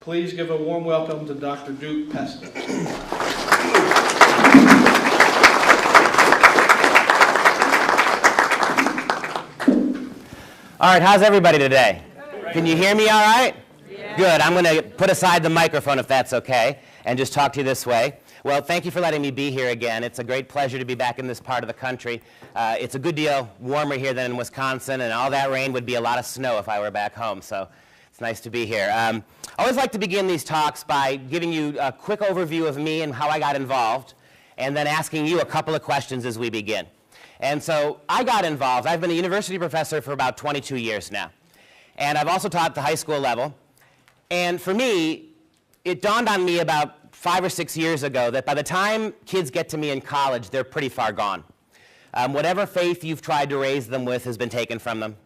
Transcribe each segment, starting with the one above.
Please give a warm welcome to Dr. Duke Pesta. All right, how's everybody today? Can you hear me all right? Yeah. Good. I'm going to put aside the microphone if that's okay and just talk to you this way. Well, thank you for letting me be here again. It's a great pleasure to be back in this part of the country. It's a good deal warmer here than in Wisconsin, and all that rain would be a lot of snow if I were back home, so it's nice to be here. I always like to begin these talks by giving you a quick overview of me and how I got involved, and then asking you a couple of questions as we begin. And so I got involved. I've been a university professor for about 22 years now. And I've also taught at the high school level. And for me, it dawned on me about 5 or 6 years ago that by the time kids get to me in college, they're pretty far gone. Whatever faith you've tried to raise them with has been taken from them.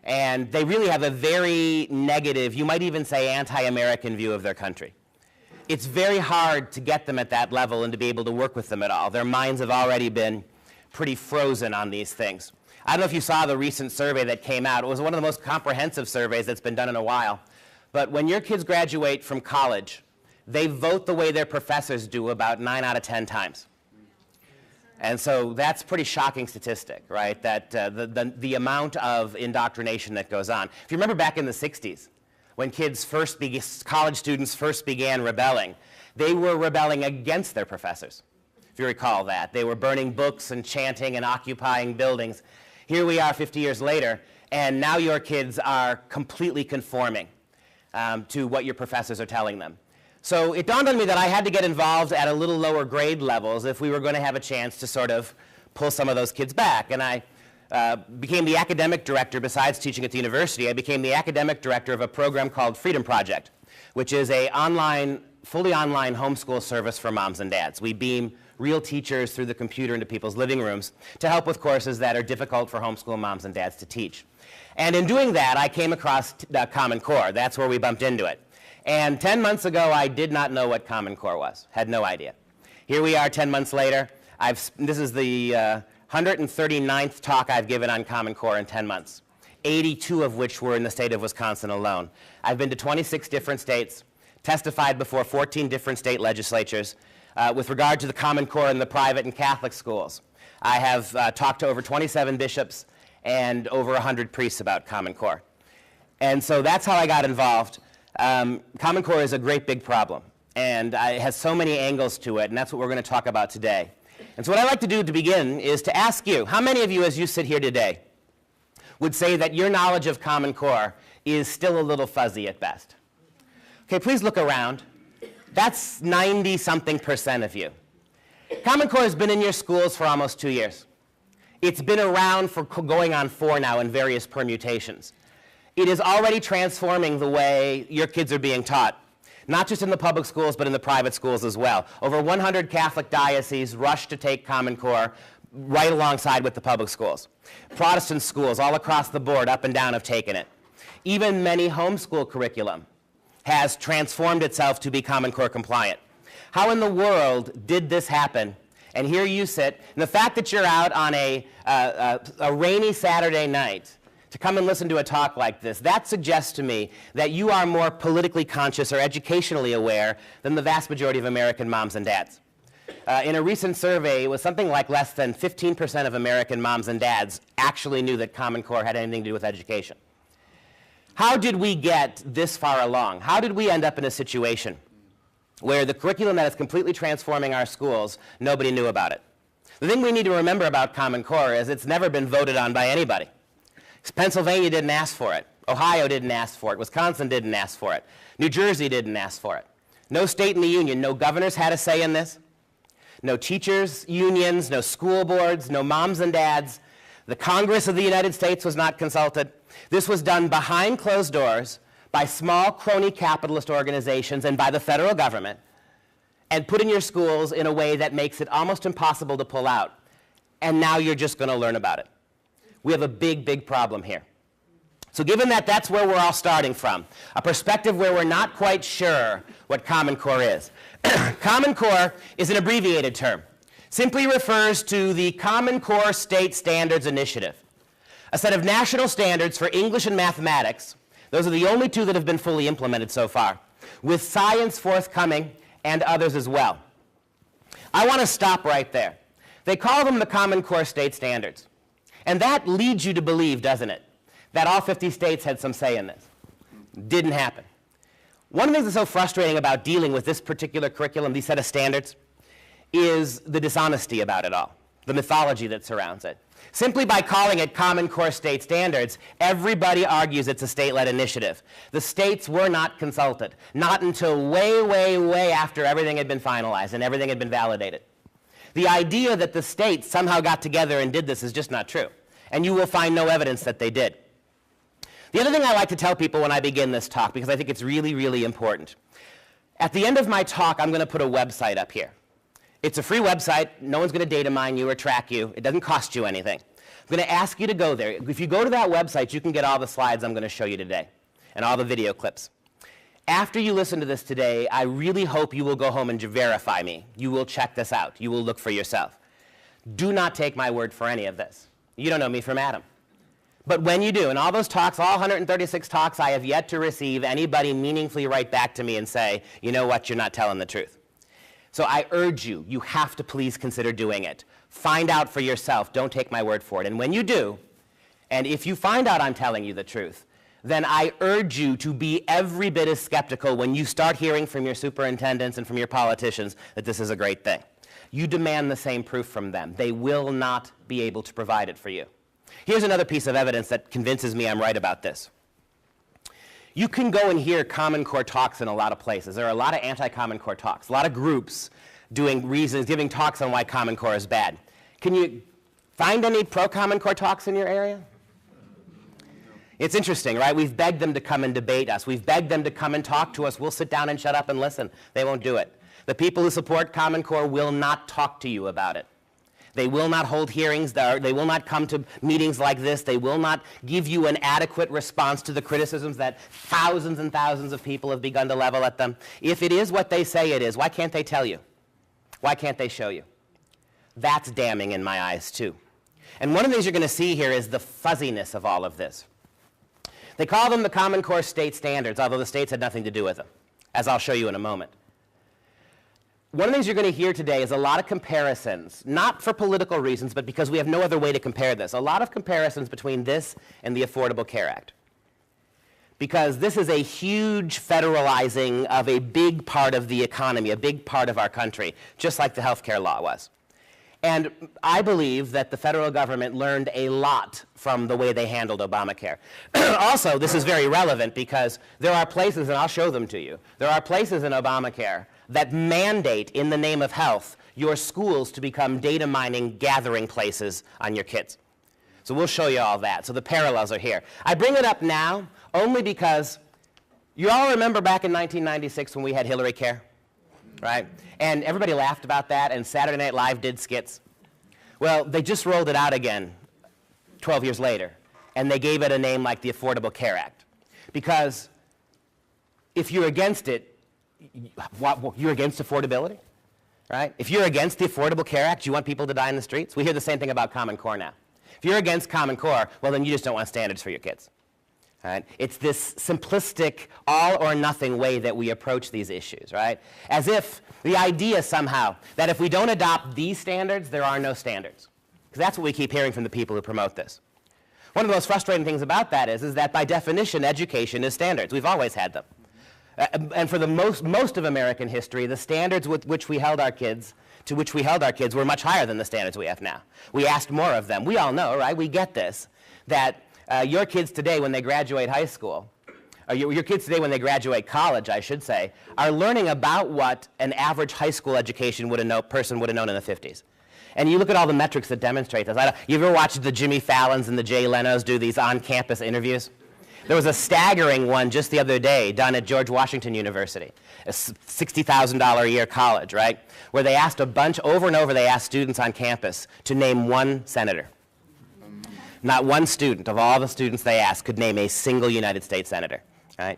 And they really have a very negative, you might even say anti-American view of their country. It's very hard to get them at that level and to be able to work with them at all. Their minds have already been pretty frozen on these things. I don't know if you saw the recent survey that came out. It was one of the most comprehensive surveys that's been done in a while. But when your kids graduate from college, they vote the way their professors do about 9 out of 10 times. And so that's a pretty shocking statistic, right? That the amount of indoctrination that goes on. If you remember back in the 60s, when college students first began rebelling, they were rebelling against their professors. If you recall that. They were burning books and chanting and occupying buildings. Here we are 50 years later, and now your kids are completely conforming to what your professors are telling them. So it dawned on me that I had to get involved at a little lower grade levels if we were going to have a chance to sort of pull some of those kids back. And I became the academic director. Besides teaching at the university, I became the academic director of a program called Freedom Project, which is a fully online homeschool service for moms and dads. We beam real teachers through the computer into people's living rooms to help with courses that are difficult for homeschool moms and dads to teach. And in doing that, I came across Common Core. That's where we bumped into it. And 10 months ago, I did not know what Common Core was. Had no idea. Here we are 10 months later. This is the 139th talk I've given on Common Core in 10 months, 82 of which were in the state of Wisconsin alone. I've been to 26 different states, testified before 14 different state legislatures. With regard to the Common Core in the private and Catholic schools, I have talked to over 27 bishops and over 100 priests about Common Core. And so that's how I got involved. Common Core is a great big problem, and it has so many angles to it, and that's what we're going to talk about today. And so what I'd like to do to begin is to ask you, how many of you, as you sit here today, would say that your knowledge of Common Core is still a little fuzzy at best? Okay, please look around. That's 90-something% of you. Common Core has been in your schools for almost 2 years. It's been around for going on 4 now in various permutations. It is already transforming the way your kids are being taught, not just in the public schools, but in the private schools as well. Over 100 Catholic dioceses rushed to take Common Core right alongside with the public schools. Protestant schools all across the board, up and down, have taken it. Even many homeschool curriculum has transformed itself to be Common Core compliant. How in the world did this happen? And here you sit, and the fact that you're out on a rainy Saturday night to come and listen to a talk like this, that suggests to me that you are more politically conscious or educationally aware than the vast majority of American moms and dads. In a recent survey, it was something like less than 15% of American moms and dads actually knew that Common Core had anything to do with education. How did we get this far along? How did we end up in a situation where the curriculum that is completely transforming our schools, nobody knew about it? The thing we need to remember about Common Core is it's never been voted on by anybody. Pennsylvania didn't ask for it. Ohio didn't ask for it. Wisconsin didn't ask for it. New Jersey didn't ask for it. No state in the union, no governors had a say in this. No teachers' unions, no school boards, no moms and dads. The Congress of the United States was not consulted. This was done behind closed doors by small crony capitalist organizations and by the federal government, and put in your schools in a way that makes it almost impossible to pull out. And now you're just going to learn about it. We have a big, big problem here. So given that that's where we're all starting from, a perspective where we're not quite sure what Common Core is. Common Core is an abbreviated term. Simply refers to the Common Core State Standards Initiative, a set of national standards for English and mathematics. Those are the only two that have been fully implemented so far. with science forthcoming and others as well. I want to stop right there. They call them the Common Core State Standards. And that leads you to believe, doesn't it, that all 50 states had some say in this. Didn't happen. One of the things that's so frustrating about dealing with this particular curriculum, these set of standards, is the dishonesty about it all, the mythology that surrounds it. Simply by calling it Common Core State Standards, everybody argues it's a state-led initiative. The states were not consulted, not until way, way, way after everything had been finalized and everything had been validated. The idea that the states somehow got together and did this is just not true, and you will find no evidence that they did. The other thing I like to tell people when I begin this talk, because I think it's really, really important, at the end of my talk, I'm going to put a website up here. It's a free website. No one's going to data mine you or track you. It doesn't cost you anything. I'm going to ask you to go there. If you go to that website, you can get all the slides I'm going to show you today and all the video clips. After you listen to this today, I really hope you will go home and verify me. You will check this out. You will look for yourself. Do not take my word for any of this. You don't know me from Adam. But when you do, in all those talks, all 136 talks, I have yet to receive anybody meaningfully write back to me and say, you know what, you're not telling the truth. So I urge you, you have to please consider doing it. Find out for yourself. Don't take my word for it. And when you do, and if you find out I'm telling you the truth, then I urge you to be every bit as skeptical when you start hearing from your superintendents and from your politicians that this is a great thing. You demand the same proof from them. They will not be able to provide it for you. Here's another piece of evidence that convinces me I'm right about this. You can go and hear Common Core talks in a lot of places. There are a lot of anti-Common Core talks, a lot of groups doing reasons, giving talks on why Common Core is bad. Can you find any pro-Common Core talks in your area? It's interesting, right? We've begged them to come and debate us. We've begged them to come and talk to us. We'll sit down and shut up and listen. They won't do it. The people who support Common Core will not talk to you about it. They will not hold hearings. They will not come to meetings like this. They will not give you an adequate response to the criticisms that thousands and thousands of people have begun to level at them. If it is what they say it is, why can't they tell you? Why can't they show you? That's damning in my eyes, too. And one of the things you're going to see here is the fuzziness of all of this. They call them the Common Core State Standards, although the states had nothing to do with them, as I'll show you in a moment. One of the things you're going to hear today is a lot of comparisons, not for political reasons, but because we have no other way to compare this. A lot of comparisons between this and the Affordable Care Act. Because this is a huge federalizing of a big part of the economy, a big part of our country, just like the health care law was. And I believe that the federal government learned a lot from the way they handled Obamacare. Also, this is very relevant because there are places, and I'll show them to you, there are places in Obamacare that mandate, in the name of health, your schools to become data mining gathering places on your kids. So we'll show you all that. So the parallels are here. I bring it up now only because you all remember back in 1996 when we had Hillary Care, right? And everybody laughed about that, and Saturday Night Live did skits. Well, they just rolled it out again 12 years later, and they gave it a name like the Affordable Care Act. Because if you're against it, you're against affordability, right? If you're against the Affordable Care Act, you want people to die in the streets? We hear the same thing about Common Core now. If you're against Common Core, well, then you just don't want standards for your kids. Right? It's this simplistic, all-or-nothing way that we approach these issues, right? As if the idea somehow that if we don't adopt these standards, there are no standards. Because that's what we keep hearing from the people who promote this. One of the most frustrating things about that is that by definition, education is standards. We've always had them. And for the most of American history, the standards with which we held our kids, to which we held our kids, were much higher than the standards we have now. We asked more of them. We all know, right? We get this, that your kids today when they graduate high school, or your kids today when they graduate college, I should say, are learning about what an average high school education person would have known in the 50s. And you look at all the metrics that demonstrate this. You ever watched the Jimmy Fallons and the Jay Lenos do these on-campus interviews? There was a staggering one just the other day done at George Washington University, a $60,000 a year college, right? Where they asked over and over, they asked students on campus to name one senator. Not one student of all the students they asked could name a single United States senator, right?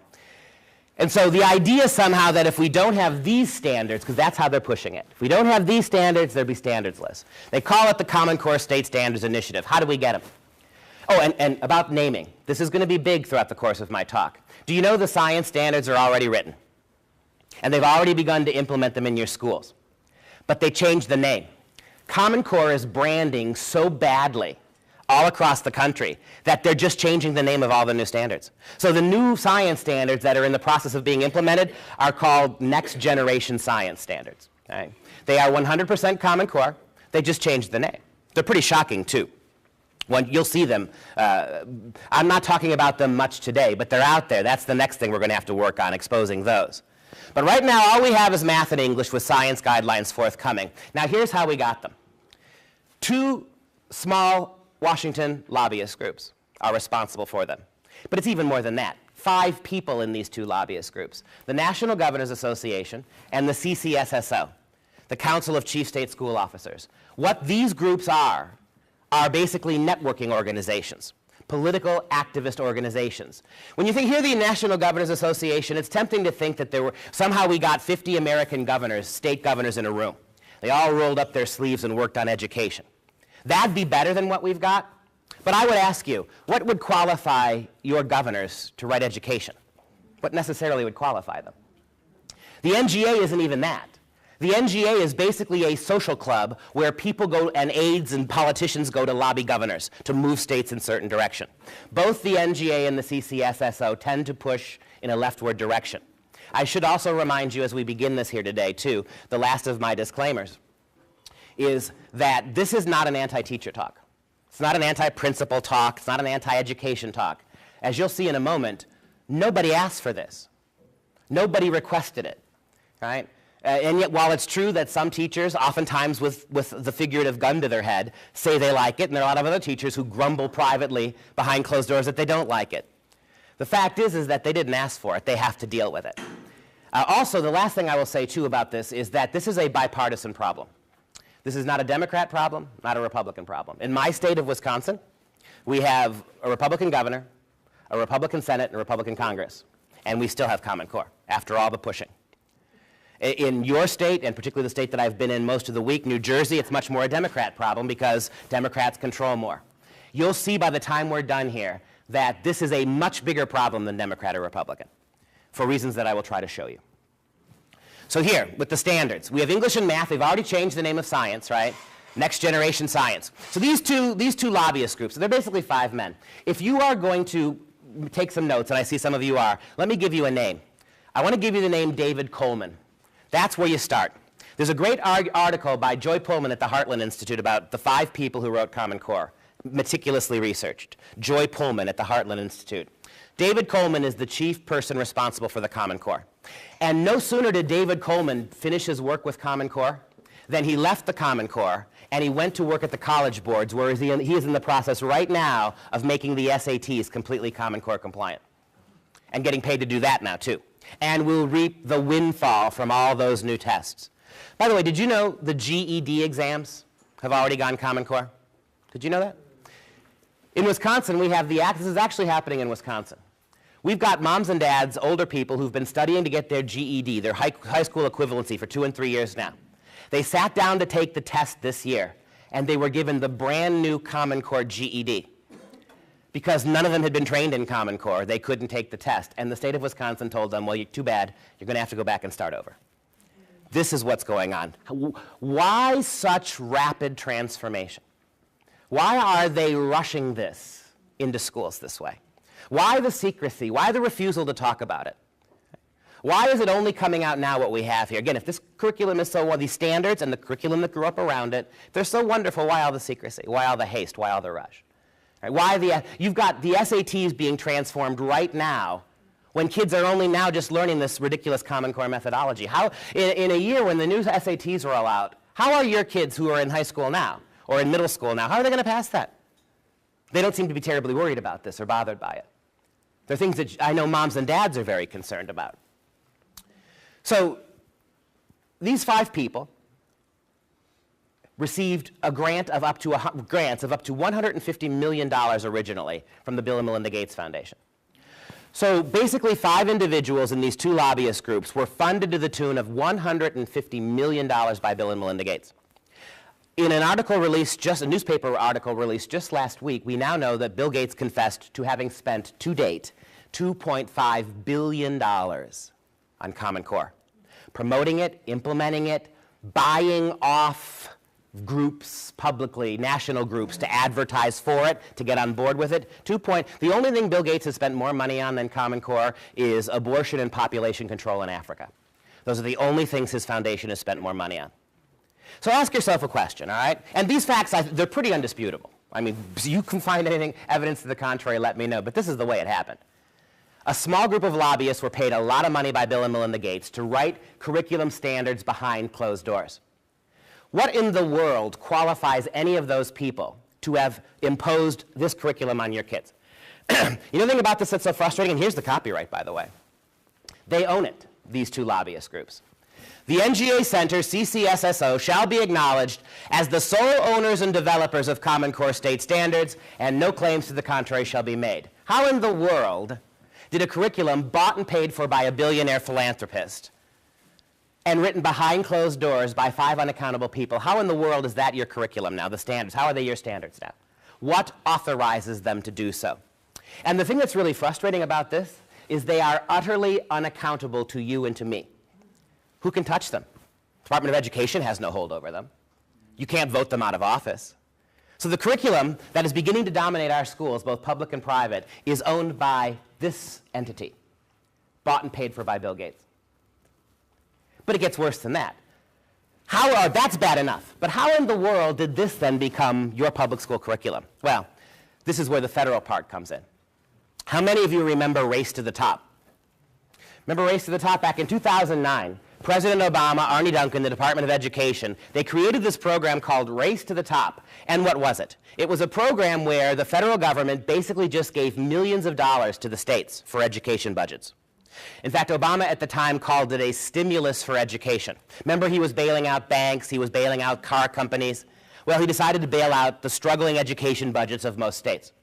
And so the idea somehow that if we don't have these standards, because that's how they're pushing it, if we don't have these standards, there'll be standardless. They call it the Common Core State Standards Initiative. How do we get them? Oh, and about naming. This is going to be big throughout the course of my talk. Do you know the science standards are already written? And they've already begun to implement them in your schools. But they changed the name. Common Core is branding so badly all across the country that they're just changing the name of all the new standards. So the new science standards that are in the process of being implemented are called Next Generation Science Standards. Okay? They are 100% Common Core. They just changed the name. They're pretty shocking, too. You'll see them. I'm not talking about them much today, but they're out there. That's the next thing we're going to have to work on, exposing those. But right now, all we have is math and English with science guidelines forthcoming. Now, here's how we got them. 2 small Washington lobbyist groups are responsible for them. But it's even more than that. 5 people in these 2 lobbyist groups. The National Governors Association and the CCSSO, the Council of Chief State School Officers. What these groups are basically networking organizations, political activist organizations. When you hear the National Governors Association, it's tempting to think that somehow we got 50 American governors, state governors in a room. They all rolled up their sleeves and worked on education. That'd be better than what we've got. But I would ask you, what would qualify your governors to write education? What necessarily would qualify them? The NGA isn't even that. The NGA is basically a social club where people go and aides and politicians go to lobby governors to move states in certain direction. Both the NGA and the CCSSO tend to push in a leftward direction. I should also remind you as we begin this here today, too, the last of my disclaimers, is that this is not an anti-teacher talk. It's not an anti-principal talk. It's not an anti-education talk. As you'll see in a moment, nobody asked for this. Nobody requested it, right? And yet, while it's true that some teachers, oftentimes with the figurative gun to their head, say they like it, and there are a lot of other teachers who grumble privately behind closed doors that they don't like it. The fact is that they didn't ask for it. They have to deal with it. Also, the last thing I will say, too, about this is that this is a bipartisan problem. This is not a Democrat problem, not a Republican problem. In my state of Wisconsin, we have a Republican governor, a Republican Senate, and a Republican Congress. And we still have Common Core, after all the pushing. In your state, and particularly the state that I've been in most of the week, New Jersey, it's much more a Democrat problem because Democrats control more. You'll see by the time we're done here that this is a much bigger problem than Democrat or Republican, for reasons that I will try to show you. So here, with the standards, we have English and math. They've already changed the name of science, right? Next Generation Science. So these two lobbyist groups, they're basically 5 men. If you are going to take some notes, and I see some of you are, let me give you a name. I want to give you the name David Coleman. That's where you start. There's a great article by Joy Pullman at the Heartland Institute about the 5 people who wrote Common Core, meticulously researched. Joy Pullman at the Heartland Institute. David Coleman is the chief person responsible for the Common Core. And no sooner did David Coleman finish his work with Common Core than he left the Common Core and he went to work at the college boards, where he is in the process right now of making the SATs completely Common Core compliant. And getting paid to do that now, too. And will reap the windfall from all those new tests. By the way, did you know the GED exams have already gone Common Core? Did you know that? In Wisconsin, we have this is actually happening in Wisconsin. We've got moms and dads, older people, who've been studying to get their GED, their high school equivalency, for 2 and 3 years now. They sat down to take the test this year, and they were given the brand new Common Core GED. Because none of them had been trained in Common Core, they couldn't take the test. And the state of Wisconsin told them, well, too bad, you're going to have to go back and start over. This is what's going on. Why such rapid transformation? Why are they rushing this into schools this way? Why the secrecy? Why the refusal to talk about it? Why is it only coming out now what we have here? Again, if this curriculum is so wonderful, these standards and the curriculum that grew up around it, they're so wonderful, why all the secrecy? Why all the haste? Why all the rush? Right? You've got the SATs being transformed right now when kids are only now just learning this ridiculous Common Core methodology. How, in a year when the new SATs roll out, how are your kids who are in high school now or in middle school now, how are they going to pass that? They don't seem to be terribly worried about this or bothered by it. They're things that I know moms and dads are very concerned about. So these 5 people received a grant of up to $150 million originally from the Bill and Melinda Gates Foundation. So basically 5 individuals in these 2 lobbyist groups were funded to the tune of $150 million by Bill and Melinda Gates. In an article released, a newspaper article released just last week, we now know that Bill Gates confessed to having spent to date $2.5 billion on Common Core. promoting it, implementing it, buying off groups publicly, national groups, to advertise for it, to get on board with it. The only thing Bill Gates has spent more money on than Common Core is abortion and population control in Africa. Those are the only things his foundation has spent more money on. So ask yourself a question, all right? And these facts, they're pretty undisputable. I mean, you can find evidence to the contrary, let me know, but this is the way it happened. A small group of lobbyists were paid a lot of money by Bill and Melinda Gates to write curriculum standards behind closed doors. What in the world qualifies any of those people to have imposed this curriculum on your kids? You know the thing about this that's so frustrating? And here's the copyright, by the way. They own it, these two lobbyist groups. The NGA Center, CCSSO, shall be acknowledged as the sole owners and developers of Common Core state standards, and no claims to the contrary shall be made. How in the world did a curriculum bought and paid for by a billionaire philanthropist and written behind closed doors by 5 unaccountable people, how in the world is that your curriculum now, the standards? How are they your standards now? What authorizes them to do so? And the thing that's really frustrating about this is they are utterly unaccountable to you and to me. Who can touch them? The Department of Education has no hold over them. You can't vote them out of office. So the curriculum that is beginning to dominate our schools, both public and private, is owned by this entity, bought and paid for by Bill Gates. But it gets worse than that. That's bad enough. But how in the world did this then become your public school curriculum? Well, this is where the federal part comes in. How many of you remember Race to the Top? Remember Race to the Top? Back in 2009, President Obama, Arne Duncan, the Department of Education, they created this program called Race to the Top. And what was it? It was a program where the federal government basically just gave millions of dollars to the states for education budgets. In fact, Obama at the time called it a stimulus for education. Remember, he was bailing out banks, he was bailing out car companies. Well, he decided to bail out the struggling education budgets of most states.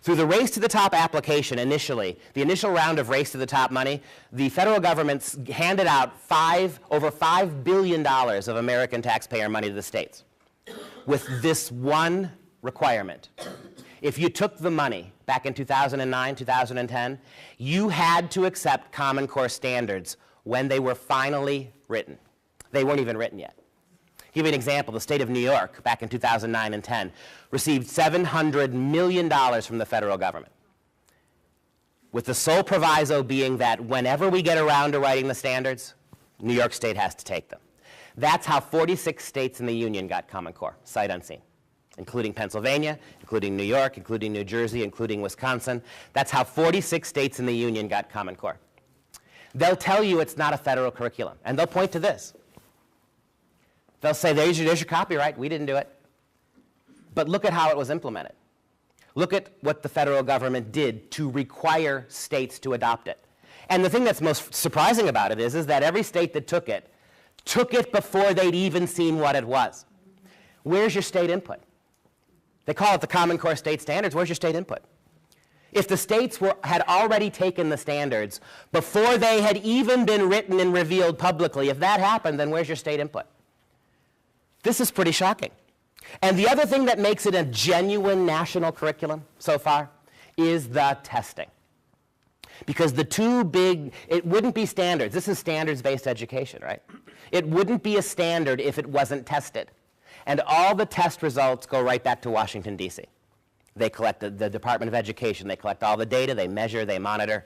Through the Race to the Top application initially, the initial round of Race to the Top money, the federal government handed out over $5 billion of American taxpayer money to the states with this one requirement. If you took the money back in 2009, 2010, you had to accept Common Core standards when they were finally written. They weren't even written yet. I'll give you an example. The state of New York, back in 2009 and 10, received $700 million from the federal government, with the sole proviso being that whenever we get around to writing the standards, New York State has to take them. That's how 46 states in the Union got Common Core, sight unseen, including Pennsylvania, including New York, including New Jersey, including Wisconsin. That's how 46 states in the Union got Common Core. They'll tell you it's not a federal curriculum, and they'll point to this. They'll say, there's your copyright, we didn't do it. But look at how it was implemented. Look at what the federal government did to require states to adopt it. And the thing that's most surprising about it is that every state that took it before they'd even seen what it was. Where's your state input? They call it the Common Core state standards. Where's your state input? If the states had already taken the standards before they had even been written and revealed publicly, if that happened, then where's your state input? This is pretty shocking. And the other thing that makes it a genuine national curriculum so far is the testing. Because the two big, it wouldn't be standards. This is standards-based education, right? It wouldn't be a standard if it wasn't tested. And all the test results go right back to Washington, D.C. They collect the Department of Education. They collect all the data. They measure. They monitor.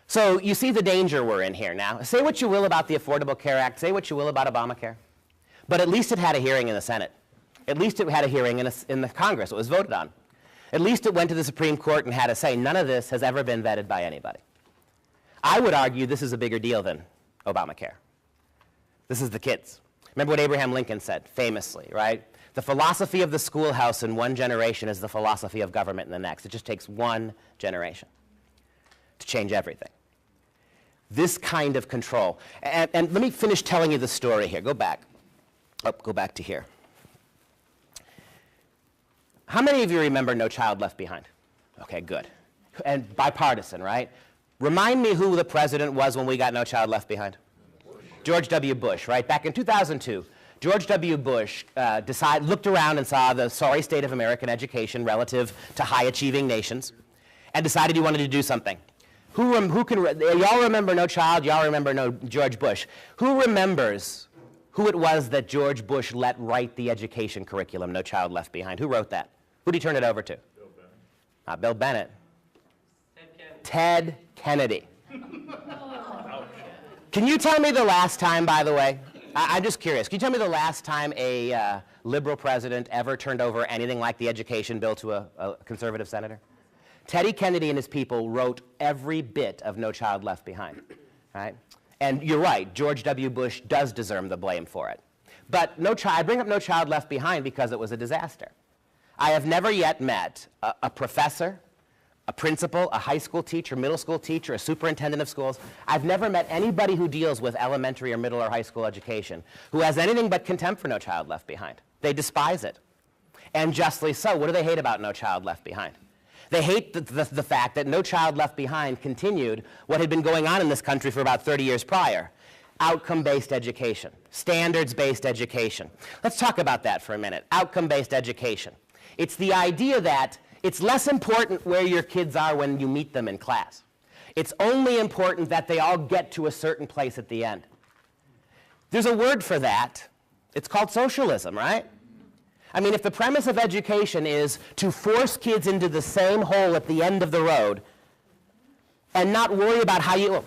So you see the danger we're in here now. Say what you will about the Affordable Care Act. Say what you will about Obamacare. But at least it had a hearing in the Senate. At least it had a hearing in the Congress. It was voted on. At least it went to the Supreme Court and had a say. None of this has ever been vetted by anybody. I would argue this is a bigger deal than Obamacare. This is the kids. Remember what Abraham Lincoln said, famously, right? The philosophy of the schoolhouse in one generation is the philosophy of government in the next. It just takes one generation to change everything. This kind of control. And let me finish telling you the story here. Go back. Oh, go back to here. How many of you remember No Child Left Behind? Okay, good. And bipartisan, right? Remind me who the president was when we got No Child Left Behind. George W. Bush, right? Back in 2002, George W. Bush looked around and saw the sorry state of American education relative to high-achieving nations and decided he wanted to do something. Y'all remember No Child, y'all remember no George Bush. Who remembers who it was that George Bush let write the education curriculum, No Child Left Behind? Who wrote that? Who did he turn it over to? Bill Bennett. Not Bill Bennett. Ted Kennedy. Can you tell me the last time, by the way? I'm just curious. Can you tell me the last time a liberal president ever turned over anything like the education bill to a conservative senator? Teddy Kennedy and his people wrote every bit of No Child Left Behind, right? And you're right, George W. Bush does deserve the blame for it. But I bring up No Child Left Behind because it was a disaster. I have never yet met a professor, a principal, a high school teacher, middle school teacher, a superintendent of schools. I've never met anybody who deals with elementary or middle or high school education who has anything but contempt for No Child Left Behind. They despise it. And justly so. What do they hate about No Child Left Behind? They hate the fact that No Child Left Behind continued what had been going on in this country for about 30 years prior. Outcome-based education, standards-based education. Let's talk about that for a minute. Outcome-based education. It's the idea that it's less important where your kids are when you meet them in class. It's only important that they all get to a certain place at the end. There's a word for that. It's called socialism, right? I mean, if the premise of education is to force kids into the same hole at the end of the road and not worry about how you,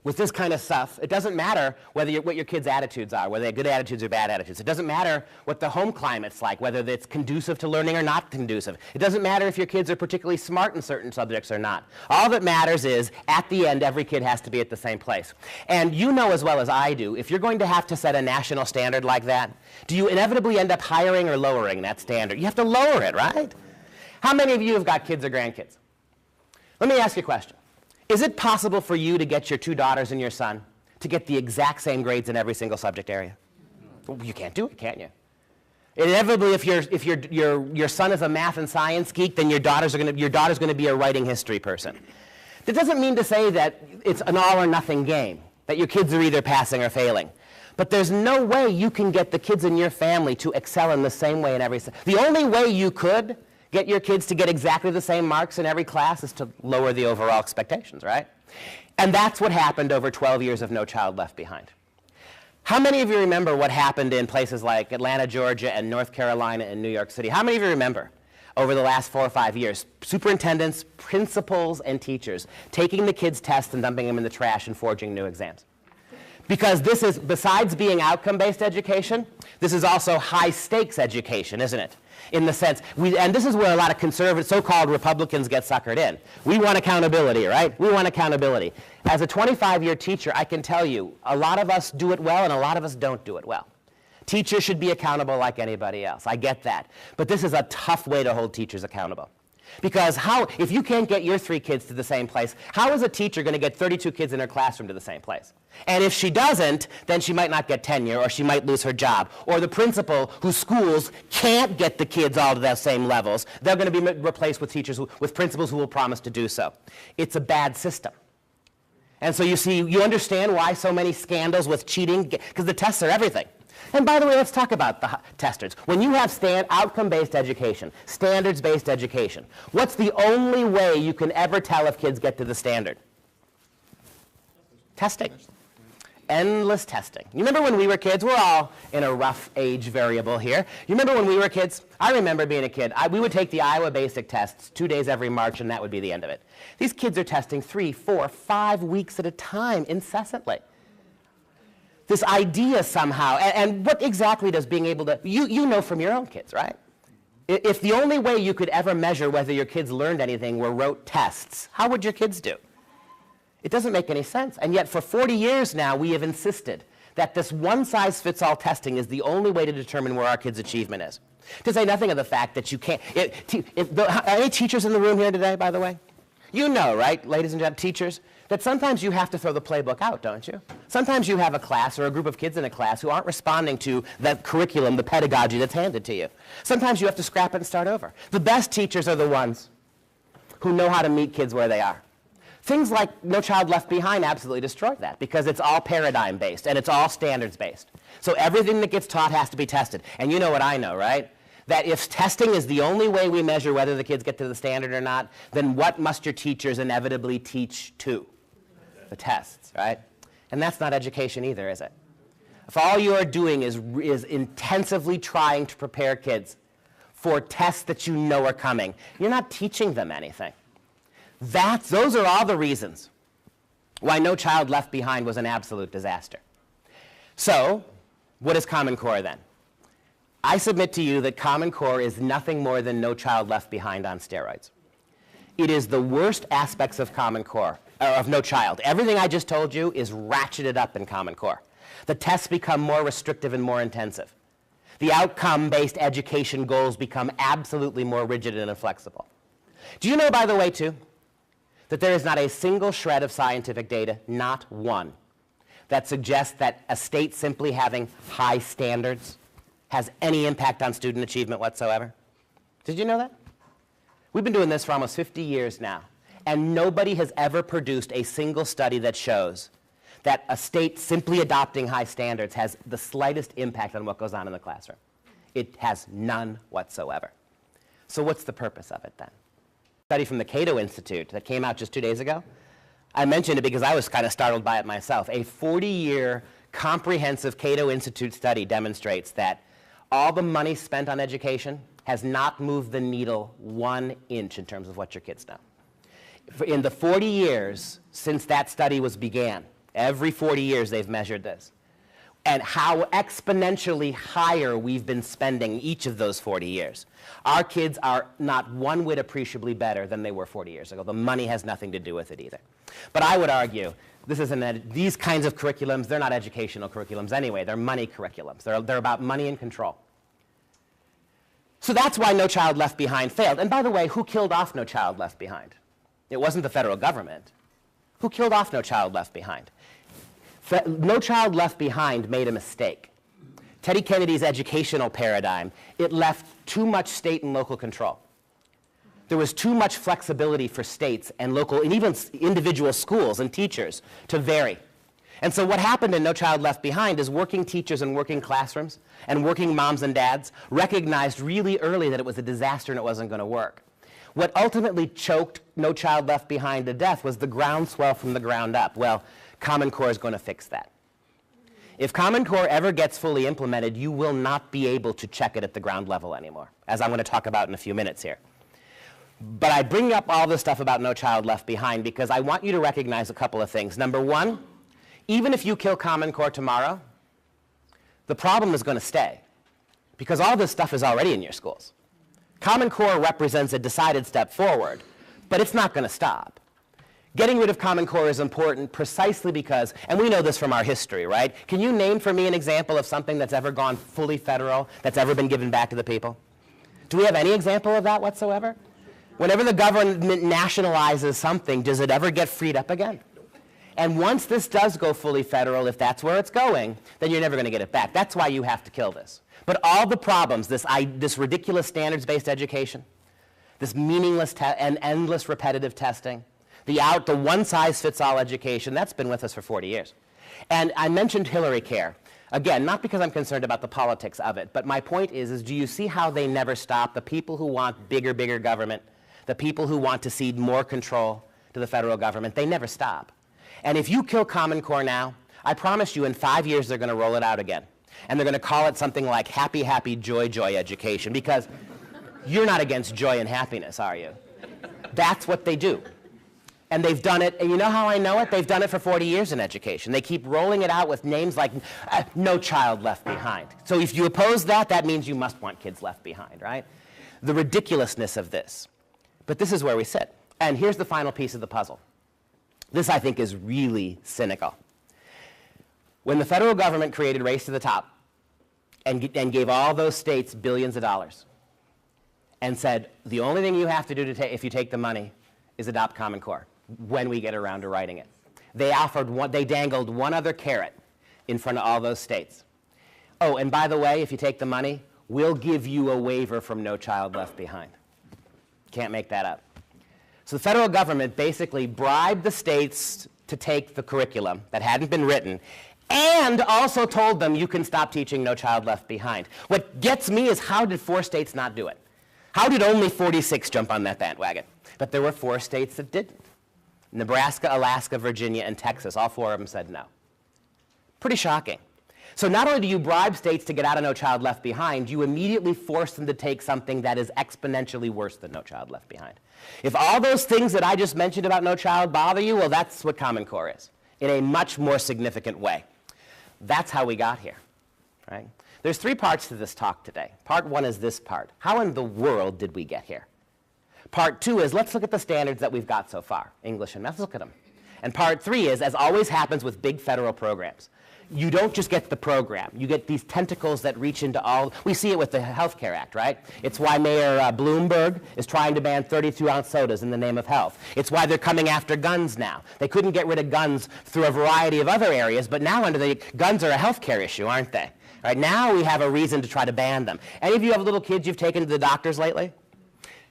with this kind of stuff, it doesn't matter what your kids' attitudes are, whether they're good attitudes or bad attitudes. It doesn't matter what the home climate's like, whether it's conducive to learning or not conducive. It doesn't matter if your kids are particularly smart in certain subjects or not. All that matters is, at the end, every kid has to be at the same place. And you know as well as I do, if you're going to have to set a national standard like that, do you inevitably end up hiring or lowering that standard? You have to lower it, right? How many of you have got kids or grandkids? Let me ask you a question. Is it possible for you to get your 2 daughters and your son to get the exact same grades in every single subject area? Well, you can't do it, can you? Inevitably, if your son is a math and science geek, then your daughter's going to be a writing history person. That doesn't mean to say that it's an all or nothing game, that your kids are either passing or failing. But there's no way you can get the kids in your family to excel in the same way in every. The only way you could get your kids to get exactly the same marks in every class is to lower the overall expectations, right? And that's what happened over 12 years of No Child Left Behind. How many of you remember what happened in places like Atlanta, Georgia, and North Carolina and New York City? How many of you remember over the last 4 or 5 years, superintendents, principals, and teachers taking the kids' tests and dumping them in the trash and forging new exams? Because this is, besides being outcome-based education, this is also high-stakes education, isn't it? In the sense, and this is where a lot of conservative, so-called Republicans get suckered in. We want accountability, right? We want accountability. As a 25-year teacher, I can tell you, a lot of us do it well and a lot of us don't do it well. Teachers should be accountable like anybody else. I get that. But this is a tough way to hold teachers accountable. Because if you can't get your 3 kids to the same place, how is a teacher going to get 32 kids in her classroom to the same place? And if she doesn't, then she might not get tenure, or she might lose her job. Or the principal whose schools can't get the kids all to the same levels, they're going to be replaced with with principals who will promise to do so. It's a bad system. And so you understand why so many scandals with cheating, because the tests are everything. And by the way, let's talk about the testers. When you have outcome-based education, standards-based education, what's the only way you can ever tell if kids get to the standard? Testing. Endless testing. You remember when we were kids? We're all in a rough age variable here. You remember when we were kids? I remember being a kid. We would take the Iowa basic tests 2 days every March, and that would be the end of it. These kids are testing 3, 4, 5 weeks at a time, incessantly. This idea somehow, and what exactly does being able to, you know from your own kids, right? If the only way you could ever measure whether your kids learned anything were rote tests, how would your kids do? It doesn't make any sense. And yet for 40 years now, we have insisted that this one-size-fits-all testing is the only way to determine where our kids' achievement is. To say nothing of the fact that you can't, are any teachers in the room here today, by the way? You know, right, ladies and gentlemen, teachers, that sometimes you have to throw the playbook out, don't you? Sometimes you have a class or a group of kids in a class who aren't responding to the curriculum, the pedagogy that's handed to you. Sometimes you have to scrap it and start over. The best teachers are the ones who know how to meet kids where they are. Things like No Child Left Behind absolutely destroy that because it's all paradigm-based and it's all standards-based. So everything that gets taught has to be tested. And you know what I know, right? that if testing is the only way we measure whether the kids get to the standard or not, then what must your teachers inevitably teach to? The tests, right? And that's not education either, is it? If all you are doing is intensively trying to prepare kids for tests that you know are coming, you're not teaching them anything. Those are all the reasons why No Child Left Behind was an absolute disaster. So, what is Common Core then? I submit to you that Common Core is nothing more than No Child Left Behind on steroids. It is the worst aspects of Common Core, of No Child. Everything I just told you is ratcheted up in Common Core. The tests become more restrictive and more intensive. The outcome-based education goals become absolutely more rigid and inflexible. Do you know, by the way, too, that there is not a single shred of scientific data, not one, that suggests that a state simply having high standards has any impact on student achievement whatsoever? Did you know that? We've been doing this for almost 50 years now, and nobody has ever produced a single study that shows that a state simply adopting high standards has the slightest impact on what goes on in the classroom. It has none whatsoever. So what's the purpose of it then? A study from the Cato Institute that came out just 2 days ago. I mentioned it because I was kind of startled by it myself. A 40-year comprehensive Cato Institute study demonstrates that all the money spent on education has not moved the needle 1 inch in terms of what your kids know. In the 40 years since that study began, every 40 years they've measured this, and how exponentially higher we've been spending each of those 40 years. Our kids are not one whit appreciably better than they were 40 years ago. The money has nothing to do with it either. But I would argue these kinds of curriculums, they're not educational curriculums anyway. They're money curriculums. They're about money and control. So that's why No Child Left Behind failed. And by the way, who killed off No Child Left Behind? It wasn't the federal government. Who killed off No Child Left Behind? No Child Left Behind made a mistake. Teddy Kennedy's educational paradigm, it left too much state and local control. There was too much flexibility for states and local and even individual schools and teachers to vary. And so what happened in No Child Left Behind is working teachers and working classrooms and working moms and dads recognized really early that it was a disaster and it wasn't going to work. What ultimately choked No Child Left Behind to death was the groundswell from the ground up. Well, Common Core is going to fix that. If Common Core ever gets fully implemented, you will not be able to check it at the ground level anymore, as I'm going to talk about in a few minutes here. But I bring up all this stuff about No Child Left Behind because I want you to recognize a couple of things. Number one, even if you kill Common Core tomorrow, the problem is going to stay because all this stuff is already in your schools. Common Core represents a decided step forward, but it's not going to stop. Getting rid of Common Core is important precisely because, and we know this from our history, right? Can you name for me an example of something that's ever gone fully federal, that's ever been given back to the people? Do we have any example of that whatsoever? Whenever the government nationalizes something, does it ever get freed up again? And once this does go fully federal, if that's where it's going, then you're never going to get it back. That's why you have to kill this. But all the problems, this ridiculous standards-based education, this meaningless and endless repetitive testing, the one-size-fits-all education, that's been with us for 40 years. And I mentioned Hillary Care. Again, not because I'm concerned about the politics of it, but my point is do you see how they never stop? The people who want bigger government, the people who want to cede more control to the federal government, they never stop. And if you kill Common Core now, I promise you in 5 years they're going to roll it out again. And they're going to call it something like happy, happy, joy, joy education, because you're not against joy and happiness, are you? That's what they do. And they've done it, and you know how I know it? They've done it for 40 years in education. They keep rolling it out with names like No Child Left Behind. So if you oppose that, that means you must want kids left behind, right? The ridiculousness of this. But this is where we sit. And here's the final piece of the puzzle. This, I think, is really cynical. When the federal government created Race to the Top and gave all those states billions of dollars and said, the only thing you have to do if you take the money is adopt Common Core when we get around to writing it. They dangled one other carrot in front of all those states. Oh, and by the way, if you take the money, we'll give you a waiver from No Child Left Behind. Can't make that up. So the federal government basically bribed the states to take the curriculum that hadn't been written and also told them you can stop teaching No Child Left Behind. What gets me is how did 4 states not do it? How did only 46 jump on that bandwagon? But there were 4 states that didn't. Nebraska, Alaska, Virginia, and Texas. All 4 of them said no. Pretty shocking. So not only do you bribe states to get out of No Child Left Behind, you immediately force them to take something that is exponentially worse than No Child Left Behind. If all those things that I just mentioned about No Child bother you, well, that's what Common Core is, in a much more significant way. That's how we got here, right? There's 3 parts to this talk today. Part 1 is this part. How in the world did we get here? Part 2 is let's look at the standards that we've got so far, English and math, let's look at them. And part 3 is, as always happens with big federal programs, you don't just get the program. You get these tentacles that reach into all. We see it with the Health Care Act, right? It's why Mayor Bloomberg is trying to ban 32-ounce sodas in the name of health. It's why they're coming after guns now. They couldn't get rid of guns through a variety of other areas, but now under the guns are a health care issue, aren't they? All right, now we have a reason to try to ban them. Any of you have little kids you've taken to the doctors lately?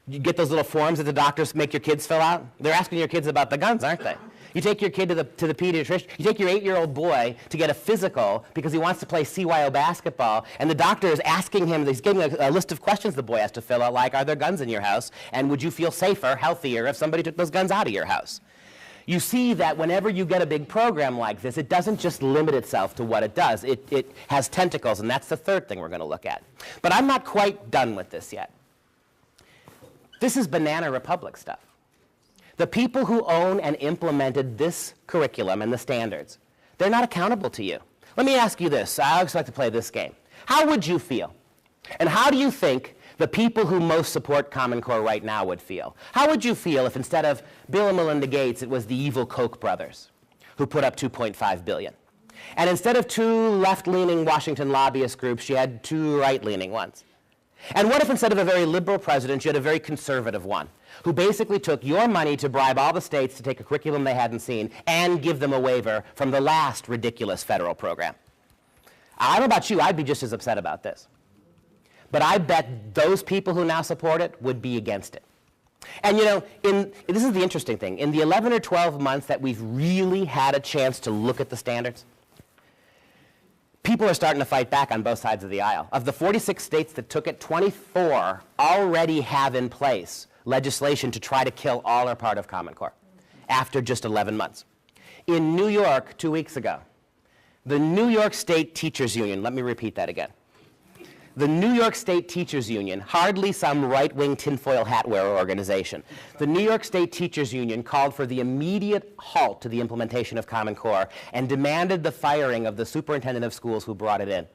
You get those little forms that the doctors make your kids fill out? They're asking your kids about the guns, aren't they? You take your kid to the pediatrician, you take your 8-year-old boy to get a physical because he wants to play CYO basketball, and the doctor is asking him, he's giving a list of questions the boy has to fill out, like, are there guns in your house, and would you feel safer, healthier, if somebody took those guns out of your house? You see that whenever you get a big program like this, it doesn't just limit itself to what it does. It has tentacles, and that's the third thing we're going to look at. But I'm not quite done with this yet. This is Banana Republic stuff. The people who own and implemented this curriculum and the standards, they're not accountable to you. Let me ask you this. I always like to play this game. How would you feel? And how do you think the people who most support Common Core right now would feel? How would you feel if instead of Bill and Melinda Gates, it was the evil Koch brothers who put up $2.5 billion? And instead of 2 left-leaning Washington lobbyist groups, you had 2 right-leaning ones? And what if instead of a very liberal president, you had a very conservative one, who basically took your money to bribe all the states to take a curriculum they hadn't seen and give them a waiver from the last ridiculous federal program? I don't know about you, I'd be just as upset about this. But I bet those people who now support it would be against it. And you know, this is the interesting thing. In the 11 or 12 months that we've really had a chance to look at the standards, people are starting to fight back on both sides of the aisle. Of the 46 states that took it, 24 already have in place legislation to try to kill all or part of Common Core after just 11 months. In New York 2 weeks ago, the New York State Teachers Union, let me repeat that again. The New York State Teachers Union, hardly some right-wing tinfoil hat wearer organization, the New York State Teachers Union called for the immediate halt to the implementation of Common Core and demanded the firing of the superintendent of schools who brought it in.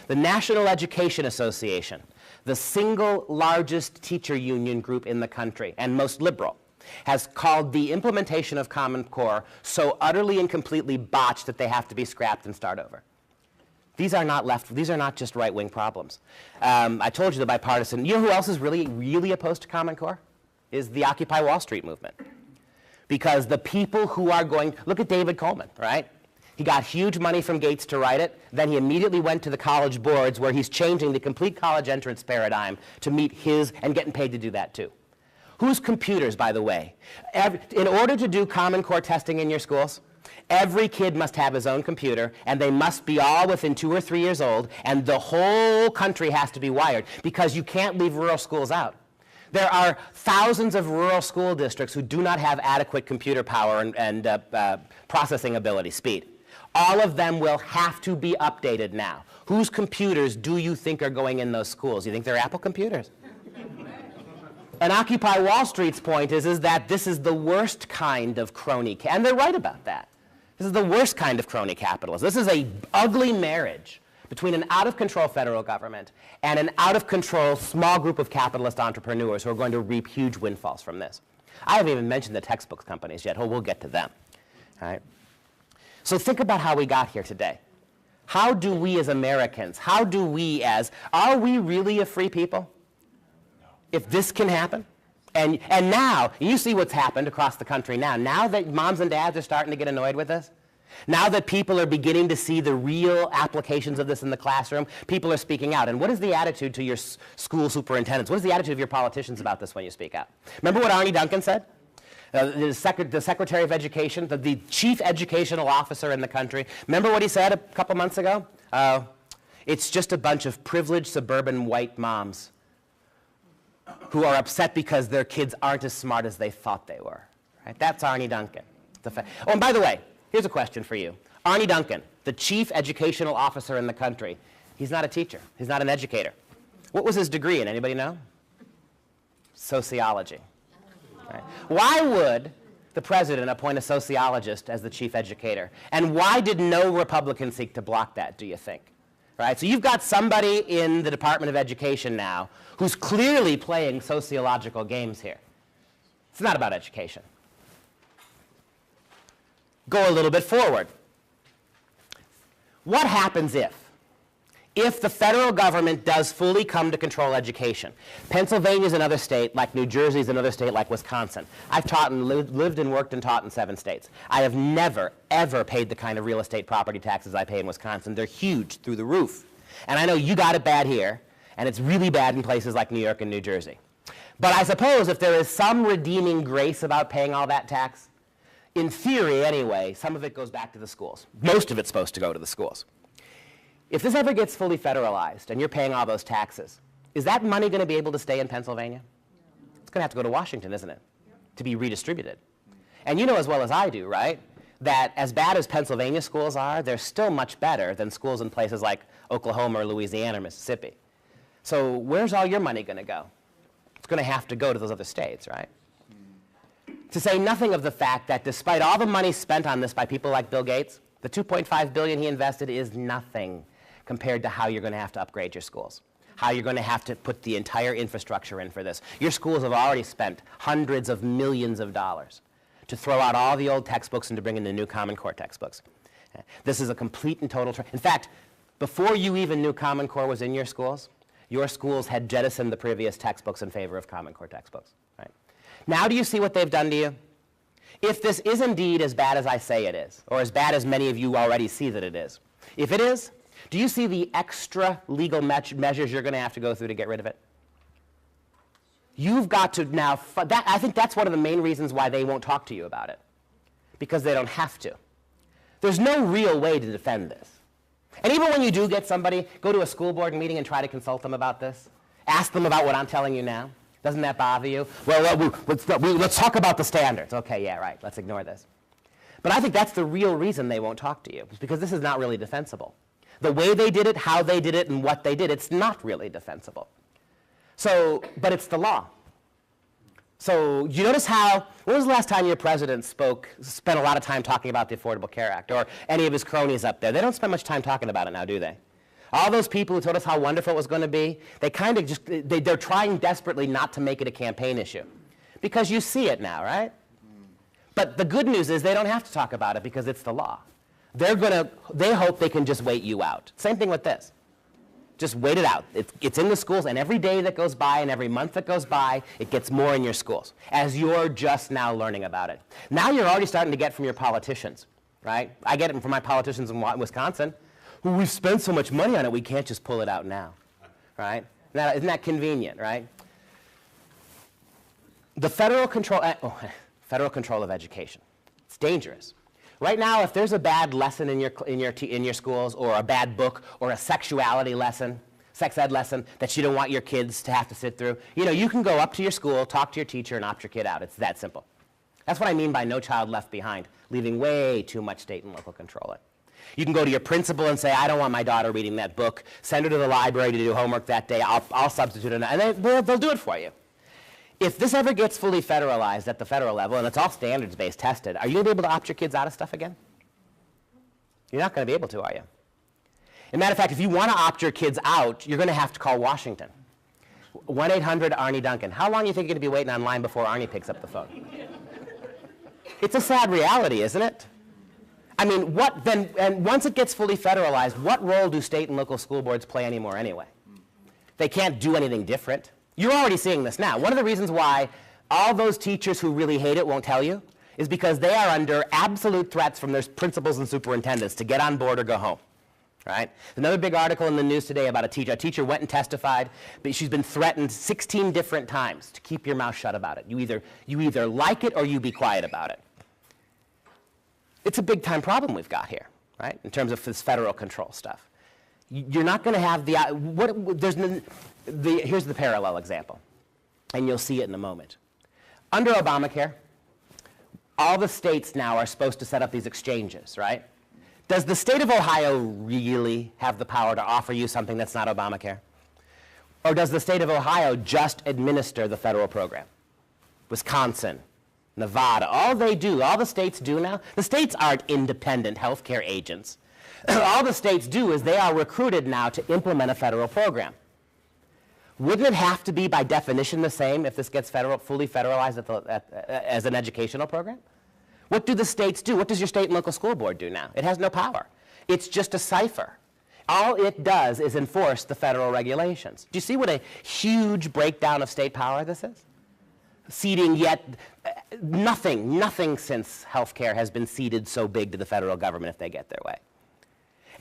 The National Education Association, the single largest teacher union group in the country and most liberal, has called the implementation of Common Core so utterly and completely botched that they have to be scrapped and start over. These are not just right-wing problems. I told you the bipartisan. You know who else is really, really opposed to Common Core? Is the Occupy Wall Street movement. Because the people who are going, look at David Coleman, right? He got huge money from Gates to write it. Then he immediately went to the college boards where he's changing the complete college entrance paradigm to meet his, and getting paid to do that too. Whose computers, by the way? In order to do Common Core testing in your schools, every kid must have his own computer, and they must be all within 2 or 3 years old, and the whole country has to be wired, because you can't leave rural schools out. There are thousands of rural school districts who do not have adequate computer power and processing ability, speed. All of them will have to be updated now. Whose computers do you think are going in those schools? You think they're Apple computers? And Occupy Wall Street's point is that this is the worst kind of crony, and they're right about that. This is the worst kind of crony capitalism. This is an ugly marriage between an out-of-control federal government and an out-of-control small group of capitalist entrepreneurs who are going to reap huge windfalls from this. I haven't even mentioned the textbook companies yet. Oh, we'll get to them. All right? So think about how we got here today. How do we as Americans, are we really a free people? If this can happen? And now, you see what's happened across the country now. Now that moms and dads are starting to get annoyed with this, now that people are beginning to see the real applications of this in the classroom, people are speaking out. And what is the attitude to your school superintendents? What is the attitude of your politicians about this when you speak out? Remember what Arnie Duncan said? The Secretary of Education, the chief educational officer in the country, remember what he said a couple months ago? It's just a bunch of privileged suburban white moms who are upset because their kids aren't as smart as they thought they were. Right? That's Arne Duncan. Oh, and by the way, here's a question for you. Arne Duncan, the chief educational officer in the country, he's not a teacher. He's not an educator. What was his degree in? Anybody know? Sociology. Right? Why would the president appoint a sociologist as the chief educator? And why did no Republican seek to block that, do you think? Right? So you've got somebody in the Department of Education now who's clearly playing sociological games here. It's not about education. Go a little bit forward. What happens if the federal government does fully come to control education? Pennsylvania is another state, like New Jersey is another state, like Wisconsin. I've taught and lived and worked and taught in 7 states. I have never, ever paid the kind of real estate property taxes I pay in Wisconsin. They're huge, through the roof. And I know you got it bad here, and it's really bad in places like New York and New Jersey. But I suppose if there is some redeeming grace about paying all that tax, in theory anyway, some of it goes back to the schools. Most of it's supposed to go to the schools. If this ever gets fully federalized and you're paying all those taxes, is that money going to be able to stay in Pennsylvania? It's going to have to go to Washington, isn't it? To be redistributed. And you know as well as I do, right, that as bad as Pennsylvania schools are, they're still much better than schools in places like Oklahoma or Louisiana or Mississippi. So where's all your money going to go? It's going to have to go to those other states, right? To say nothing of the fact that despite all the money spent on this by people like Bill Gates, the $2.5 billion he invested is nothing compared to how you're going to have to upgrade your schools, how you're going to have to put the entire infrastructure in for this. Your schools have already spent hundreds of millions of dollars to throw out all the old textbooks and to bring in the new Common Core textbooks. This is a complete and total in fact, before you even knew Common Core was in your schools had jettisoned the previous textbooks in favor of Common Core textbooks. Right? Now do you see what they've done to you? If this is indeed as bad as I say it is, or as bad as many of you already see that it is, if it is, do you see the extra legal measures you're going to have to go through to get rid of it? You've got to now, I think that's one of the main reasons why they won't talk to you about it, because they don't have to. There's no real way to defend this. And even when you do get somebody, go to a school board meeting and try to consult them about this. Ask them about what I'm telling you now. Doesn't that bother you? Well, let's talk about the standards. Okay, yeah, right. Let's ignore this. But I think that's the real reason they won't talk to you, is because this is not really defensible. The way they did it, how they did it, and what they did, it's not really defensible. So, but it's the law. So you notice how, when was the last time your president spent a lot of time talking about the Affordable Care Act, or any of his cronies up there? They don't spend much time talking about it now, do they? All those people who told us how wonderful it was going to be, they kind of just, they're trying desperately not to make it a campaign issue. Because you see it now, right? But the good news is they don't have to talk about it because it's the law. They hope they can just wait you out. Same thing with this. Just wait it out. It's in the schools, and every day that goes by and every month that goes by, it gets more in your schools, as you're just now learning about it. Now you're already starting to get from your politicians, right? I get it from my politicians in Wisconsin. Well, we've spent so much money on it, we can't just pull it out now, right? Isn't that convenient, right? The federal control of education. It's dangerous. Right now, if there's a bad lesson in your schools, or a bad book, or a sexuality lesson, sex ed lesson that you don't want your kids to have to sit through, you can go up to your school, talk to your teacher, and opt your kid out. It's that simple. That's what I mean by no child left behind, leaving way too much state and local control in. You can go to your principal and say, I don't want my daughter reading that book. Send her to the library to do homework that day. I'll substitute it, and they'll do it for you. If this ever gets fully federalized at the federal level, and it's all standards-based tested, are you going to be able to opt your kids out of stuff again? You're not going to be able to, are you? As a matter of fact, if you want to opt your kids out, you're going to have to call Washington. 1-800-ARNE-DUNCAN. How long do you think you're going to be waiting online before Arnie picks up the phone? It's a sad reality, isn't it? I mean, and once it gets fully federalized, what role do state and local school boards play anymore anyway? They can't do anything different. You're already seeing this now. One of the reasons why all those teachers who really hate it won't tell you is because they are under absolute threats from their principals and superintendents to get on board or go home. right? Another big article in the news today about a teacher. A teacher went and testified, but she's been threatened 16 different times to keep your mouth shut about it. You either like it or you be quiet about it. It's a big time problem we've got here, right? In terms of this federal control stuff. You're not going to have here's the parallel example, and you'll see it in a moment. Under Obamacare, all the states now are supposed to set up these exchanges, right? Does the state of Ohio really have the power to offer you something that's not Obamacare? Or does the state of Ohio just administer the federal program? Wisconsin, Nevada, all the states do now, the states aren't independent healthcare agents. All the states do is they are recruited now to implement a federal program. Wouldn't it have to be by definition the same if this gets fully federalized as an educational program? What do the states do? What does your state and local school board do now? It has no power. It's just a cipher. All it does is enforce the federal regulations. Do you see what a huge breakdown of state power this is? Ceding yet nothing since healthcare has been ceded so big to the federal government if they get their way.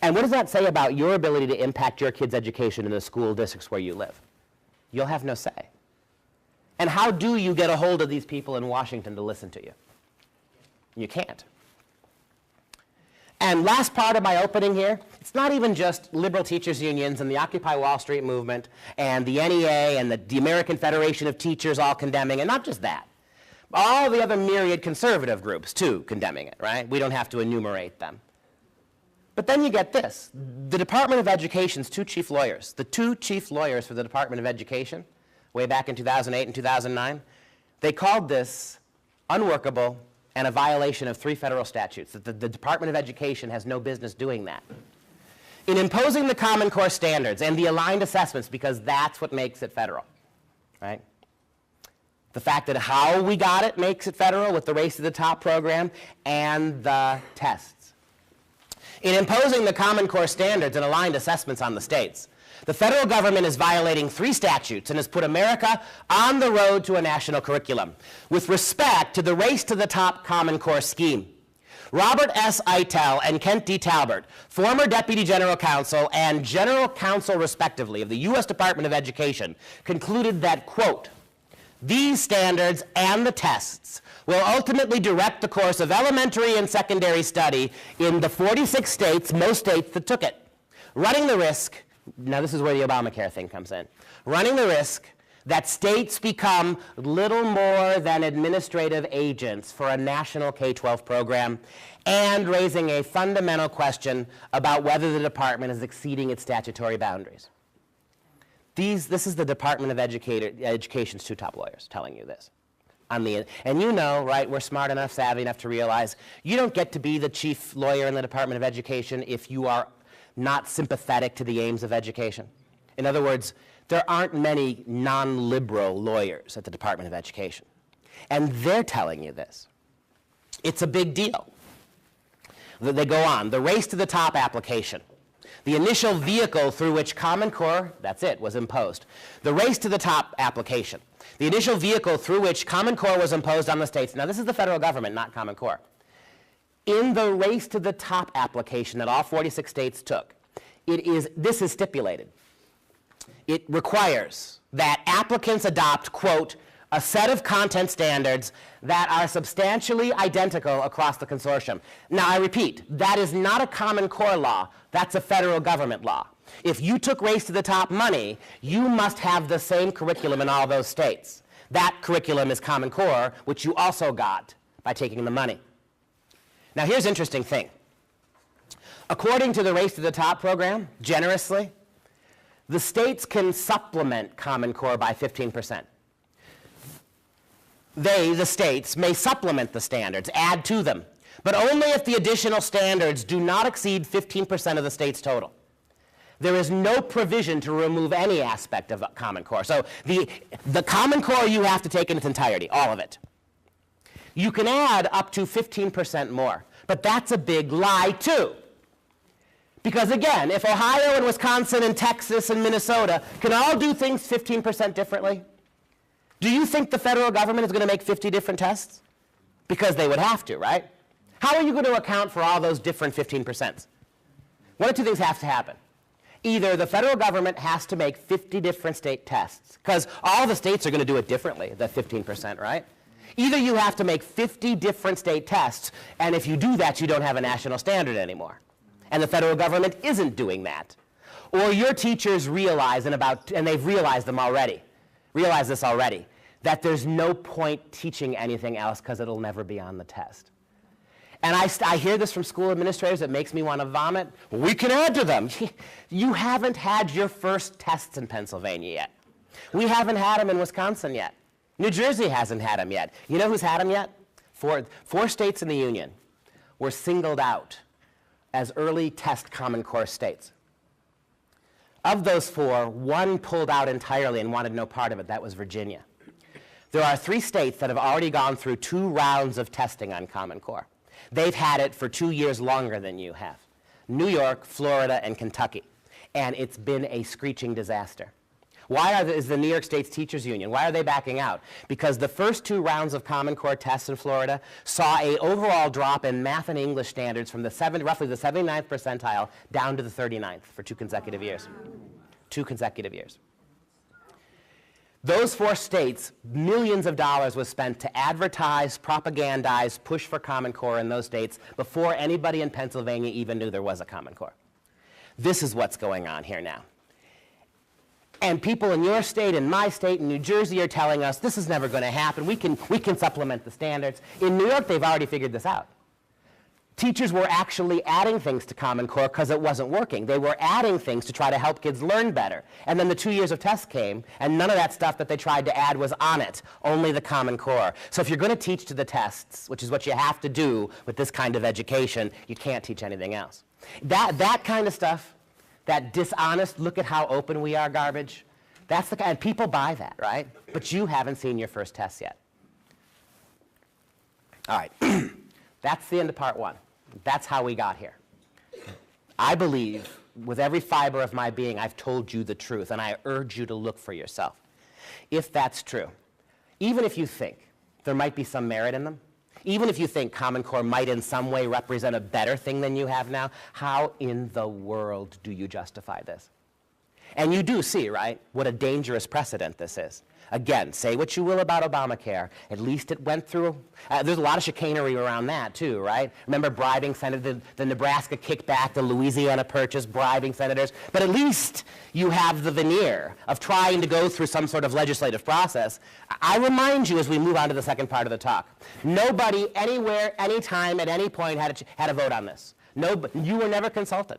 And what does that say about your ability to impact your kids' education in the school districts where you live? You'll have no say. And how do you get a hold of these people in Washington to listen to you? You can't. And last part of my opening here, it's not even just liberal teachers unions and the Occupy Wall Street movement and the NEA and the American Federation of Teachers all condemning, and not just that. All the other myriad conservative groups, too, condemning it, right? We don't have to enumerate them. But then you get this. The Department of Education's two chief lawyers, the two chief lawyers for the Department of Education, way back in 2008 and 2009, they called this unworkable and a violation of 3 federal statutes, that the Department of Education has no business doing that. In imposing the Common Core standards and the aligned assessments, because that's what makes it federal, right? The fact that how we got it makes it federal with the Race to the Top program and the tests. In imposing the Common Core standards and aligned assessments on the states, the federal government is violating 3 statutes and has put America on the road to a national curriculum with respect to the Race to the Top Common Core scheme. Robert S. Eitel and Kent D. Talbert, former Deputy General Counsel and General Counsel, respectively, of the U.S. Department of Education, concluded that, quote, these standards and the tests will ultimately direct the course of elementary and secondary study in the 46 states, most states that took it, running the risk, now this is where the Obamacare thing comes in, running the risk that states become little more than administrative agents for a national K-12 program and raising a fundamental question about whether the department is exceeding its statutory boundaries. This is the Department of Education's 2 top lawyers telling you this. And you know, right, we're smart enough, savvy enough to realize you don't get to be the chief lawyer in the Department of Education if you are not sympathetic to the aims of education. In other words, there aren't many non-liberal lawyers at the Department of Education. And they're telling you this. It's a big deal. They go on. The Race to the Top application. The initial vehicle through which Common Core, that's it, was imposed. The Race to the Top application. The initial vehicle through which Common Core was imposed on the states. Now, this is the federal government, not Common Core. In the Race to the Top application that all 46 states took, this is stipulated. It requires that applicants adopt, quote, a set of content standards that are substantially identical across the consortium. Now, I repeat, that is not a Common Core law. That's a federal government law. If you took Race to the Top money, you must have the same curriculum in all those states. That curriculum is Common Core, which you also got by taking the money. Now, here's an interesting thing. According to the Race to the Top program, generously, the states can supplement Common Core by 15%. The states, may supplement the standards, add to them, but only if the additional standards do not exceed 15% of the state's total. There is no provision to remove any aspect of Common Core. So the Common Core you have to take in its entirety, all of it. You can add up to 15% more, but that's a big lie too. Because again, if Ohio and Wisconsin and Texas and Minnesota can all do things 15% differently, do you think the federal government is going to make 50 different tests? Because they would have to, right? How are you going to account for all those different 15%? one of two things has to happen. Either the federal government has to make 50 different state tests, because all the states are going to do it differently, the 15%, right? Either you have to make 50 different state tests, and if you do that, you don't have a national standard anymore. And the federal government isn't doing that. Or your teachers realize, and they've realized this already, that there's no point teaching anything else because it'll never be on the test. And I hear this from school administrators. It makes me want to vomit. We can add to them. You haven't had your first tests in Pennsylvania yet. We haven't had them in Wisconsin yet. New Jersey hasn't had them yet. You know who's had them yet? Four states in the Union were singled out as early test Common Core states. Of those four, one pulled out entirely and wanted no part of it. That was Virginia. There are 3 states that have already gone through 2 rounds of testing on Common Core. They've had it for 2 years longer than you have. New York, Florida, and Kentucky. And it's been a screeching disaster. Why is the New York State's Teachers Union, why are they backing out? Because the first 2 rounds of Common Core tests in Florida saw an overall drop in math and English standards from roughly the 79th percentile down to the 39th for 2 consecutive years. 2 consecutive years. Those 4 states, millions of dollars was spent to advertise, propagandize, push for Common Core in those states before anybody in Pennsylvania even knew there was a Common Core. This is what's going on here now. And people in your state and my state and New Jersey are telling us this is never going to happen. We can supplement the standards. In New York, they've already figured this out. Teachers were actually adding things to Common Core because it wasn't working. They were adding things to try to help kids learn better. And then the 2 years of tests came, and none of that stuff that they tried to add was on it, only the Common Core. So if you're going to teach to the tests, which is what you have to do with this kind of education, you can't teach anything else. That kind of stuff, that dishonest, look at how open we are garbage, that's the kind, and people buy that, right? But you haven't seen your first test yet. All right. That's the end of part 1. That's how we got here. I believe, with every fiber of my being, I've told you the truth, and I urge you to look for yourself. If that's true, even if you think there might be some merit in them, even if you think Common Core might in some way represent a better thing than you have now, how in the world do you justify this? And you do see, right, what a dangerous precedent this is. Again, say what you will about Obamacare. At least it went through. There's a lot of chicanery around that, too, right? Remember bribing senators, the Nebraska kickback, the Louisiana purchase, bribing senators. But at least you have the veneer of trying to go through some sort of legislative process. I remind you as we move on to the second part of the talk, nobody, anywhere, anytime, at any point had a vote on this. You were never consulted.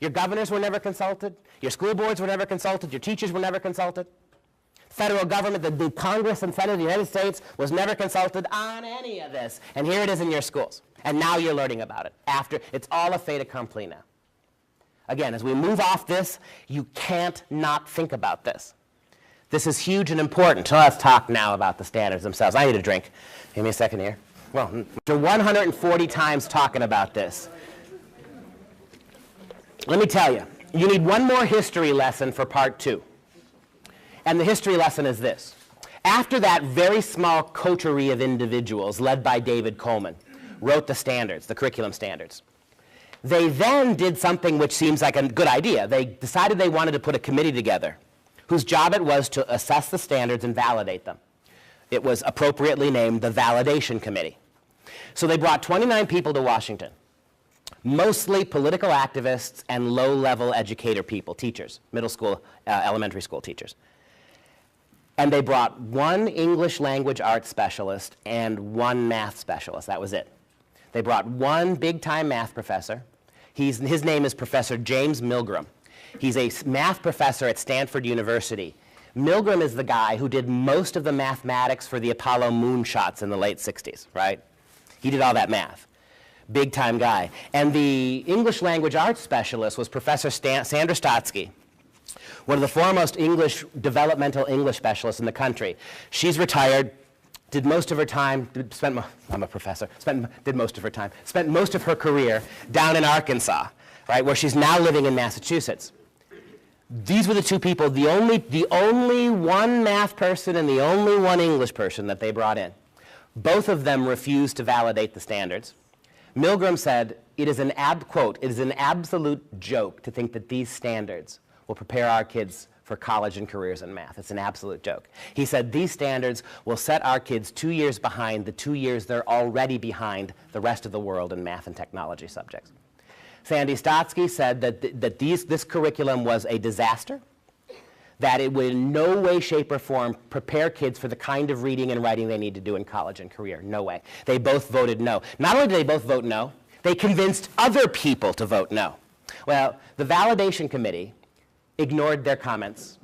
Your governors were never consulted. Your school boards were never consulted. Your teachers were never consulted. Federal government, the Congress and Senate of the United States was never consulted on any of this. And here it is in your schools. And now you're learning about it. It's all a fait accompli now. Again, as we move off this, you can't not think about this. This is huge and important. So let's talk now about the standards themselves. I need a drink. Give me a second here. Well, after 140 times talking about this, let me tell you, you need one more history lesson for part 2. And the history lesson is this. After that very small coterie of individuals, led by David Coleman, wrote the standards, the curriculum standards, they then did something which seems like a good idea. They decided they wanted to put a committee together whose job it was to assess the standards and validate them. It was appropriately named the Validation Committee. So they brought 29 people to Washington, mostly political activists and low-level educator people, teachers, middle school, elementary school teachers. And they brought 1 English language arts specialist and 1 math specialist. That was it. They brought 1 big-time math professor. His name is Professor James Milgram. He's a math professor at Stanford University. Milgram is the guy who did most of the mathematics for the Apollo moonshots in the late 60s, right? He did all that math. Big-time guy. And the English language arts specialist was Professor Sandra Stotsky, one of the foremost developmental English specialists in the country. She's retired, did most of her time, I'm a professor, did most of her time, spent most of her career down in Arkansas, right, where she's now living in Massachusetts. These were the 2 people, the only 1 math person and the only 1 English person that they brought in. Both of them refused to validate the standards. Milgram said, it is an quote, it is an absolute joke to think that these standards will prepare our kids for college and careers in math. It's an absolute joke. He said these standards will set our kids 2 years behind the 2 years they're already behind the rest of the world in math and technology subjects. Sandy Stotsky said that this curriculum was a disaster, that it would in no way, shape, or form prepare kids for the kind of reading and writing they need to do in college and career. No way. They both voted no. Not only did they both vote no, they convinced other people to vote no. Well, the validation committee ignored their comments,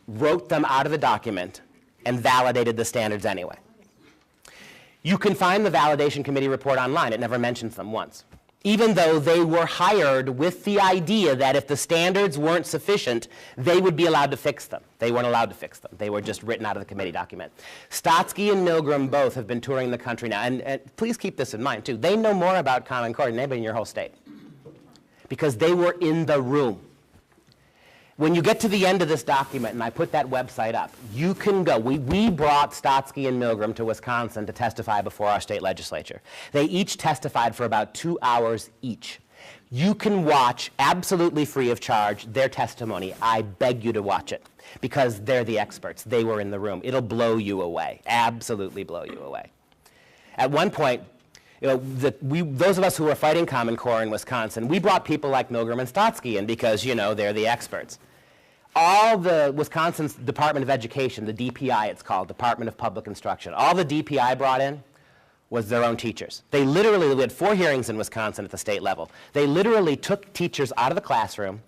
wrote them out of the document, and validated the standards anyway. You can find the validation committee report online. It never mentions them once. Even though they were hired with the idea that if the standards weren't sufficient, they would be allowed to fix them. They weren't allowed to fix them. They were just written out of the committee document. Stotsky and Milgram both have been touring the country now. And please keep this in mind, too. They know more about Common Core than anybody in your whole state because they were in the room. When you get to the end of this document, and I put that website up, you can go. We brought Stotsky and Milgram to Wisconsin to testify before our state legislature. They each testified for about 2 hours each. You can watch, absolutely free of charge, their testimony. I beg you to watch it, because they're the experts. They were in the room. It'll blow you away, absolutely blow you away. At one point, those of us who were fighting Common Core in Wisconsin, we brought people like Milgram and Stotsky in because, they're the experts. All the Wisconsin's Department of Education, the DPI it's called, Department of Public Instruction, all the DPI brought in was their own teachers. They literally, we had 4 hearings in Wisconsin at the state level. They literally took teachers out of the classroom,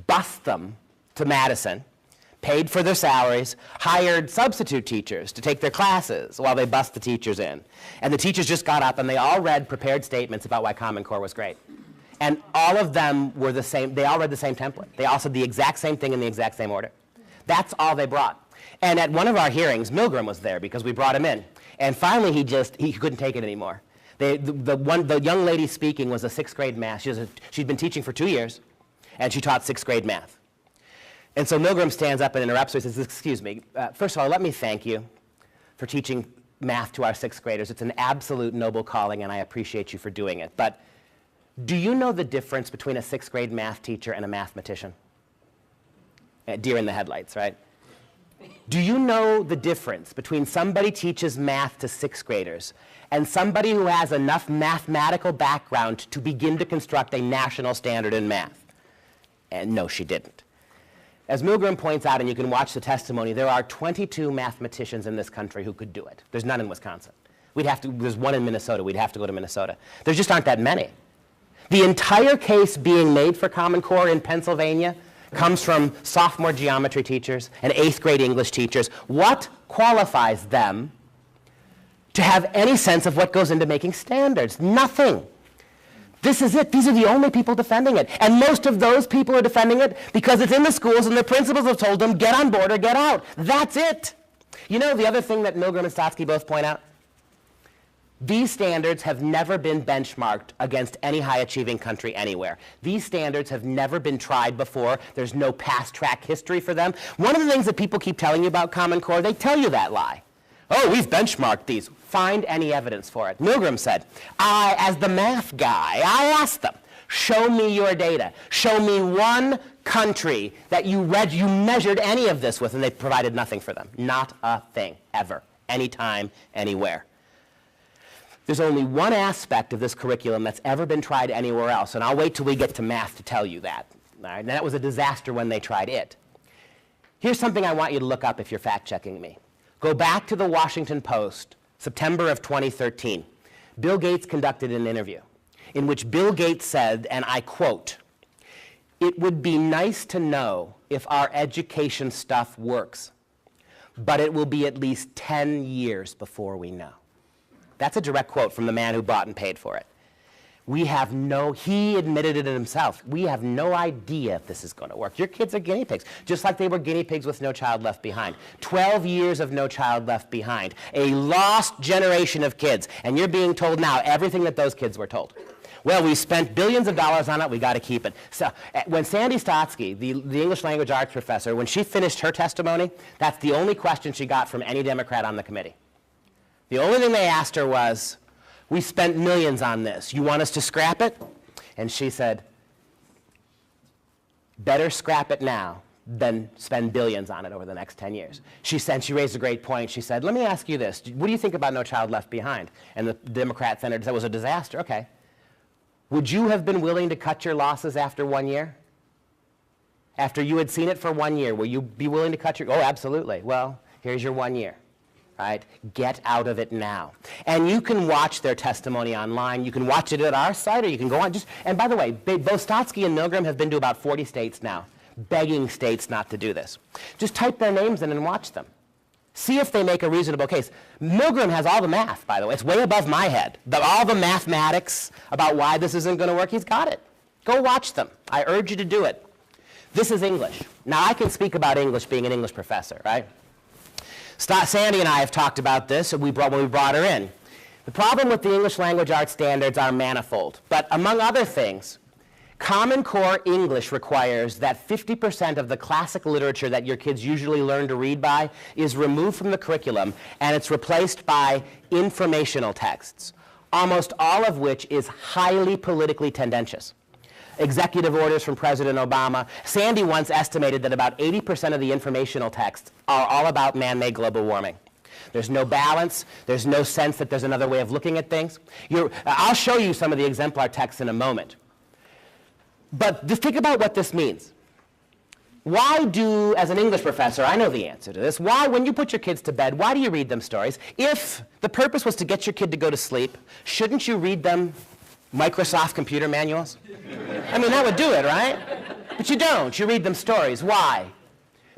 bused them to Madison, paid for their salaries, hired substitute teachers to take their classes while they bussed the teachers in. And the teachers just got up and they all read prepared statements about why Common Core was great. And all of them were the same, they all read the same template. They all said the exact same thing in the exact same order. That's all they brought. And at one of our hearings, Milgram was there because we brought him in. And finally he couldn't take it anymore. The young lady speaking was a 6th grade math. She'd been teaching for 2 years and she taught 6th grade math. And so Milgram stands up and interrupts her and says, excuse me, first of all, let me thank you for teaching math to our 6th graders. It's an absolute noble calling, and I appreciate you for doing it. But do you know the difference between a 6th grade math teacher and a mathematician? Deer in the headlights, right? Do you know the difference between somebody teaches math to 6th graders and somebody who has enough mathematical background to begin to construct a national standard in math? And no, she didn't. As Milgram points out, and you can watch the testimony, there are 22 mathematicians in this country who could do it. There's none in Wisconsin. There's one in Minnesota. We'd have to go to Minnesota. There just aren't that many. The entire case being made for Common Core in Pennsylvania comes from sophomore geometry teachers and 8th grade English teachers. What qualifies them to have any sense of what goes into making standards? Nothing. This is it. These are the only people defending it. And most of those people are defending it because it's in the schools and the principals have told them, get on board or get out. That's it. The other thing that Milgram and Stotsky both point out? These standards have never been benchmarked against any high-achieving country anywhere. These standards have never been tried before. There's no past-track history for them. One of the things that people keep telling you about Common Core, they tell you that lie. Oh, we've benchmarked these. Find any evidence for it. Milgram said, as the math guy, I asked them, show me your data. Show me one country that you measured any of this with, and they provided nothing for them. Not a thing, ever, anytime, anywhere. There's only one aspect of this curriculum that's ever been tried anywhere else, and I'll wait till we get to math to tell you that. All right? And that was a disaster when they tried it. Here's something I want you to look up if you're fact-checking me. Go back to the Washington Post, September of 2013. Bill Gates conducted an interview in which Bill Gates said, and I quote, "It would be nice to know if our education stuff works, but it will be at least 10 years before we know." That's a direct quote from the man who bought and paid for it. He admitted it himself. We have no idea if this is going to work. Your kids are guinea pigs, just like they were guinea pigs with No Child Left Behind. 12 years of No Child Left Behind. A lost generation of kids. And you're being told now everything that those kids were told. Well, we spent billions of dollars on it, we got to keep it. So when Sandy Stotsky, the English language arts professor, when she finished her testimony, that's the only question she got from any Democrat on the committee. The only thing they asked her was, We spent millions on this. You want us to scrap it? And she said, better scrap it now than spend billions on it over the next 10 years. She raised a great point. She said, let me ask you this. What do you think about No Child Left Behind? And the Democrat senator said it was a disaster. Okay. Would you have been willing to cut your losses after 1 year? After you had seen it for 1 year, will you be willing to cut your, oh, absolutely. Well, here's your 1 year. Right? Get out of it now. And you can watch their testimony online. You can watch it at our site, or you can go on. And by the way, both Stotsky and Milgram have been to about 40 states now, begging states not to do this. Just type their names in and watch them. See if they make a reasonable case. Milgram has all the math, by the way. It's way above my head. All the mathematics about why this isn't going to work, he's got it. Go watch them. I urge you to do it. This is English. Now, I can speak about English being an English professor, right? Sandy and I have talked about this when we brought her in. The problem with the English language arts standards are manifold. But among other things, Common Core English requires that 50% of the classic literature that your kids usually learn to read by is removed from the curriculum, and it's replaced by informational texts, almost all of which is highly politically tendentious. Executive orders from President Obama. Sandy once estimated that about 80% of the informational texts are all about man-made global warming. There's no balance. There's no sense that there's another way of looking at things. I'll show you some of the exemplar texts in a moment. But just think about what this means. Why do, as an English professor, I know the answer to this, why, when you put your kids to bed, why do you read them stories? If the purpose was to get your kid to go to sleep, shouldn't you read them Microsoft computer manuals? I mean, that would do it, right? But you don't. You read them stories. Why?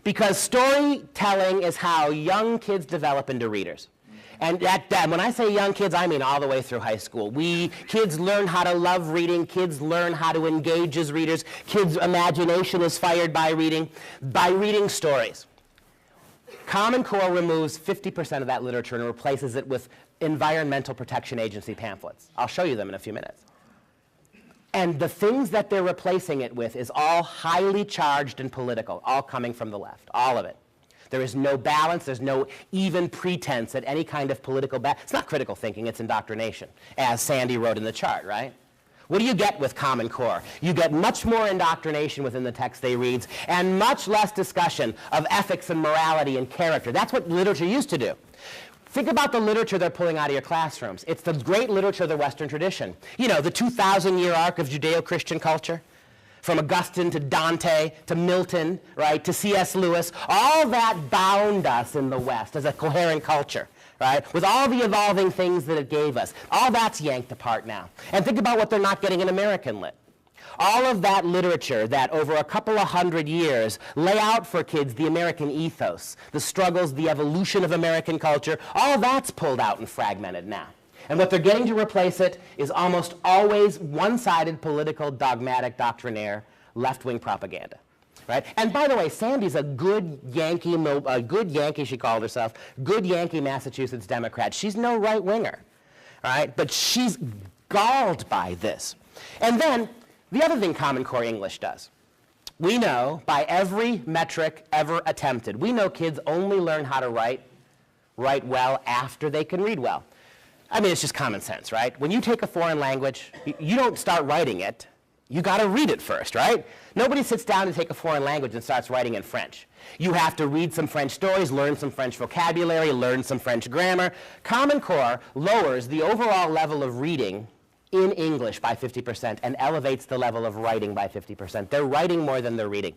Because storytelling is how young kids develop into readers. And when I say young kids, I mean all the way through high school. Kids learn how to love reading. Kids learn how to engage as readers. Kids' imagination is fired by reading stories. Common Core removes 50% of that literature and replaces it with Environmental Protection Agency pamphlets. I'll show you them in a few minutes. And the things that they're replacing it with is all highly charged and political, all coming from the left, all of it. There is no balance. There's no even pretense at any kind of political It's not critical thinking. It's indoctrination, as Sandy wrote in the chart, right? What do you get with Common Core? You get much more indoctrination within the text they read and much less discussion of ethics and morality and character. That's what literature used to do. Think about the literature they're pulling out of your classrooms. It's the great literature of the Western tradition. You know, the 2,000-year arc of Judeo-Christian culture, from Augustine to Dante to Milton, right, to C.S. Lewis. All that bound us in the West as a coherent culture, right, with all the evolving things that it gave us. All that's yanked apart now. And think about what they're not getting in American Lit. All of that literature that over a couple of hundred years lay out for kids the American ethos, the struggles, the evolution of American culture, all that's pulled out and fragmented now. And what they're getting to replace it is almost always one-sided political, dogmatic, doctrinaire, left-wing propaganda. Right? And by the way, Sandy's a good Yankee, she called herself, good Yankee Massachusetts Democrat. She's no right-winger, right? But she's galled by this. And then, the other thing Common Core English does, we know by every metric ever attempted, we know kids only learn how to write well after they can read well. I mean, it's just common sense, right? When you take a foreign language, you don't start writing it. You got to read it first, right? Nobody sits down to take a foreign language and starts writing in French. You have to read some French stories, learn some French vocabulary, learn some French grammar. Common Core lowers the overall level of reading in English by 50% and elevates the level of writing by 50%. They're writing more than they're reading.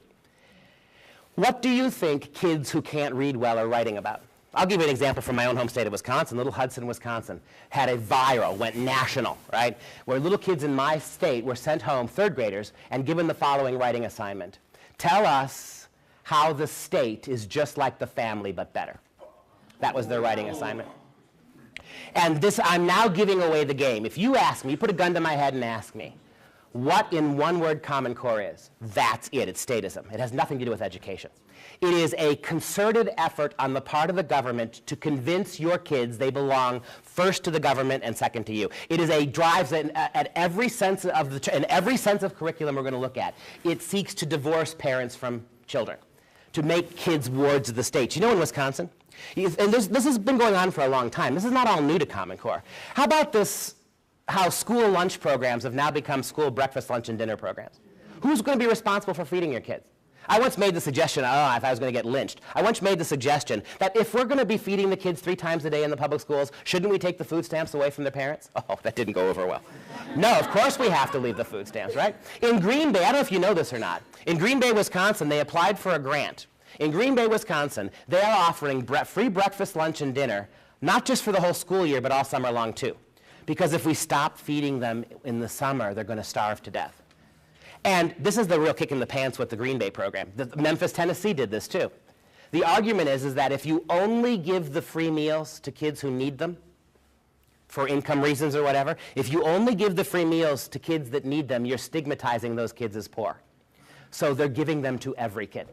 What do you think kids who can't read well are writing about? I'll give you an example from my own home state of Wisconsin. Little Hudson, Wisconsin, had a viral, went national, right? Where little kids in my state were sent home, third graders, and given the following writing assignment. Tell us how the state is just like the family, but better. That was their writing assignment. And this, I'm now giving away the game. If you ask me, you put a gun to my head and ask me, what in one word Common Core is? That's it. It's statism. It has nothing to do with education. It is a concerted effort on the part of the government to convince your kids they belong first to the government and second to you. It is a drive that at every sense of in every sense of curriculum we're going to look at, it seeks to divorce parents from children, to make kids wards of the state. You know, in Wisconsin, and this has been going on for a long time. This is not all new to Common Core. How about this how school lunch programs have now become school breakfast, lunch, and dinner programs. Who's going to be responsible for feeding your kids? I once made the suggestion, if I was going to get lynched, I once made the suggestion that if we're going to be feeding the kids 3 times a day in the public schools, shouldn't we take the food stamps away from their parents? Oh, that didn't go over well. No, of course we have to leave the food stamps, right? In Green Bay, I don't know if you know this or not, in Green Bay, Wisconsin, they applied for a grant. In Green Bay, Wisconsin, they are offering free breakfast, lunch, and dinner, not just for the whole school year, but all summer long too. Because if we stop feeding them in the summer, they're going to starve to death. And this is the real kick in the pants with the Green Bay program. Memphis, Tennessee did this too. The argument is that if you only give the free meals to kids who need them, for income reasons or whatever, if you only give the free meals to kids that need them, you're stigmatizing those kids as poor. So they're giving them to every kid.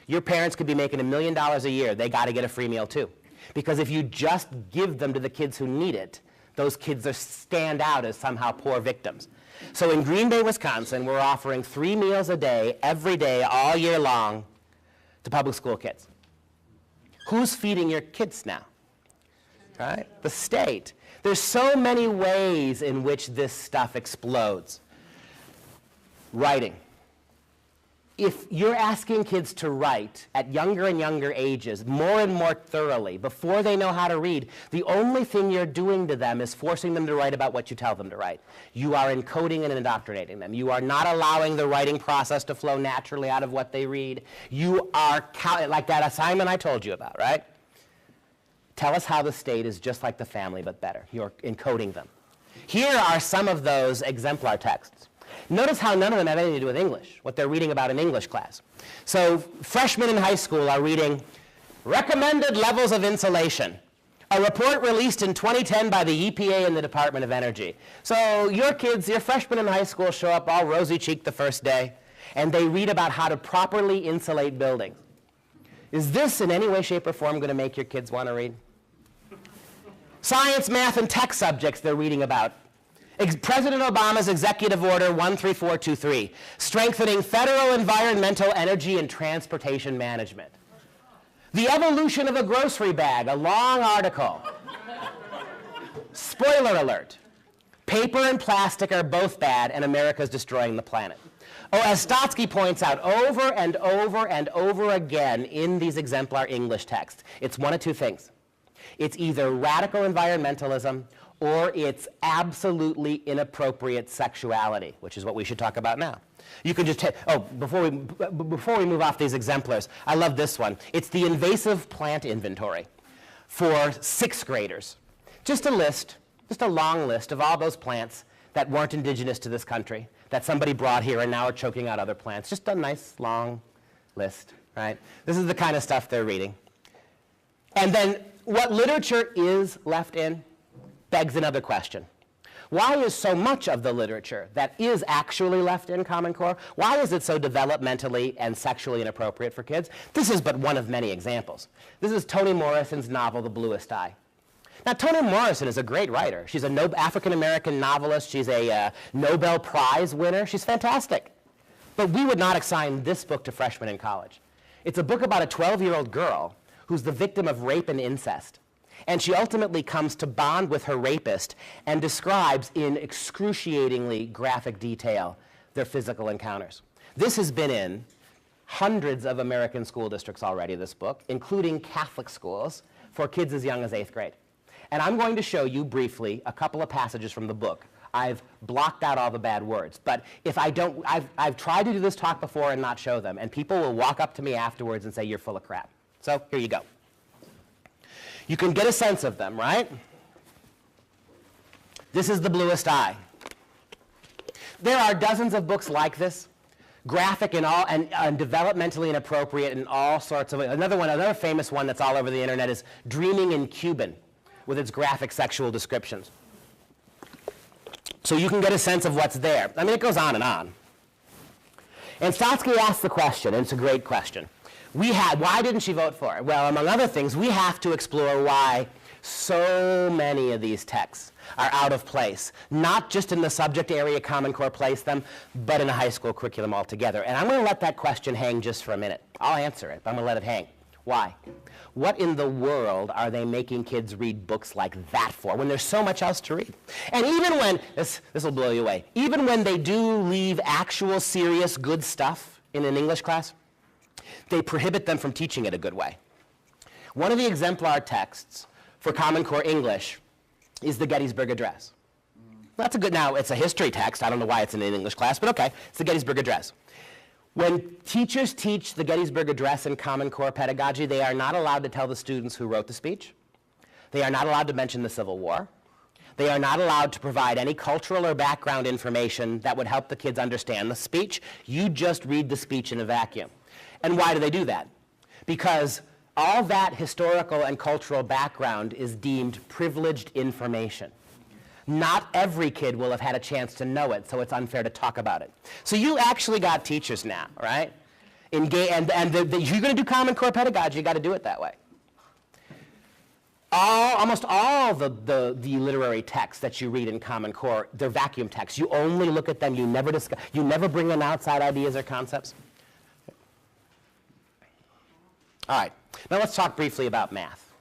Your parents could be making $1 million a year. They got to get a free meal too. Because if you just give them to the kids who need it, those kids stand out as somehow poor victims. So in Green Bay, Wisconsin, we're offering 3 meals a day, every day, all year long, to public school kids. Who's feeding your kids now? Right? The state. There's so many ways in which this stuff explodes. Writing. If you're asking kids to write at younger and younger ages, more and more thoroughly, before they know how to read, the only thing you're doing to them is forcing them to write about what you tell them to write. You are encoding and indoctrinating them. You are not allowing the writing process to flow naturally out of what they read. You are, like that assignment I told you about, right? Tell us how the state is just like the family, but better. You're encoding them. Here are some of those exemplar texts. Notice how none of them have anything to do with English, what they're reading about in English class. So freshmen in high school are reading Recommended Levels of Insulation, a report released in 2010 by the EPA and the Department of Energy. So your kids, your freshmen in high school show up all rosy-cheeked the first day, and they read about how to properly insulate buildings. Is this in any way, shape, or form going to make your kids want to read? Science, math, and tech subjects they're reading about. President Obama's Executive Order 13423, strengthening federal environmental, energy, and transportation management. The evolution of a grocery bag, a long article. Spoiler alert. Paper and plastic are both bad, and America's destroying the planet. Oh, as Stotsky points out over and over and over again in these exemplar English texts, it's one of 2 things. It's either radical environmentalism or it's absolutely inappropriate sexuality, which is what we should talk about now. You can just before we move off these exemplars, I love this one. It's the invasive plant inventory for 6th graders. Just a list, just a long list of all those plants that weren't indigenous to this country, that somebody brought here and now are choking out other plants. Just a nice long list, right? This is the kind of stuff they're reading. And then what literature is left in begs another question. Why is so much of the literature that is actually left in Common Core, why is it so developmentally and sexually inappropriate for kids? This is but one of many examples. This is Toni Morrison's novel, The Bluest Eye. Now, Toni Morrison is a great writer. She's an African-American novelist. She's a Nobel Prize winner. She's fantastic. But we would not assign this book to freshmen in college. It's a book about a 12-year-old girl who's the victim of rape and incest. And she ultimately comes to bond with her rapist and describes in excruciatingly graphic detail their physical encounters. This has been in hundreds of American school districts already, this book, including Catholic schools for kids as young as 8th grade. And I'm going to show you briefly a couple of passages from the book. I've blocked out all the bad words, but if I don't, I've tried to do this talk before and not show them, and people will walk up to me afterwards and say, you're full of crap. So here you go. You can get a sense of them, right? This is The Bluest Eye. There are dozens of books like this, graphic and all, and developmentally inappropriate and all sorts of. Another famous one that's all over the internet is Dreaming in Cuban, with its graphic sexual descriptions. So you can get a sense of what's there. I mean, it goes on and on. And Stotsky asked the question, and it's a great question. Why didn't she vote for it? Well, among other things, we have to explore why so many of these texts are out of place, not just in the subject area Common Core placed them, but in a high school curriculum altogether. And I'm going to let that question hang just for a minute. I'll answer it, but I'm going to let it hang. Why? What in the world are they making kids read books like that for when there's so much else to read? And even when, this will blow you away, even when they do leave actual serious good stuff in an English class, they prohibit them from teaching it a good way. One of the exemplar texts for Common Core English is the Gettysburg Address. That's a good, now it's a history text, I don't know why it's in an English class, but okay, it's the Gettysburg Address. When teachers teach the Gettysburg Address in Common Core pedagogy, they are not allowed to tell the students who wrote the speech. They are not allowed to mention the Civil War. They are not allowed to provide any cultural or background information that would help the kids understand the speech. You just read the speech in a vacuum. And why do they do that? Because all that historical and cultural background is deemed privileged information. Not every kid will have had a chance to know it, so it's unfair to talk about it. So you actually got teachers now, right? You're going to do Common Core pedagogy, you got to do it that way. Almost all the literary texts that you read in Common Core, they're vacuum texts. You only look at them, you never bring in outside ideas or concepts. All right, now let's talk briefly about math.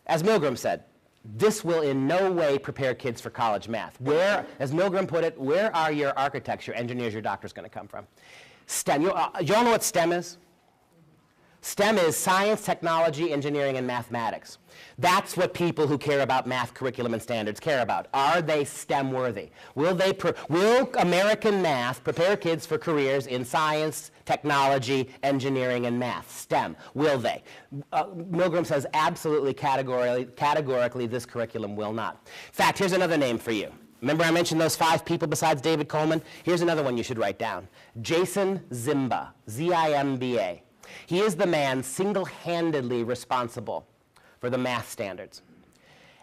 As Milgram said, this will in no way prepare kids for college math. Where, as Milgram put it, where are your architects, your engineers, your doctors going to come from? STEM, you all know what STEM is? STEM is science, technology, engineering, and mathematics. That's what people who care about math curriculum and standards care about. Are they STEM worthy? Will American math prepare kids for careers in science, technology, engineering, and math? STEM, will they? Milgram says absolutely categorically this curriculum will not. In fact, here's another name for you. Remember I mentioned those 5 people besides David Coleman? Here's another one you should write down. Jason Zimba, Z-I-M-B-A. He is the man single-handedly responsible for the math standards.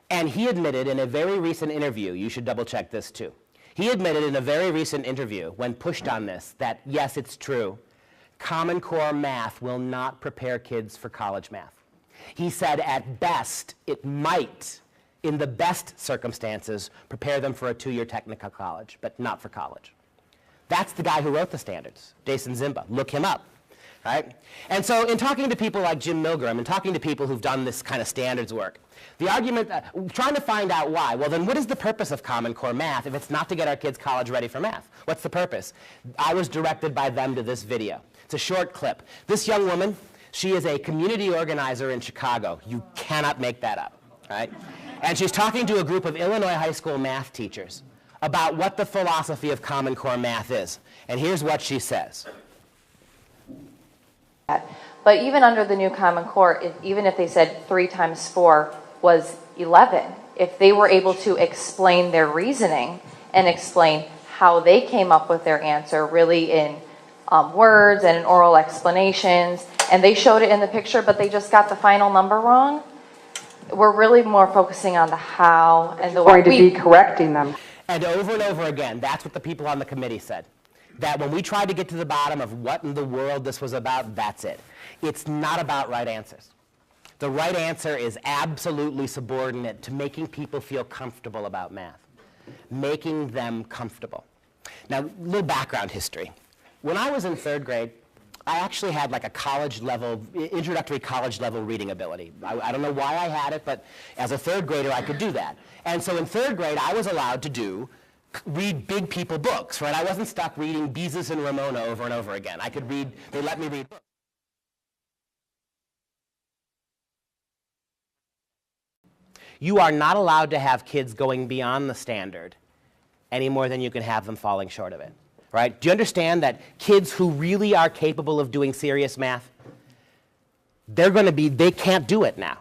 And he admitted in a very recent interview, you should double-check this too, he admitted in a very recent interview when pushed on this that, yes, it's true, Common Core math will not prepare kids for college math. He said at best, it might, in the best circumstances, prepare them for a 2-year technical college, but not for college. That's the guy who wrote the standards, Jason Zimba. Look him up. Right? And so in talking to people like Jim Milgram and talking to people who've done this kind of standards work, the argument, trying to find out why, well then what is the purpose of Common Core math if it's not to get our kids college ready for math? What's the purpose? I was directed by them to this video. It's a short clip. This young woman, she is a community organizer in Chicago. You cannot make that up. Right? And she's talking to a group of Illinois high school math teachers about what the philosophy of Common Core math is. And here's what she says. But even under the new Common Core, even if they said 3 times 4 was 11, if they were able to explain their reasoning and explain how they came up with their answer really in words and in oral explanations, and they showed it in the picture but they just got the final number wrong, we're really more focusing on the how and the why. Going to be correcting them. And over again, that's what the people on the committee said. That when we tried to get to the bottom of what in the world this was about, that's it. It's not about right answers. The right answer is absolutely subordinate to making people feel comfortable about math. Making them comfortable. Now, a little background history. When I was in 3rd grade, I actually had like a college level, introductory college level reading ability. I don't know why I had it, but as a 3rd grader, I could do that. And so in 3rd grade, I was allowed to read big people books, right? I wasn't stuck reading Beezus and Ramona over and over again. I could read, they let me read books. You are not allowed to have kids going beyond the standard any more than you can have them falling short of it, right? Do you understand that kids who really are capable of doing serious math, they can't do it now.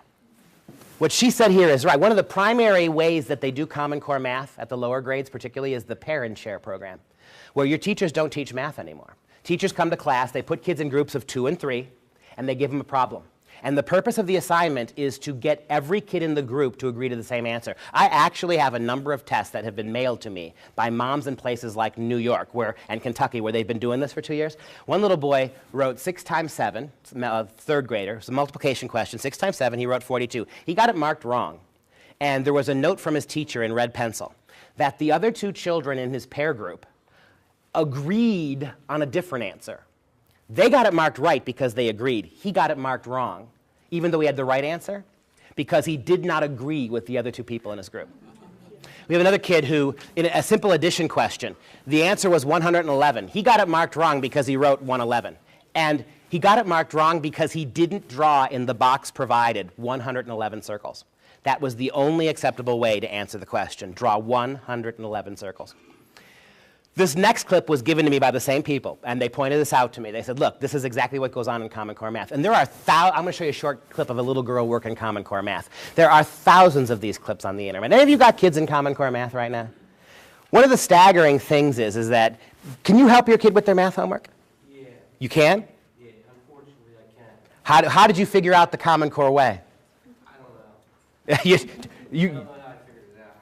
What she said here is right. One of the primary ways that they do Common Core math at the lower grades particularly is the parent share program, where your teachers don't teach math anymore. Teachers come to class, they put kids in groups of 2 and 3, and they give them a problem. And the purpose of the assignment is to get every kid in the group to agree to the same answer. I actually have a number of tests that have been mailed to me by moms in places like New York and Kentucky where they've been doing this for 2 years. One little boy wrote 6 times 7, 3rd grader, it's a multiplication question, 6 times 7, he wrote 42. He got it marked wrong. And there was a note from his teacher in red pencil that the other 2 children in his pair group agreed on a different answer. They got it marked right because they agreed. He got it marked wrong, even though he had the right answer, because he did not agree with the other two people in his group. We have another kid who, in a simple addition question, the answer was 111. He got it marked wrong because he wrote 111. And he got it marked wrong because he didn't draw in the box provided 111 circles. That was the only acceptable way to answer the question, draw 111 circles. This next clip was given to me by the same people, and they pointed this out to me. They said, look, this is exactly what goes on in Common Core math. And there are I'm going to show you a short clip of a little girl working Common Core math. There are thousands of these clips on the internet. Any of you got kids in Common Core math right now? One of the staggering things is that, can you help your kid with their math homework? Yeah. You can? Yeah, unfortunately I can't. How did you figure out the Common Core way? I don't know. you, I don't know how I figured it out.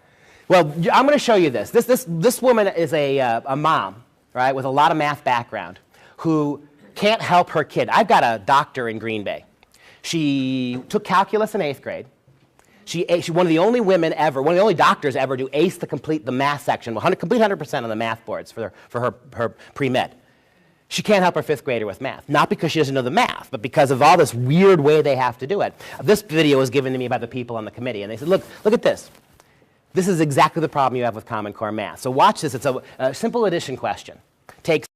Well, I'm going to show you this. This woman is a mom, right, with a lot of math background, who can't help her kid. I've got a doctor in Green Bay. She took calculus in 8th grade. She's one of the only women ever, one of the only doctors ever to ace to complete the math section, complete 100% on the math boards for her pre-med. She can't help her 5th grader with math, not because she doesn't know the math, but because of all this weird way they have to do it. This video was given to me by the people on the committee, and they said, look at this. This is exactly the problem you have with Common Core math. So watch this. It's a simple addition question. Takes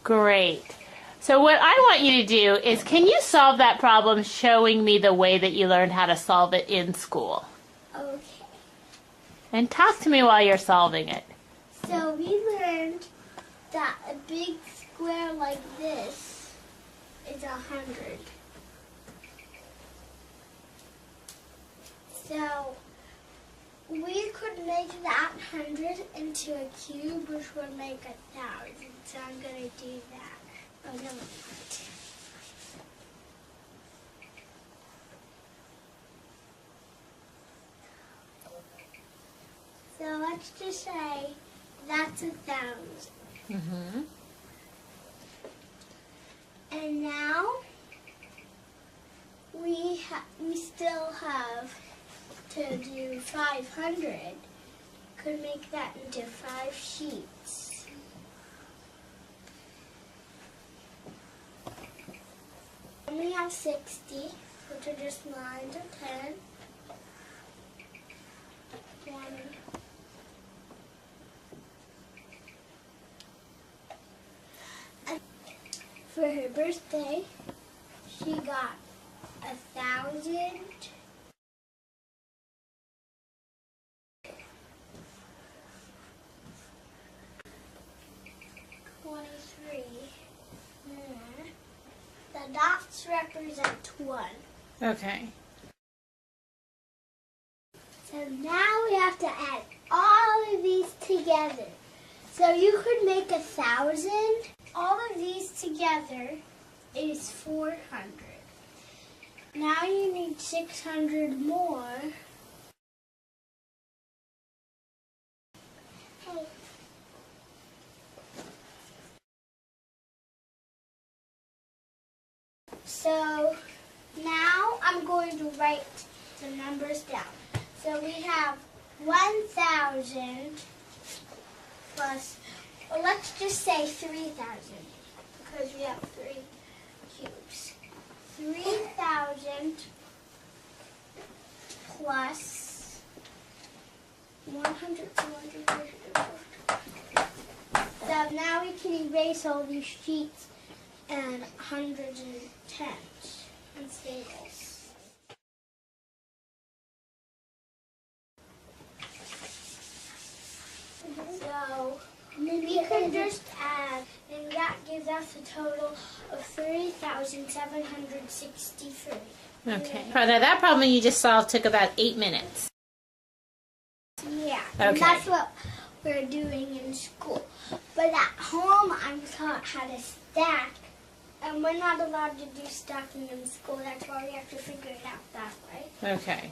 Great. So what I want you to do is, can you solve that problem showing me the way that you learned how to solve it in school? Okay. And talk to me while you're solving it. So we learned that a big square like this is 100. So we could make that 100 into a cube, which would make 1,000. So I'm going to do that. Oh, no, I'm not. So let's just say that's 1,000. Mm-hmm. And now we still have to do 500. Could make that into 5 sheets. And we have 60, which are just lines of 10. 20. And for her birthday, she got 1,000. The dots represent 1. Okay. So now we have to add all of these together. So you could make 1,000. All of these together is 400. Now you need 600 more. Hey. So now I'm going to write the numbers down. So we have 1,000 plus, well, let's just say 3,000 because we have 3 cubes. 3,000 plus 100, 200, 300, 400. So now we can erase all these sheets and hundreds and tens and singles. So we can just add, and that gives us a total of 3,763. Okay. Now that problem you just solved took about 8 minutes. Yeah, and Okay. that's what we're doing in school. But at home, I'm taught how to stack. And we're not allowed to do stacking in school. That's why we have to figure it out that way. Okay.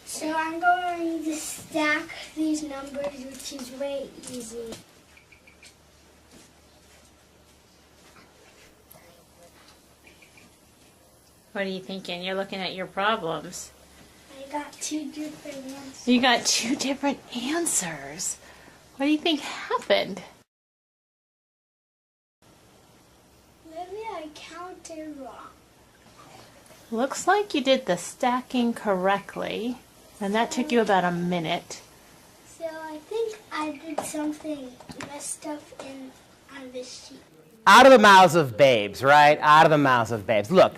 So I'm going to stack these numbers, which is way easy. What are you thinking? You're looking at your problems. I got two different answers. You got two different answers. What do you think happened? Maybe I counted wrong. Looks like you did the stacking correctly, and that took you about a minute. So I think I did something messed up on this sheet. Out of the mouths of babes, right? Out of the mouths of babes. Look,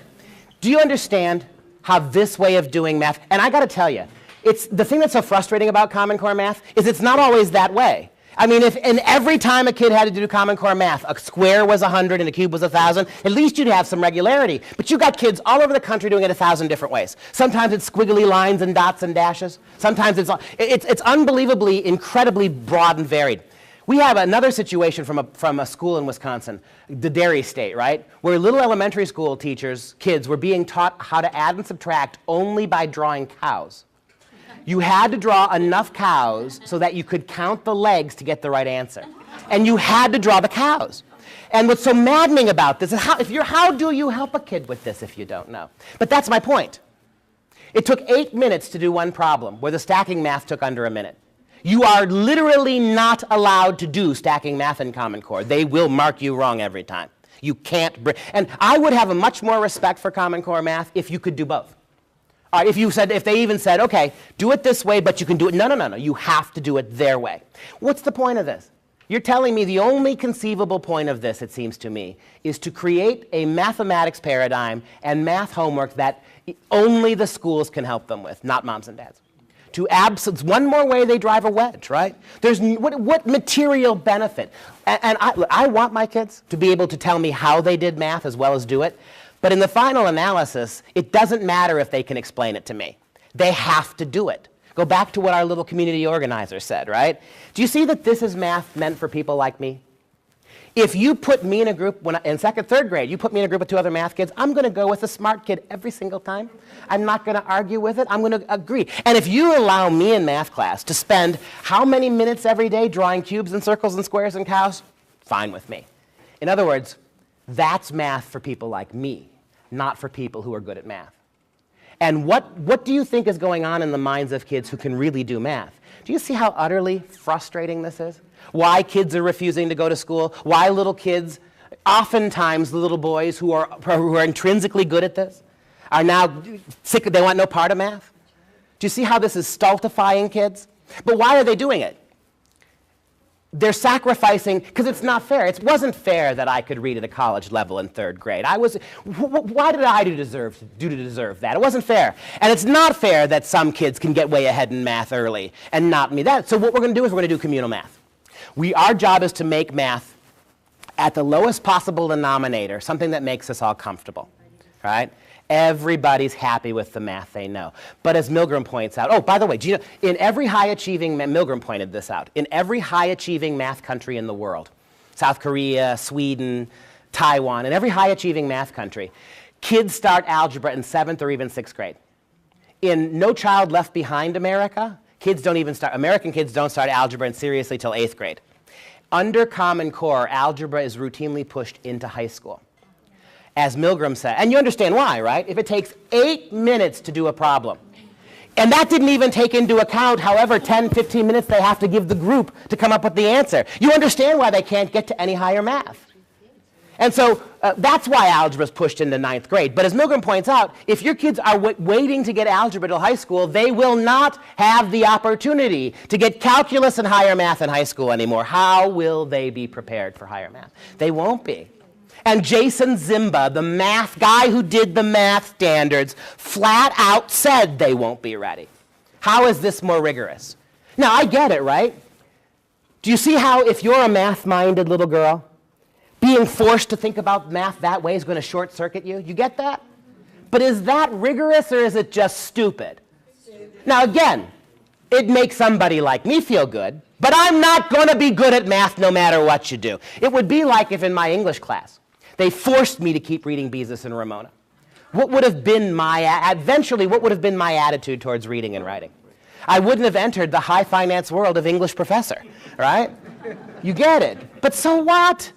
do you understand how this way of doing math, and I got to tell you, it's the thing that's so frustrating about Common Core math is it's not always that way. I mean, and every time a kid had to do Common Core math, a square was 100 and a cube was 1,000, at least you'd have some regularity. But you got kids all over the country doing it 1,000 different ways. Sometimes it's squiggly lines and dots and dashes. Sometimes it's unbelievably, incredibly broad and varied. We have another situation from a school in Wisconsin, the Dairy State, right? Where little elementary school kids were being taught how to add and subtract only by drawing cows. You had to draw enough cows so that you could count the legs to get the right answer. And you had to draw the cows. And what's so maddening about this is how do you help a kid with this if you don't know? But that's my point. It took 8 minutes to do one problem, where the stacking math took under a minute. You are literally not allowed to do stacking math in Common Core. They will mark you wrong every time. You can't and I would have a much more respect for Common Core math if you could do both. If they even said, okay, do it this way, but you can do it. No. You have to do it their way. What's the point of this? You're telling me the only conceivable point of this, it seems to me, is to create a mathematics paradigm and math homework that only the schools can help them with, not moms and dads. It's one more way they drive a wedge, right? What material benefit? And I want my kids to be able to tell me how they did math as well as do it. But in the final analysis, it doesn't matter if they can explain it to me. They have to do it. Go back to what our little community organizer said, right? Do you see that this is math meant for people like me? If you put me in a group, in second, third grade, you put me in a group of 2 other math kids, I'm going to go with the smart kid every single time. I'm not going to argue with it. I'm going to agree. And if you allow me in math class to spend how many minutes every day drawing cubes and circles and squares and cows, fine with me. In other words, that's math for people like me, not for people who are good at math. And what do you think is going on in the minds of kids who can really do math? Do you see how utterly frustrating this is? Why kids are refusing to go to school? Why little kids, oftentimes the little boys who are intrinsically good at this, are now sick, they want no part of math? Do you see how this is stultifying kids? But why are they doing it? They're sacrificing, because it's not fair. It wasn't fair that I could read at a college level in 3rd grade. Why did I do to deserve that? It wasn't fair. And it's not fair that some kids can get way ahead in math early and not me. So what we're going to do is we're going to do communal math. Our job is to make math at the lowest possible denominator, something that makes us all comfortable, right? Everybody's happy with the math they know. But as Milgram points out, oh, by the way, do you know, in every high-achieving, Milgram pointed this out, in every high-achieving math country in the world, South Korea, Sweden, Taiwan, in every high-achieving math country, kids start algebra in 7th or even 6th grade. In No Child Left Behind America, American kids don't start algebra seriously till 8th grade. Under Common Core, algebra is routinely pushed into high school. As Milgram said, and you understand why, right? If it takes 8 minutes to do a problem, and that didn't even take into account however 10, 15 minutes they have to give the group to come up with the answer, you understand why they can't get to any higher math. And so that's why algebra is pushed into 9th grade. But as Milgram points out, if your kids are waiting to get algebra till high school, they will not have the opportunity to get calculus and higher math in high school anymore. How will they be prepared for higher math? They won't be. And Jason Zimba, the math guy who did the math standards, flat out said they won't be ready. How is this more rigorous? Now, I get it, right? Do you see how if you're a math-minded little girl, being forced to think about math that way is going to short-circuit you? You get that? But is that rigorous or is it just stupid? Now, again, it makes somebody like me feel good, but I'm not going to be good at math no matter what you do. It would be like if in my English class, they forced me to keep reading Beezus and Ramona. What would have been eventually, what would have been my attitude towards reading and writing? I wouldn't have entered the high finance world of English professor, right? You get it. But so what?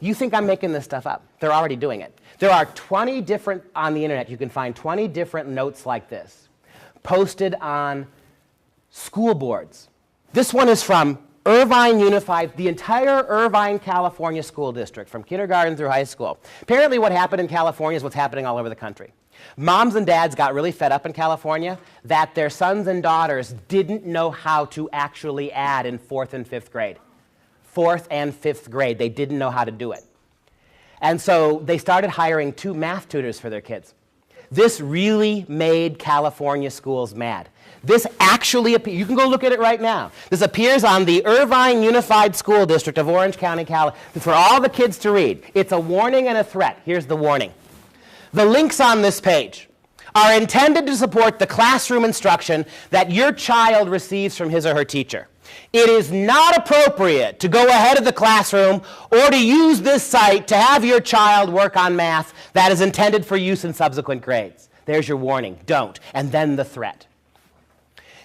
You think I'm making this stuff up. They're already doing it. There are 20 different, on the internet, you can find 20 different notes like this, posted on school boards. This one is from Irvine Unified, the entire Irvine, California school district, from kindergarten through high school. Apparently what happened in California is what's happening all over the country. Moms and dads got really fed up in California that their sons and daughters didn't know how to actually add in 4th and 5th grade. 4th and 5th grade, they didn't know how to do it. And so they started hiring 2 math tutors for their kids. This really made California schools mad. This actually, you can go look at it right now. This appears on the Irvine Unified School District of Orange County, California, for all the kids to read. It's a warning and a threat. Here's the warning. The links on this page are intended to support the classroom instruction that your child receives from his or her teacher. It is not appropriate to go ahead of the classroom or to use this site to have your child work on math that is intended for use in subsequent grades. There's your warning. Don't. And then the threat.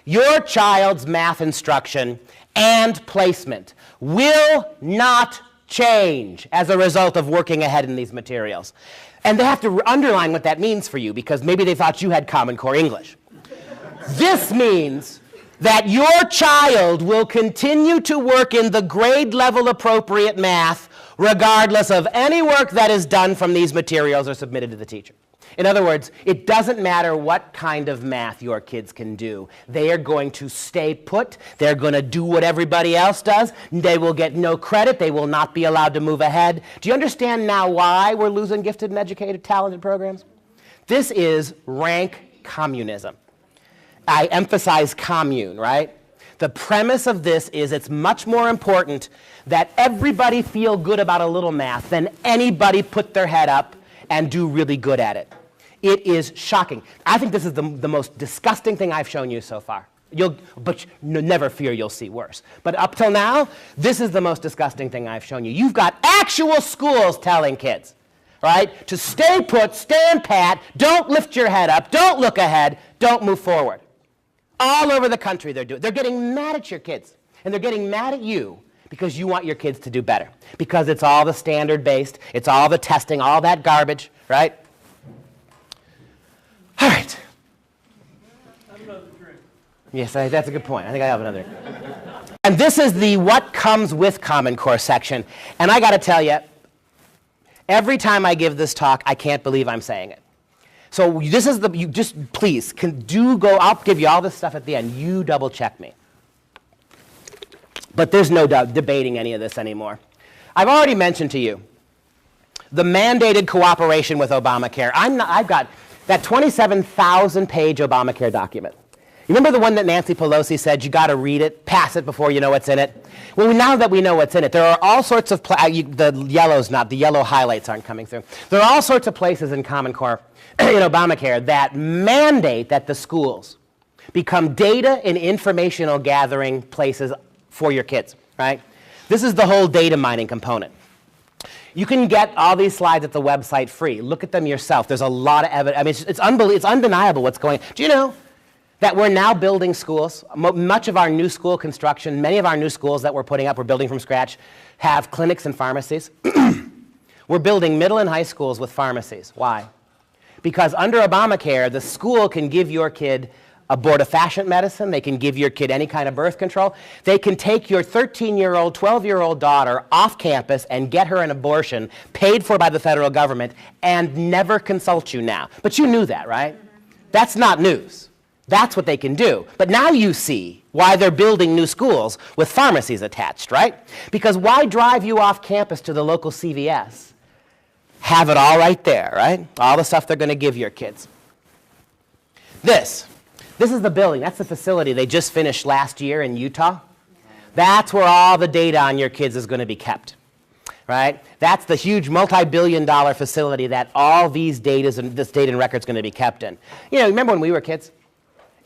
Your child's math instruction and placement will not change as a result of working ahead in these materials. And they have to underline what that means for you, because maybe they thought you had Common Core English. This means that your child will continue to work in the grade level appropriate math regardless of any work that is done from these materials or submitted to the teacher. In other words, it doesn't matter what kind of math your kids can do. They are going to stay put. They're going to do what everybody else does. They will get no credit. They will not be allowed to move ahead. Do you understand now why we're losing gifted and educated, talented programs? This is rank communism. I emphasize commune, right? The premise of this is it's much more important that everybody feel good about a little math than anybody put their head up and do really good at it. It is shocking. I think this is the most disgusting thing I've shown you so far. But never fear, you'll see worse. But up till now, this is the most disgusting thing I've shown you. You've got actual schools telling kids, right, to stay put, stand pat, don't lift your head up, don't look ahead, don't move forward. All over the country they're doing. They're getting mad at your kids, and they're getting mad at you because you want your kids to do better. Because it's all the standard-based, it's all the testing, all that garbage, right? All right. Have another drink. Yes, that's a good point. I think I have another. And this is the what comes with Common Core section. And I got to tell you, every time I give this talk, I can't believe I'm saying it. So this is you just please I'll give you all this stuff at the end. You double check me. But there's no debating any of this anymore. I've already mentioned to you the mandated cooperation with Obamacare. I've got that 27,000-page Obamacare document. You remember the one that Nancy Pelosi said you got to read it, pass it before you know what's in it? Well, now that we know what's in it, there are all sorts of the yellow highlights aren't coming through. There are all sorts of places in Common Core in Obamacare that mandate that the schools become data and informational gathering places for your kids, right? This is the whole data mining component. You can get all these slides at the website free. Look at them yourself. There's a lot of evidence. I mean, it's unbelievable. It's undeniable what's going on. Do you know that we're now building schools? Much of our new school construction, many of our new schools that we're putting up, we're building from scratch, have clinics and pharmacies. We're building middle and high schools with pharmacies. Why? Because under Obamacare, the school can give your kid abortifacient medicine. They can give your kid any kind of birth control. They can take your 13-year-old, 12-year-old daughter off campus and get her an abortion paid for by the federal government and never consult you now. But you knew that, right? That's not news. That's what they can do. But now you see why they're building new schools with pharmacies attached, right? Because why drive you off campus to the local CVS? Have it all right there, right? All the stuff they're going to give your kids. This is the building. That's the facility they just finished last year in Utah. That's where all the data on your kids is going to be kept, right? That's the huge multi-billion-dollar facility that all these this data and records going to be kept in. You know, remember when we were kids?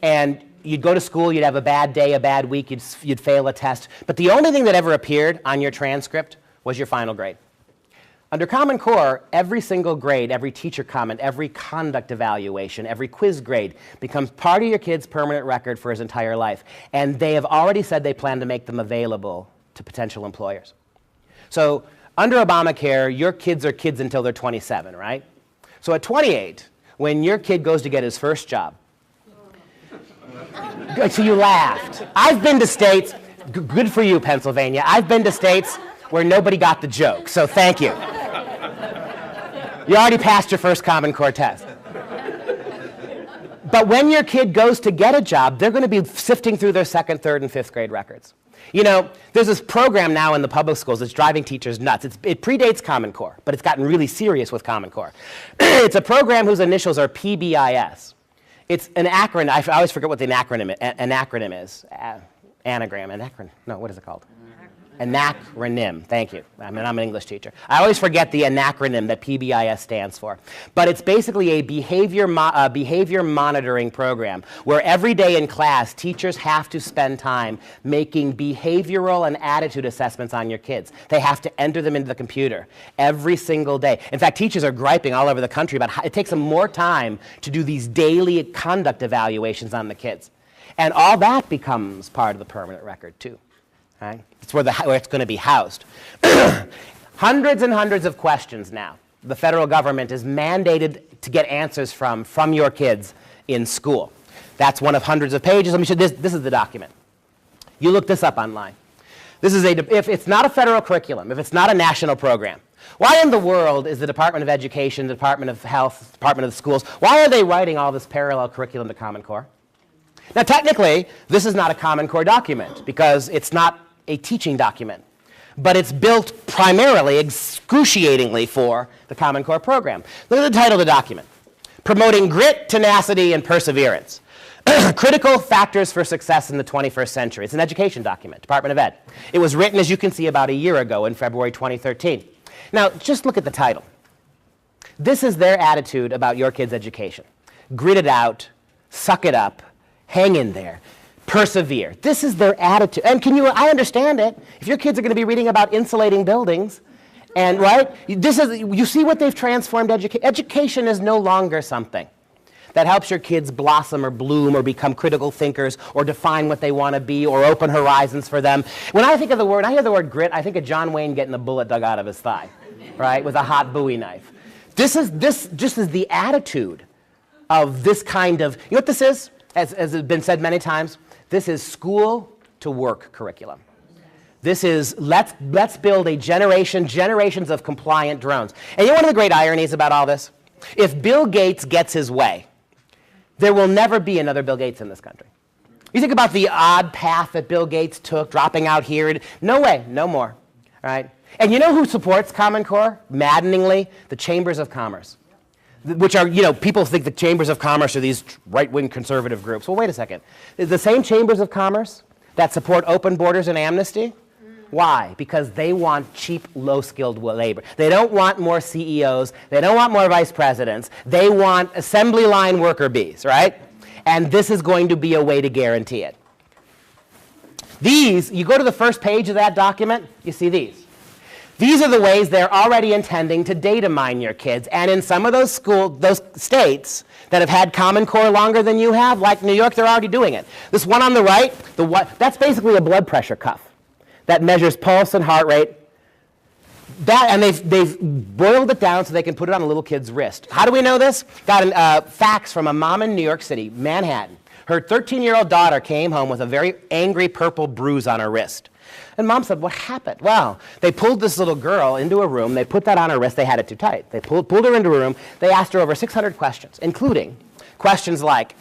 And you'd go to school, you'd have a bad day, a bad week, you'd fail a test. But the only thing that ever appeared on your transcript was your final grade. Under Common Core, every single grade, every teacher comment, every conduct evaluation, every quiz grade becomes part of your kid's permanent record for his entire life. And they have already said they plan to make them available to potential employers. So under Obamacare, your kids are kids until they're 27, right? So at 28, when your kid goes to get his first job, so you laughed. I've been to states, good for you, Pennsylvania. I've been to states where nobody got the joke, so thank you. You already passed your first Common Core test. But when your kid goes to get a job, they're going to be sifting through their second, third, and fifth grade records. You know, there's this program now in the public schools that's driving teachers nuts. It predates Common Core, but it's gotten really serious with Common Core. It's a program whose initials are PBIS. It's an acronym. I always forget what the acronym is. No, what is it called? Anacronym. Thank you. I'm an English teacher. I always forget the anacronym that PBIS stands for. But it's basically a behavior monitoring program where every day in class, teachers have to spend time making behavioral and attitude assessments on your kids. They have to enter them into the computer every single day. In fact, teachers are griping all over the country about how it takes them more time to do these daily conduct evaluations on the kids. And all that becomes part of the permanent record, too. Right? It's where it's going to be housed. Hundreds and hundreds of questions now the federal government is mandated to get answers from your kids in school. That's one of hundreds of pages. Let me show you this is the document. You look this up online. This is if it's not a federal curriculum, if it's not a national program, why in the world is the Department of Education, the Department of Health, Department of the Schools, why are they writing all this parallel curriculum to Common Core? Now, technically, this is not a Common Core document because it's not a teaching document, but it's built primarily, excruciatingly for the Common Core program. Look at the title of the document. Promoting Grit, Tenacity, and Perseverance. Critical Factors for Success in the 21st Century. It's an education document, Department of Ed. It was written, as you can see, about a year ago in February 2013. Now, just look at the title. This is their attitude about your kids' education. Grit it out, suck it up, hang in there. Persevere. This is their attitude. And I understand it. If your kids are going to be reading about insulating buildings, and right, you see what they've transformed education. Education is no longer something that helps your kids blossom or bloom or become critical thinkers or define what they want to be or open horizons for them. When I hear the word grit, I think of John Wayne getting the bullet dug out of his thigh, right, with a hot Bowie knife. This just is the attitude of this kind of, you know what this is? As has been said many times, this is school to work curriculum. This is let's build a generations of compliant drones. And you know one of the great ironies about all this? If Bill Gates gets his way, there will never be another Bill Gates in this country. You think about the odd path that Bill Gates took, dropping out here. No way, no more. Right? And you know who supports Common Core? Maddeningly, the chambers of commerce. Which are, people think the chambers of commerce are these right-wing conservative groups. Well, wait a second. The same chambers of commerce that support open borders and amnesty? Why? Because they want cheap, low-skilled labor. They don't want more CEOs. They don't want more vice presidents. They want assembly line worker bees, right? And this is going to be a way to guarantee it. You go to the first page of that document, you see these. These are the ways they're already intending to data mine your kids. And in some of those states that have had Common Core longer than you have, like New York, they're already doing it. This one on the right, that's basically a blood pressure cuff that measures pulse and heart rate. And they've boiled it down so they can put it on a little kid's wrist. How do we know this? Got a fax from a mom in New York City, Manhattan. Her 13-year-old daughter came home with a very angry purple bruise on her wrist. And mom said, what happened? Well, they pulled this little girl into a room. They put that on her wrist. They had it too tight. They pulled her into a room. They asked her over 600 questions, including questions like,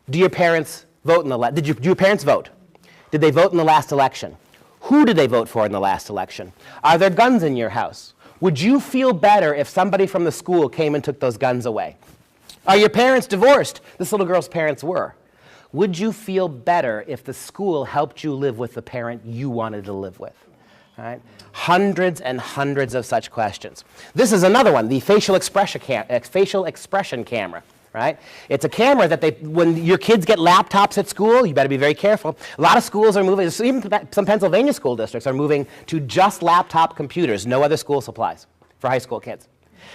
do your parents vote in the do your parents vote? Did they vote in the last election? Who did they vote for in the last election? Are there guns in your house? Would you feel better if somebody from the school came and took those guns away? Are your parents divorced? This little girl's parents were. Would you feel better if the school helped you live with the parent you wanted to live with? All right? Hundreds and hundreds of such questions. This is another one, the facial expression camera. Right? It's a camera that when your kids get laptops at school, you better be very careful. A lot of schools are moving, even some Pennsylvania school districts are moving to just laptop computers, no other school supplies for high school kids.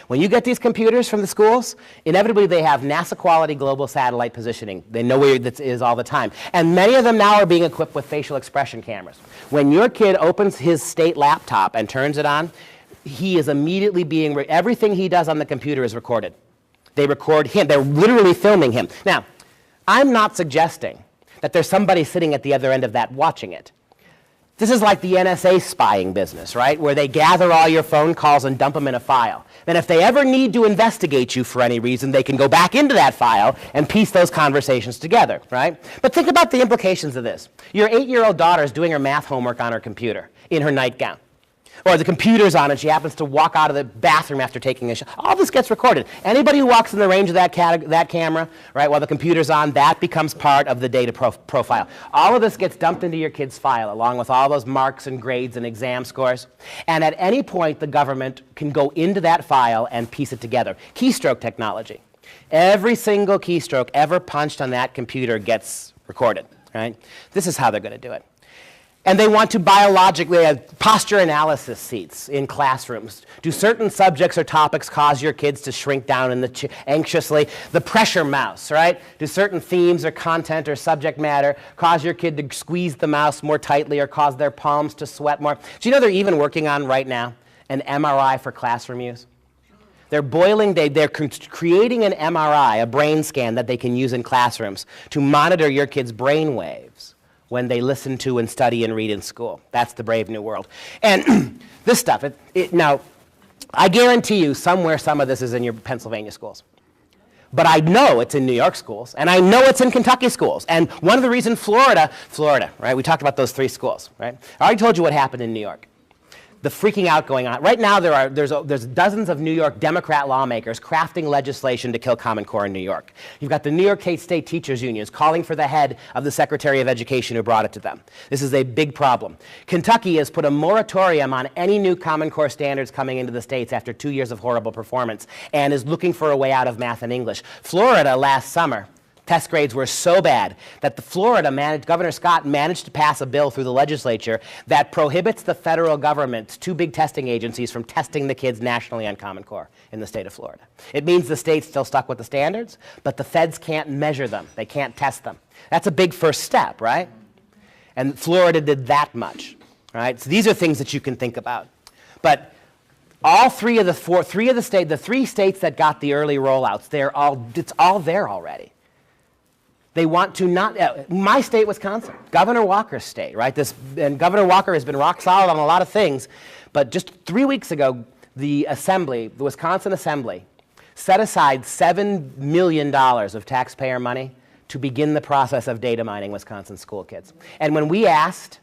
When you get these computers from the schools, inevitably they have NASA quality global satellite positioning. They know where that is all the time. And many of them now are being equipped with facial expression cameras. When your kid opens his state laptop and turns it on, he is immediately everything he does on the computer is recorded. They record him. They're literally filming him. Now, I'm not suggesting that there's somebody sitting at the other end of that watching it. This is like the NSA spying business, right? Where they gather all your phone calls and dump them in a file. Then if they ever need to investigate you for any reason, they can go back into that file and piece those conversations together, right? But think about the implications of this. Your 8-year-old daughter is doing her math homework on her computer in her nightgown. Or the computer's on and she happens to walk out of the bathroom after taking a shower. All this gets recorded. Anybody who walks in the range of that camera, right, while the computer's on, that becomes part of the data profile. All of this gets dumped into your kid's file, along with all those marks and grades and exam scores. And at any point, the government can go into that file and piece it together. Keystroke technology. Every single keystroke ever punched on that computer gets recorded, right? This is how they're going to do it. And they want to biologically have posture analysis seats in classrooms. Do certain subjects or topics cause your kids to shrink down in the anxiously? The pressure mouse, right? Do certain themes or content or subject matter cause your kid to squeeze the mouse more tightly or cause their palms to sweat more? Do you know they're even working on right now an MRI for classroom use? They're creating an MRI, a brain scan that they can use in classrooms to monitor your kids' brain waves when they listen to and study and read in school. That's the brave new world. And this stuff, now, I guarantee you somewhere some of this is in your Pennsylvania schools. But I know it's in New York schools, and I know it's in Kentucky schools. And one of the reasons Florida, right, we talked about those 3 schools, right? I already told you what happened in New York. The freaking out going on. Right now there's dozens of New York Democrat lawmakers crafting legislation to kill Common Core in New York. You've got the New York State Teachers Unions calling for the head of the Secretary of Education who brought it to them. This is a big problem. Kentucky has put a moratorium on any new Common Core standards coming into the states after 2 years of horrible performance and is looking for a way out of math and English. Florida last summer, test grades were so bad that Governor Scott managed to pass a bill through the legislature that prohibits the federal government, 2 big testing agencies, from testing the kids nationally on Common Core in the state of Florida. It means the state's still stuck with the standards, but the feds can't measure them. They can't test them. That's a big first step, right? And Florida did that much, right? So these are things that you can think about. But all the 3 states that got the early rollouts, it's all there already. They want to not, my state, Wisconsin, Governor Walker's state, right? And Governor Walker has been rock solid on a lot of things, but just 3 weeks ago, the Wisconsin Assembly, set aside $7 million of taxpayer money to begin the process of data mining Wisconsin school kids. And when we asked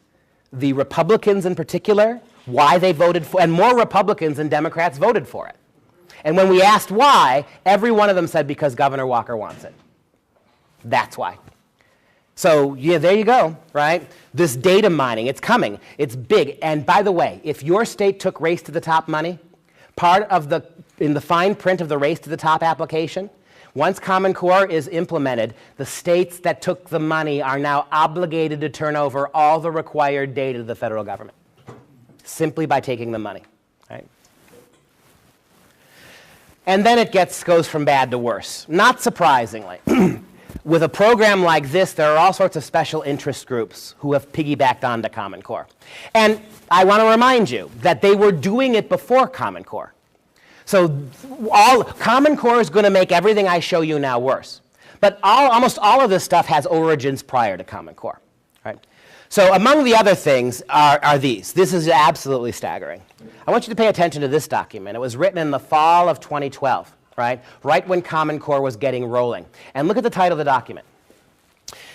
the Republicans in particular why they voted for, and more Republicans than Democrats voted for it. And when we asked why, every one of them said because Governor Walker wants it. That's why. So yeah, there you go, right? This data mining, it's coming. It's big. And by the way, if your state took Race to the Top money, in the fine print of the Race to the Top application, once Common Core is implemented, the states that took the money are now obligated to turn over all the required data to the federal government, simply by taking the money, right? And then it goes from bad to worse, not surprisingly. With a program like this, there are all sorts of special interest groups who have piggybacked onto Common Core. And I want to remind you that they were doing it before Common Core. So Common Core is going to make everything I show you now worse. But almost all of this stuff has origins prior to Common Core. Right? So among the other things are these. This is absolutely staggering. I want you to pay attention to this document. It was written in the fall of 2012. Right when Common Core was getting rolling. And look at the title of the document.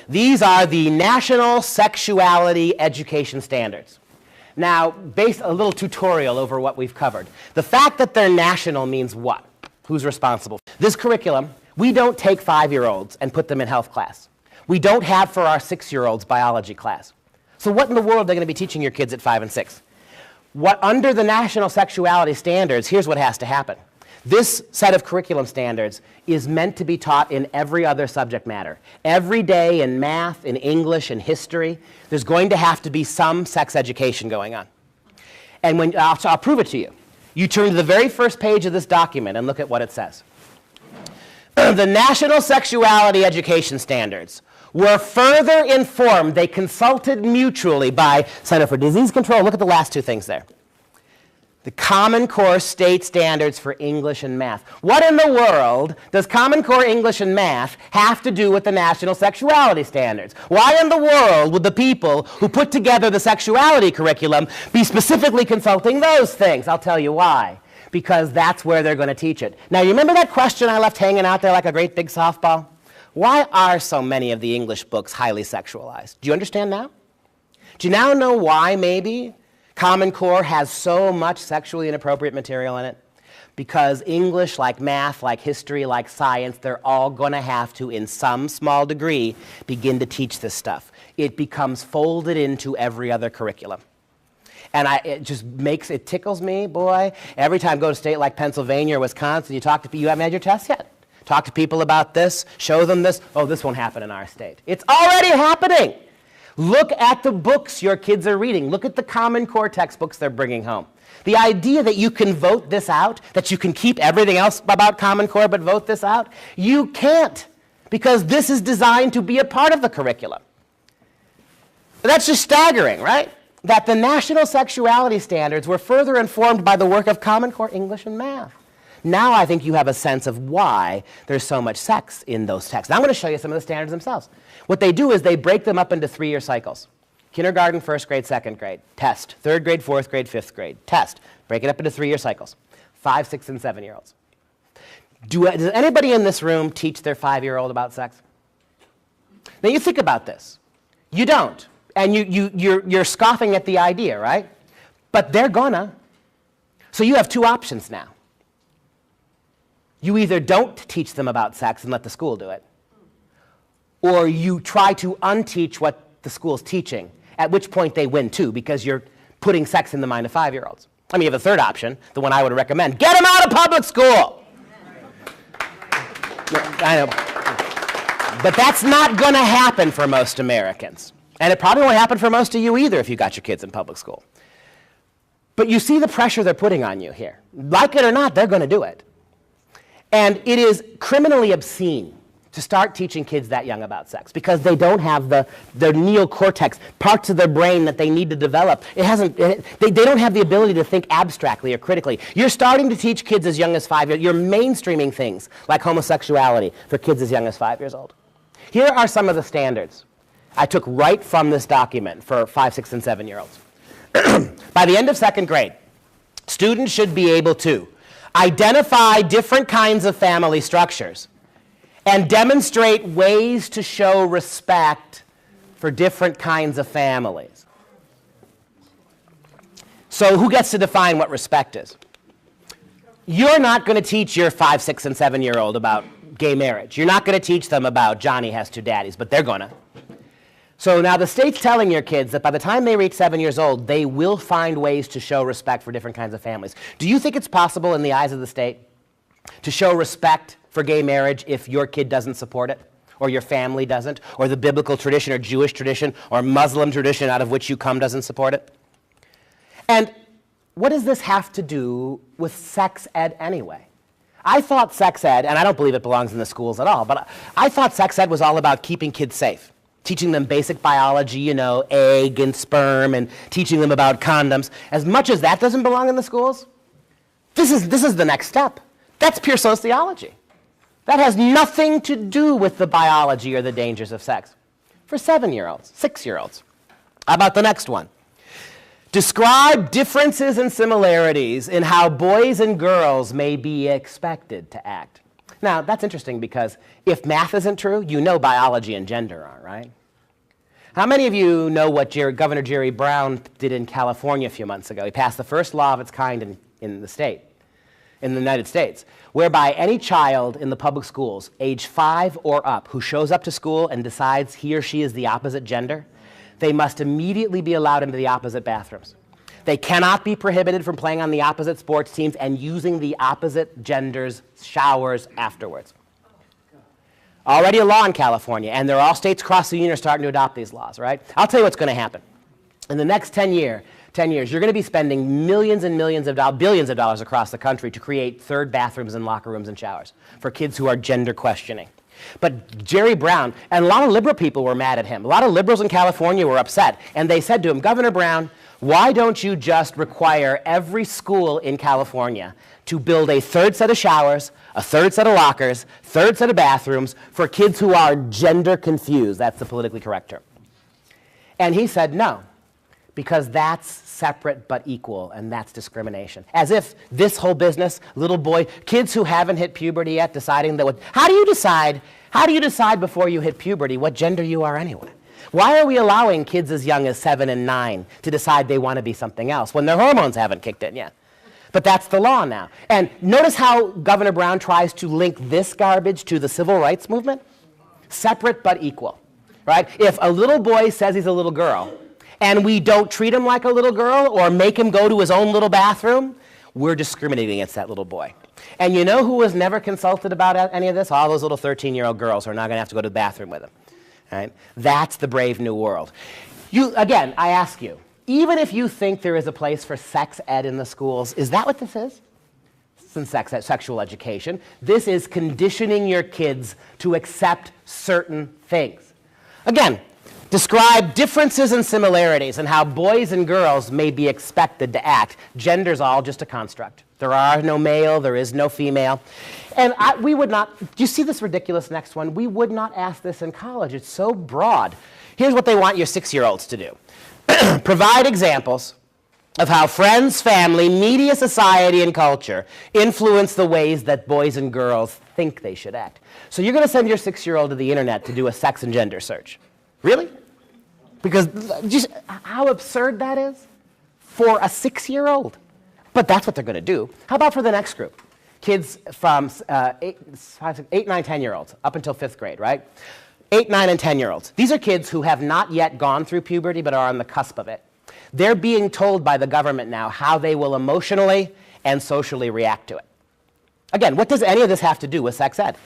These are the National Sexuality Education Standards. Now, based a little tutorial over what we've covered. The fact that they're national means what? Who's responsible? This curriculum, we don't take 5-year-olds and put them in health class. We don't have for our 6-year-olds biology class. So what in the world are they going to be teaching your kids at 5 and 6? Under the National Sexuality Standards, here's what has to happen. This set of curriculum standards is meant to be taught in every other subject matter. Every day in math, in English, in history, there's going to have to be some sex education going on. And I'll prove it to you. You turn to the very first page of this document and look at what it says. The National Sexuality Education Standards were further informed, they consulted mutually by Center for Disease Control. Look at the last 2 things there. The Common Core state standards for English and math. What in the world does Common Core English and math have to do with the national sexuality standards? Why in the world would the people who put together the sexuality curriculum be specifically consulting those things? I'll tell you why. Because that's where they're going to teach it. Now, you remember that question I left hanging out there like a great big softball? Why are so many of the English books highly sexualized? Do you understand now? Do you now know why, maybe, Common Core has so much sexually inappropriate material in it? Because English, like math, like history, like science, they're all going to have to, in some small degree, begin to teach this stuff. It becomes folded into every other curriculum. And it tickles me, boy. Every time I go to a state like Pennsylvania or Wisconsin, you haven't had your test yet. Talk to people about this, show them this. Oh, this won't happen in our state. It's already happening. Look at the books your kids are reading. Look at the Common Core textbooks they're bringing home. The idea that you can vote this out, that you can keep everything else about Common Core but vote this out, you can't, because this is designed to be a part of the curriculum. That's just staggering, right? That the national sexuality standards were further informed by the work of Common Core English and math. Now I think you have a sense of why there's so much sex in those texts. Now I'm going to show you some of the standards themselves. What they do is they break them up into 3-year cycles. Kindergarten, first grade, second grade, test. Third grade, fourth grade, fifth grade, test. Break it up into 3-year cycles. 5, 6, and 7-year-olds. Does anybody in this room teach their 5-year-old about sex? Now you think about this. You don't. And you're scoffing at the idea, right? But they're gonna. So you have 2 options now. You either don't teach them about sex and let the school do it, or you try to unteach what the school's teaching, at which point they win too, because you're putting sex in the mind of 5-year-olds. I mean, you have a third option, the one I would recommend. Get them out of public school! I know. But that's not going to happen for most Americans. And it probably won't happen for most of you either if you got your kids in public school. But you see the pressure they're putting on you here. Like it or not, they're going to do it. And it is criminally obscene to start teaching kids that young about sex because they don't have the neocortex, parts of their brain that they need to develop. They don't have the ability to think abstractly or critically. You're starting to teach kids as young as 5 years. You're mainstreaming things like homosexuality for kids as young as 5 years old. Here are some of the standards I took right from this document for 5, 6, and 7-year-olds. By the end of second grade, students should be able to identify different kinds of family structures and demonstrate ways to show respect for different kinds of families. So who gets to define what respect is? You're not going to teach your 5, 6, and 7-year-old about gay marriage. You're not going to teach them about Johnny has 2 daddies, but they're going to. So now the state's telling your kids that by the time they reach 7 years old, they will find ways to show respect for different kinds of families. Do you think it's possible in the eyes of the state to show respect for gay marriage if your kid doesn't support it, or your family doesn't, or the biblical tradition or Jewish tradition or Muslim tradition out of which you come doesn't support it? And what does this have to do with sex ed anyway? I thought sex ed, and I don't believe it belongs in the schools at all, but I thought sex ed was all about keeping kids safe. Teaching them basic biology, egg and sperm, and teaching them about condoms. As much as that doesn't belong in the schools, this is the next step. That's pure sociology. That has nothing to do with the biology or the dangers of sex. For 7-year-olds, 6-year-olds. How about the next one? Describe differences and similarities in how boys and girls may be expected to act. Now, that's interesting because if math isn't true, you know biology and gender aren't, right? How many of you know what Governor Jerry Brown did in California a few months ago? He passed the first law of its kind in the United States, whereby any child in the public schools, age 5 or up, who shows up to school and decides he or she is the opposite gender, they must immediately be allowed into the opposite bathrooms. They cannot be prohibited from playing on the opposite sports teams and using the opposite gender's showers afterwards. Already a law in California, and there are all states across the union are starting to adopt these laws, right? I'll tell you what's going to happen. In the next 10 years, you're going to be spending millions and millions of dollars, billions of dollars across the country to create third bathrooms and locker rooms and showers for kids who are gender questioning. But Jerry Brown, and a lot of liberal people were mad at him. A lot of liberals in California were upset, and they said to him, Governor Brown, Why don't you just require every school in California to build a third set of showers, a third set of lockers, third set of bathrooms for kids who are gender confused? That's the politically correct term. And he said no, because that's separate but equal, and that's discrimination. As if this whole business, little boy, kids who haven't hit puberty yet, deciding that what, how do you decide before you hit puberty what gender you are anyway? Why are we allowing kids as young as 7 and 9 to decide they want to be something else when their hormones haven't kicked in yet? But that's the law now. And notice how Governor Brown tries to link this garbage to the civil rights movement? Separate but equal, right? If a little boy says he's a little girl, and we don't treat him like a little girl or make him go to his own little bathroom, we're discriminating against that little boy. And you know who was never consulted about any of this? All those little 13-year-old girls who are not going to have to go to the bathroom with him. Right? That's the brave new world. Again, I ask you, even if you think there is a place for sex ed in the schools, is that what this is? This isn't sexual education. This is conditioning your kids to accept certain things. Again, describe differences and similarities and how boys and girls may be expected to act. Gender's all just a construct. There are no male, there is no female. And we would not, do you see this ridiculous next one? We would not ask this in college. It's so broad. Here's what they want your 6-year-olds to do. Provide examples of how friends, family, media, society, and culture influence the ways that boys and girls think they should act. So you're going to send your 6-year-old to the internet to do a sex and gender search. Really? Because just how absurd that is for a 6-year-old. But that's what they're going to do. How about for the next group? Kids from 8, 9, 10-year-olds, up until 5th grade, right? 8, 9, and 10-year-olds. These are kids who have not yet gone through puberty but are on the cusp of it. They're being told by the government now how they will emotionally and socially react to it. Again, what does any of this have to do with sex ed?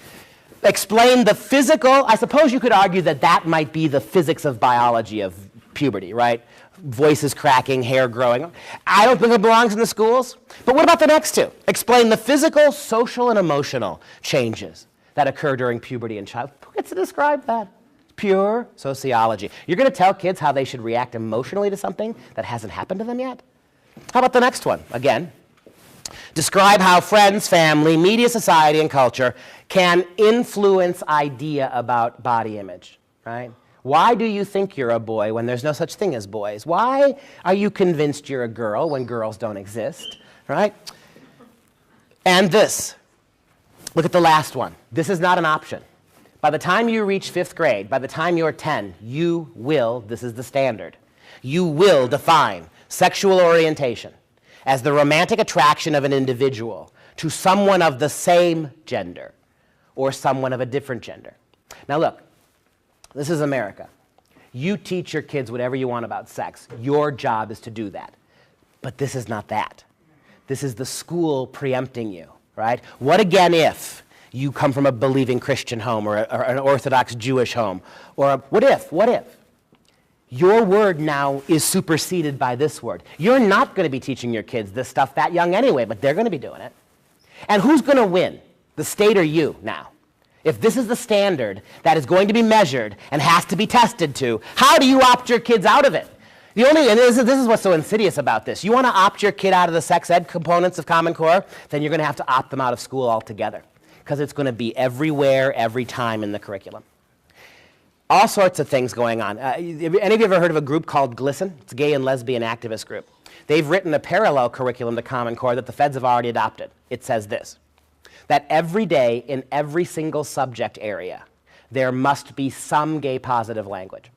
Explain the physical. I suppose you could argue that that might be the physics of biology of puberty, right? Voices cracking, hair growing. I don't think it belongs in the schools. But what about the next two? Explain the physical, social, and emotional changes that occur during puberty in childhood. Who gets to describe that? Pure sociology. You're going to tell kids how they should react emotionally to something that hasn't happened to them yet? How about the next one? Again, describe how friends, family, media, society, and culture can influence idea about body image, right? Why do you think you're a boy when there's no such thing as boys? Why are you convinced you're a girl when girls don't exist, right? And this. Look at the last one. This is not an option. By the time you reach 5th grade, by the time you're 10, you will, this is the standard, you will define sexual orientation as the romantic attraction of an individual to someone of the same gender or someone of a different gender. Now look, this is America. You teach your kids whatever you want about sex. Your job is to do that. But this is not that. This is the school preempting you, right? What again if you come from a believing Christian home or an Orthodox Jewish home? Or what if? Your word now is superseded by this word. You're not going to be teaching your kids this stuff that young anyway, but they're going to be doing it. And who's going to win, the state or you now? If this is the standard that is going to be measured and has to be tested to, how do you opt your kids out of it? And this is what's so insidious about this. You want to opt your kid out of the sex ed components of Common Core, then you're going to have to opt them out of school altogether, because it's going to be everywhere, every time in the curriculum. All sorts of things going on. Any of you ever heard of a group called GLSEN? It's a gay and lesbian activist group. They've written a parallel curriculum to Common Core that the feds have already adopted. It says this, that every day in every single subject area, there must be some gay positive language.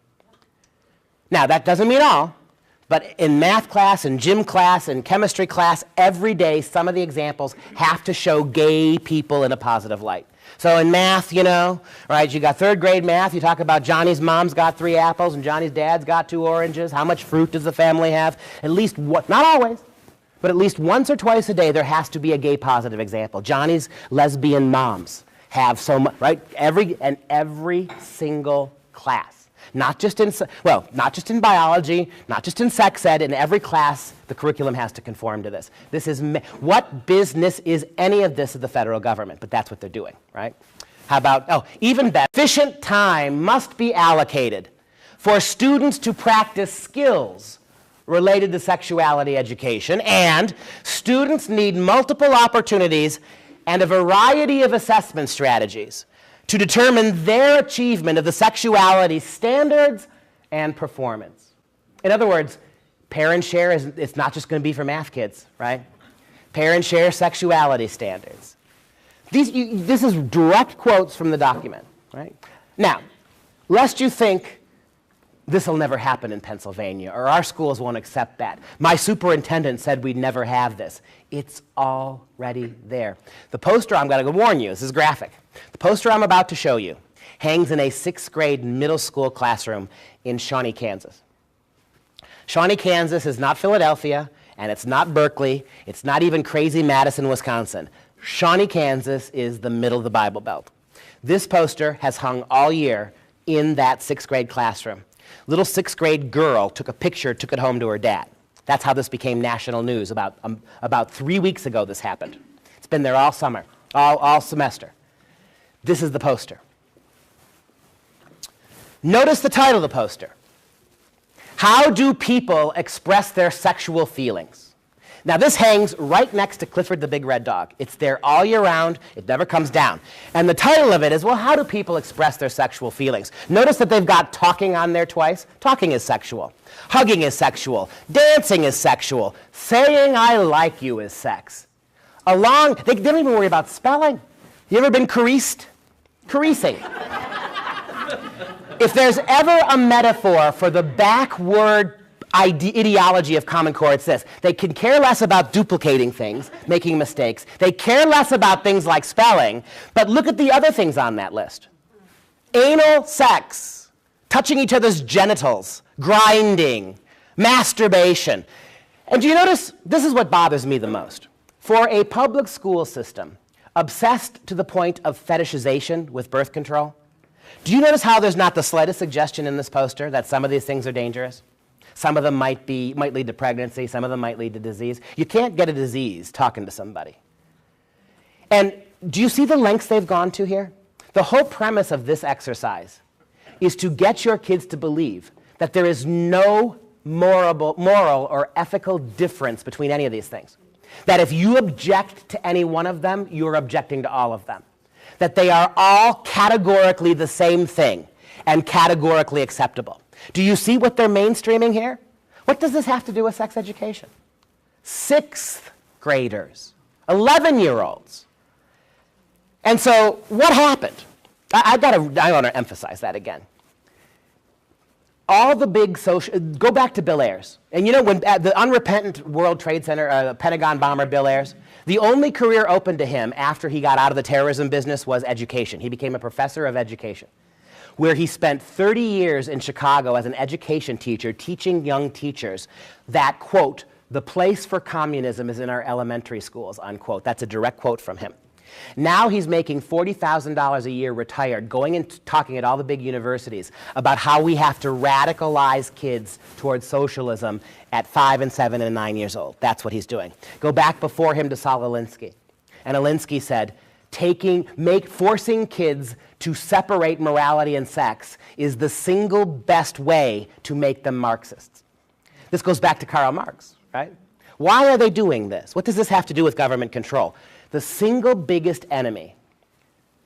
Now, that doesn't mean all, but in math class, in gym class, in chemistry class, every day some of the examples have to show gay people in a positive light. So in math, you know, right, you got 3rd grade math, you talk about Johnny's mom's got 3 apples and Johnny's dad's got 2 oranges. How much fruit does the family have? At least, not always, but at least once or twice a day there has to be a gay positive example. Johnny's lesbian moms have so much, right? Every single class. Not just in biology, not just in sex ed, in every class, the curriculum has to conform to this. What business is any of this of the federal government? But that's what they're doing, right? How about, even better, sufficient time must be allocated for students to practice skills related to sexuality education, and students need multiple opportunities and a variety of assessment strategies to determine their achievement of the sexuality standards and performance. In other words, parent share it's not just going to be for math kids, right? Parent share sexuality standards. This is direct quotes from the document, right? Now, lest you think this will never happen in Pennsylvania, or our schools won't accept that. My superintendent said we'd never have this. It's already there. The poster, I'm going to warn you, this is graphic. The poster I'm about to show you hangs in a 6th grade middle school classroom in Shawnee, Kansas. Shawnee, Kansas is not Philadelphia, and it's not Berkeley. It's not even crazy Madison, Wisconsin. Shawnee, Kansas is the middle of the Bible Belt. This poster has hung all year in that 6th grade classroom. Little 6th grade girl took a picture, took it home to her dad. That's how this became national news. About 3 weeks ago this happened. It's been there all summer, all semester. This is the poster. Notice the title of the poster. How do people express their sexual feelings? Now this hangs right next to Clifford the Big Red Dog. It's there all year round. It never comes down. And the title of it is, well, how do people express their sexual feelings? Notice that they've got talking on there twice. Talking is sexual. Hugging is sexual. Dancing is sexual. Saying I like you is sex. They don't even worry about spelling. You ever been caressed? Caressing. If there's ever a metaphor for the backward ideology of Common Core, it's this. They can care less about duplicating things, making mistakes. They care less about things like spelling, but look at the other things on that list. Anal sex, touching each other's genitals, grinding, masturbation. And do you notice, this is what bothers me the most. For a public school system obsessed to the point of fetishization with birth control, do you notice how there's not the slightest suggestion in this poster that some of these things are dangerous? Some of them might lead to pregnancy. Some of them might lead to disease. You can't get a disease talking to somebody. And do you see the lengths they've gone to here? The whole premise of this exercise is to get your kids to believe that there is no moral or ethical difference between any of these things. That if you object to any one of them, you're objecting to all of them. That they are all categorically the same thing and categorically acceptable. Do you see what they're mainstreaming here? What does this have to do with sex education? 6th graders, 11-year-olds. And so what happened? I want to emphasize that again. All the big go back to Bill Ayers. And you know, when the unrepentant World Trade Center, Pentagon bomber Bill Ayers, the only career open to him after he got out of the terrorism business was education. He became a professor of education, where he spent 30 years in Chicago as an education teacher, teaching young teachers that, quote, the place for communism is in our elementary schools, unquote. That's a direct quote from him. Now he's making $40,000 a year retired, going and talking at all the big universities about how we have to radicalize kids towards socialism at 5 and 7 and 9 years old. That's what he's doing. Go back before him to Saul Alinsky. And Alinsky said, forcing kids to separate morality and sex is the single best way to make them Marxists. This goes back to Karl Marx, right? Why are they doing this? What does this have to do with government control? The single biggest enemy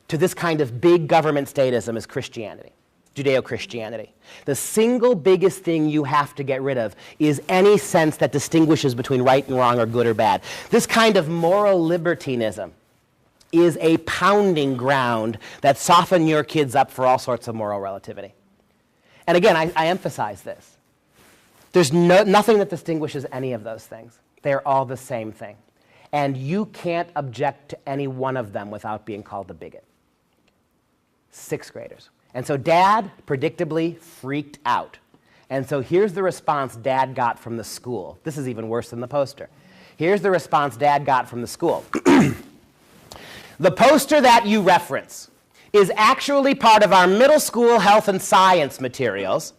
to this kind of big government statism is Christianity, Judeo-Christianity. The single biggest thing you have to get rid of is any sense that distinguishes between right and wrong or good or bad. This kind of moral libertinism is a pounding ground that soften your kids up for all sorts of moral relativity. And again, I emphasize this. There's nothing that distinguishes any of those things. They're all the same thing. And you can't object to any one of them without being called a bigot. 6th graders. And so Dad, predictably, freaked out. And so here's the response Dad got from the school. This is even worse than the poster. Here's the response Dad got from the school. The poster that you reference is actually part of our middle school health and science materials,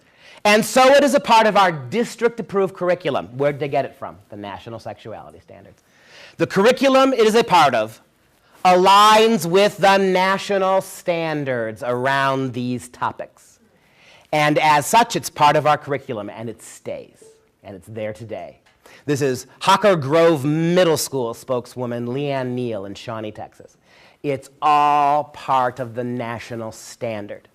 and so it is a part of our district-approved curriculum. Where'd they get it from? The National Sexuality Standards. The curriculum it is a part of aligns with the national standards around these topics. And as such, it's part of our curriculum, and it stays. and it's there today. This is Hawker Grove Middle School spokeswoman Leanne Neal in Shawnee, Texas. It's all part of the national standard.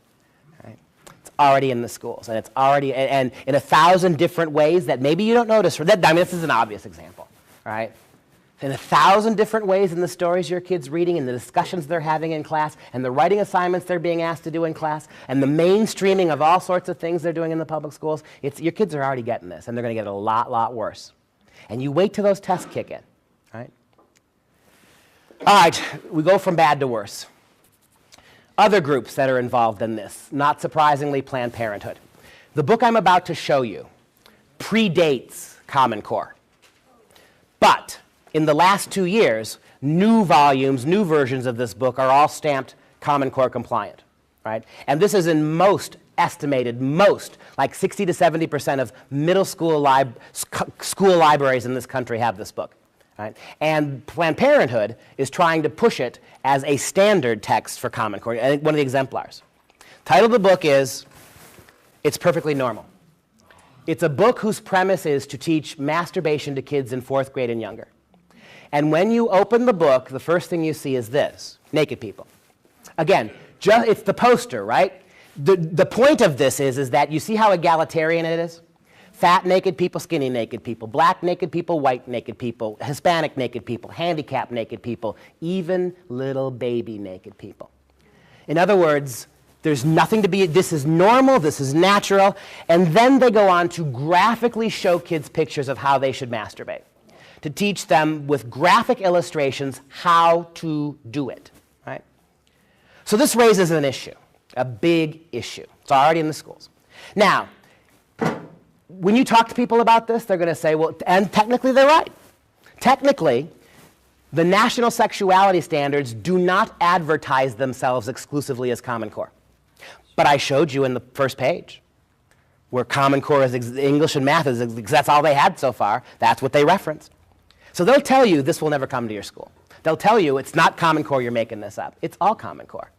Right? It's already in the schools, and it's already, and in 1,000 different ways that maybe you don't notice. I mean, this is an obvious example, right? In 1,000 different ways in the stories your kids reading, and the discussions they're having in class, and the writing assignments they're being asked to do in class, and the mainstreaming of all sorts of things they're doing in the public schools, your kids are already getting this, and they're going to get it a lot worse. And you wait till those tests kick in, right? All right, we go from bad to worse. Other groups that are involved in this, not surprisingly, Planned Parenthood. The book I'm about to show you predates Common Core. But in the last 2 years, new volumes, new versions of this book are all stamped Common Core compliant, right? And this is in estimated like 60 to 70% of middle school, school libraries in this country have this book, right? And Planned Parenthood is trying to push it as a standard text for Common Core, one of the exemplars. Title of the book is It's Perfectly Normal. It's a book whose premise is to teach masturbation to kids in 4th grade and younger. And when you open the book, the first thing you see is this, naked people. Again, it's the poster, right? The point of this is that you see how egalitarian it is? Fat naked people, skinny naked people, black naked people, white naked people, Hispanic naked people, handicapped naked people, even little baby naked people. In other words, there's nothing to be, this is normal, this is natural, and then they go on to graphically show kids pictures of how they should masturbate, to teach them with graphic illustrations how to do it, right? So this raises an issue, a big issue. It's already in the schools. Now, when you talk to people about this, they're going to say, well, and technically they're right. Technically, the national sexuality standards do not advertise themselves exclusively as Common Core. But I showed you in the first page where Common Core is English and math, that's all they had so far. That's what they referenced. So they'll tell you this will never come to your school. They'll tell you it's not Common Core, you're making this up. It's all Common Core.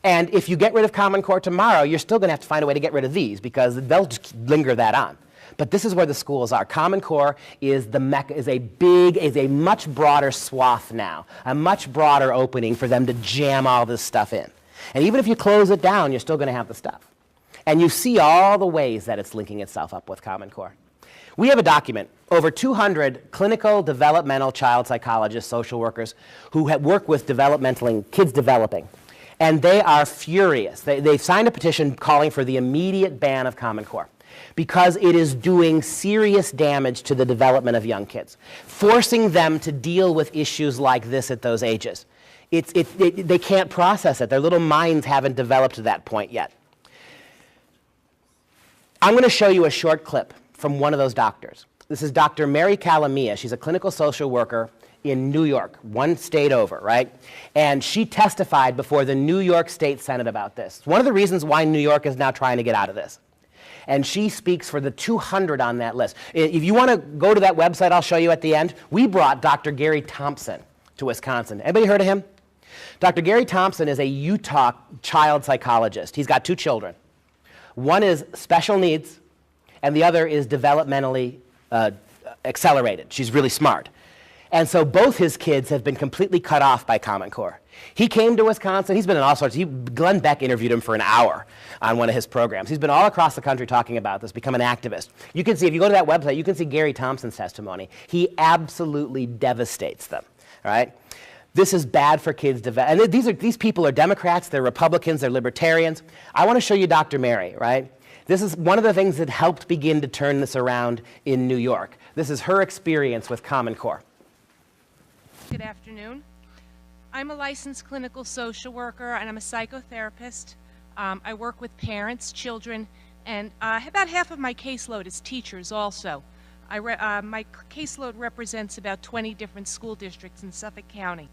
And if you get rid of Common Core tomorrow, you're still going to have to find a way to get rid of these because they'll just linger that on. But this is where the schools are. Common Core is a much broader swath now, a much broader opening for them to jam all this stuff in. And even if you close it down, you're still going to have the stuff. And you see all the ways that it's linking itself up with Common Core. We have a document, over 200 clinical developmental child psychologists, social workers, who have worked with kids developing. And they are furious. They've signed a petition calling for the immediate ban of Common Core because it is doing serious damage to the development of young kids, forcing them to deal with issues like this at those ages. They can't process it. Their little minds haven't developed to that point yet. I'm going to show you a short clip from one of those doctors. This is Dr. Mary Calamia. She's a clinical social worker in New York, one state over, right? And she testified before the New York State Senate about this. It's one of the reasons why New York is now trying to get out of this. And she speaks for the 200 on that list. If you want to go to that website I'll show you at the end, we brought Dr. Gary Thompson to Wisconsin. Anybody heard of him? Dr. Gary Thompson is a Utah child psychologist. He's got 2 children. One is special needs, and the other is developmentally accelerated. She's really smart. And so both his kids have been completely cut off by Common Core. He came to Wisconsin. He's been in all sorts. Glenn Beck interviewed him for an hour on one of his programs. He's been all across the country talking about this, become an activist. You can see, if you go to that website, you can see Gary Thompson's testimony. He absolutely devastates them, right? This is bad for kids. And these people are Democrats, they're Republicans, they're libertarians. I want to show you Dr. Mary, right? This is one of the things that helped begin to turn this around in New York. This is her experience with Common Core. Good afternoon. I'm a licensed clinical social worker and I'm a psychotherapist. I work with parents, children, and about half of my caseload is teachers also. My caseload represents about 20 different school districts in Suffolk County.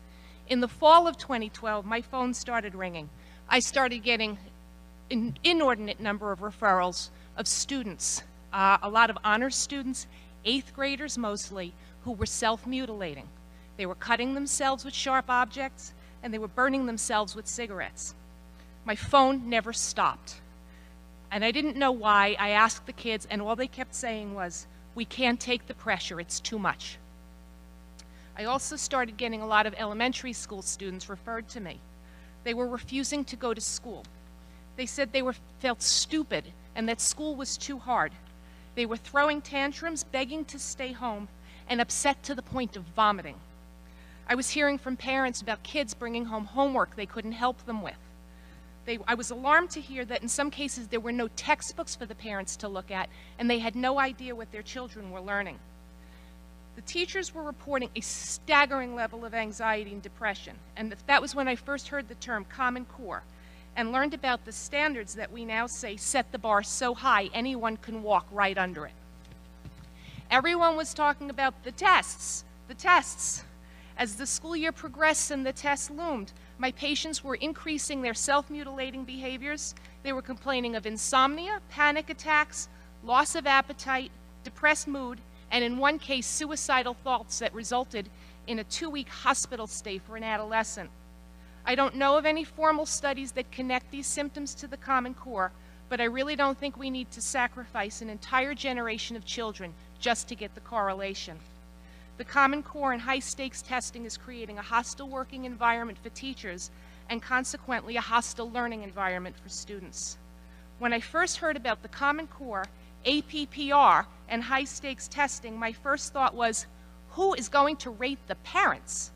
In the fall of 2012, my phone started ringing. I started getting an inordinate number of referrals of students, a lot of honors students, 8th graders mostly, who were self-mutilating. They were cutting themselves with sharp objects, and they were burning themselves with cigarettes. My phone never stopped. And I didn't know why. I asked the kids, and all they kept saying was, We can't take the pressure, it's too much. I also started getting a lot of elementary school students referred to me. They were refusing to go to school. They said they felt stupid and that school was too hard. They were throwing tantrums, begging to stay home, and upset to the point of vomiting. I was hearing from parents about kids bringing home homework they couldn't help them with. I was alarmed to hear that in some cases there were no textbooks for the parents to look at, and they had no idea what their children were learning. The teachers were reporting a staggering level of anxiety and depression, and that was when I first heard the term Common Core and learned about the standards that we now say set the bar so high anyone can walk right under it. Everyone was talking about the tests. As the school year progressed and the tests loomed, my patients were increasing their self-mutilating behaviors. They were complaining of insomnia, panic attacks, loss of appetite, depressed mood, and in one case, suicidal thoughts that resulted in a 2-week hospital stay for an adolescent. I don't know of any formal studies that connect these symptoms to the Common Core, but I really don't think we need to sacrifice an entire generation of children just to get the correlation. The Common Core and high-stakes testing is creating a hostile working environment for teachers and consequently a hostile learning environment for students. When I first heard about the Common Core, APPR, and high-stakes testing, my first thought was, who is going to rate the parents?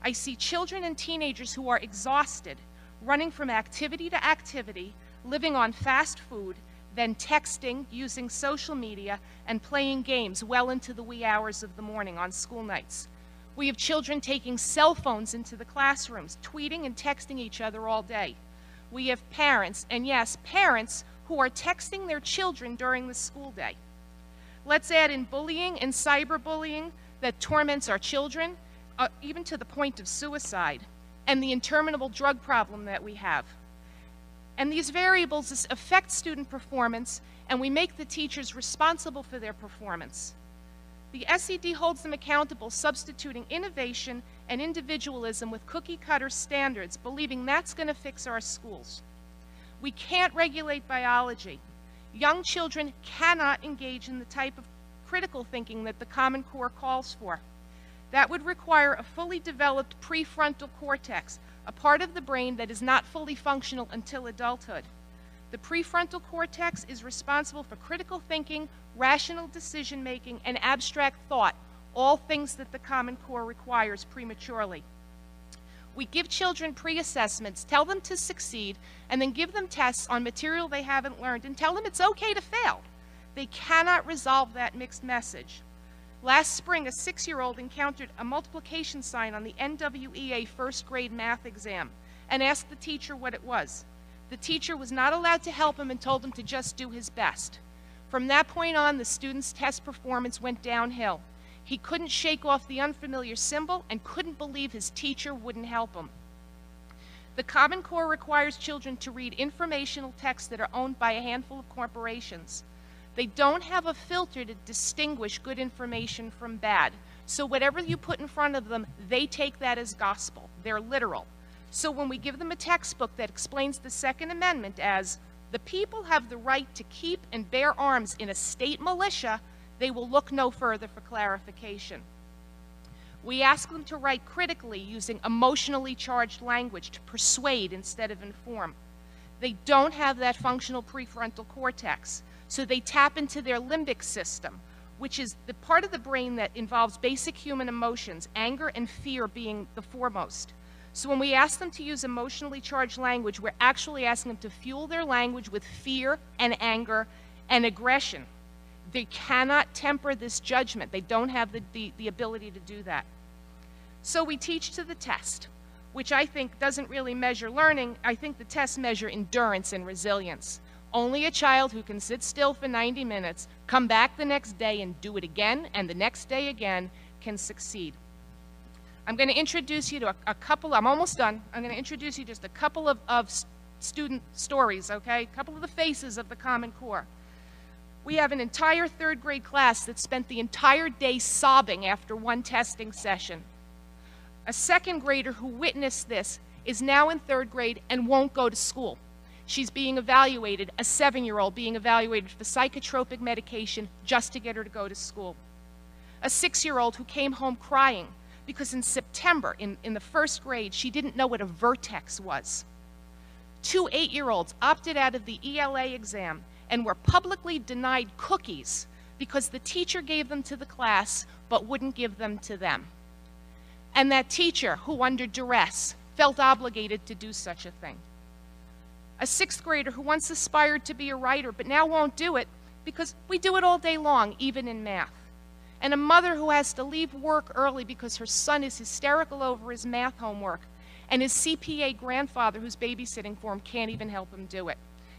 I see children and teenagers who are exhausted, running from activity to activity, living on fast food, then texting, using social media, and playing games well into the wee hours of the morning on school nights. We have children taking cell phones into the classrooms, tweeting and texting each other all day. We have parents, and yes, parents, who are texting their children during the school day. Let's add in bullying and cyberbullying that torments our children, even to the point of suicide, and the interminable drug problem that we have. And these variables affect student performance, and we make the teachers responsible for their performance. The SED holds them accountable, substituting innovation and individualism with cookie-cutter standards, believing that's going to fix our schools. We can't regulate biology. Young children cannot engage in the type of critical thinking that the Common Core calls for. That would require a fully developed prefrontal cortex, a part of the brain that is not fully functional until adulthood. The prefrontal cortex is responsible for critical thinking, rational decision-making, and abstract thought, all things that the Common Core requires prematurely. We give children pre-assessments, tell them to succeed, and then give them tests on material they haven't learned and tell them it's okay to fail. They cannot resolve that mixed message. Last spring, a 6-year-old encountered a multiplication sign on the NWEA first grade math exam and asked the teacher what it was. The teacher was not allowed to help him and told him to just do his best. From that point on, the student's test performance went downhill. He couldn't shake off the unfamiliar symbol and couldn't believe his teacher wouldn't help him. The Common Core requires children to read informational texts that are owned by a handful of corporations. They don't have a filter to distinguish good information from bad. So whatever you put in front of them, they take that as gospel. They're literal. So when we give them a textbook that explains the Second Amendment as, the people have the right to keep and bear arms in a state militia, they will look no further for clarification. We ask them to write critically using emotionally charged language to persuade instead of inform. They don't have that functional prefrontal cortex, so they tap into their limbic system, which is the part of the brain that involves basic human emotions, anger and fear being the foremost. So when we ask them to use emotionally charged language, we're actually asking them to fuel their language with fear and anger and aggression. They cannot temper this judgment. They don't have the ability to do that. So we teach to the test, which I think doesn't really measure learning. I think the tests measure endurance and resilience. Only a child who can sit still for 90 minutes, come back the next day and do it again, and the next day again, can succeed. I'm going to introduce you to a couple, I'm almost done. I'm going to introduce you just a couple of student stories, okay? A couple of the faces of the Common Core. We have an entire third grade class that spent the entire day sobbing after one testing session. A second grader who witnessed this is now in third grade and won't go to school. she's being evaluated, a 7-year-old being evaluated for psychotropic medication just to get her to go to school. A 6-year-old who came home crying because in September, in the first grade, she didn't know what a vertex was. 2 8-year-olds opted out of the ELA exam and were publicly denied cookies because the teacher gave them to the class but wouldn't give them to them. And that teacher, who under duress, felt obligated to do such a thing. A 6th grader who once aspired to be a writer but now won't do it because we do it all day long, even in math. And a mother who has to leave work early because her son is hysterical over his math homework, and his CPA grandfather who's babysitting for him can't even help him do it.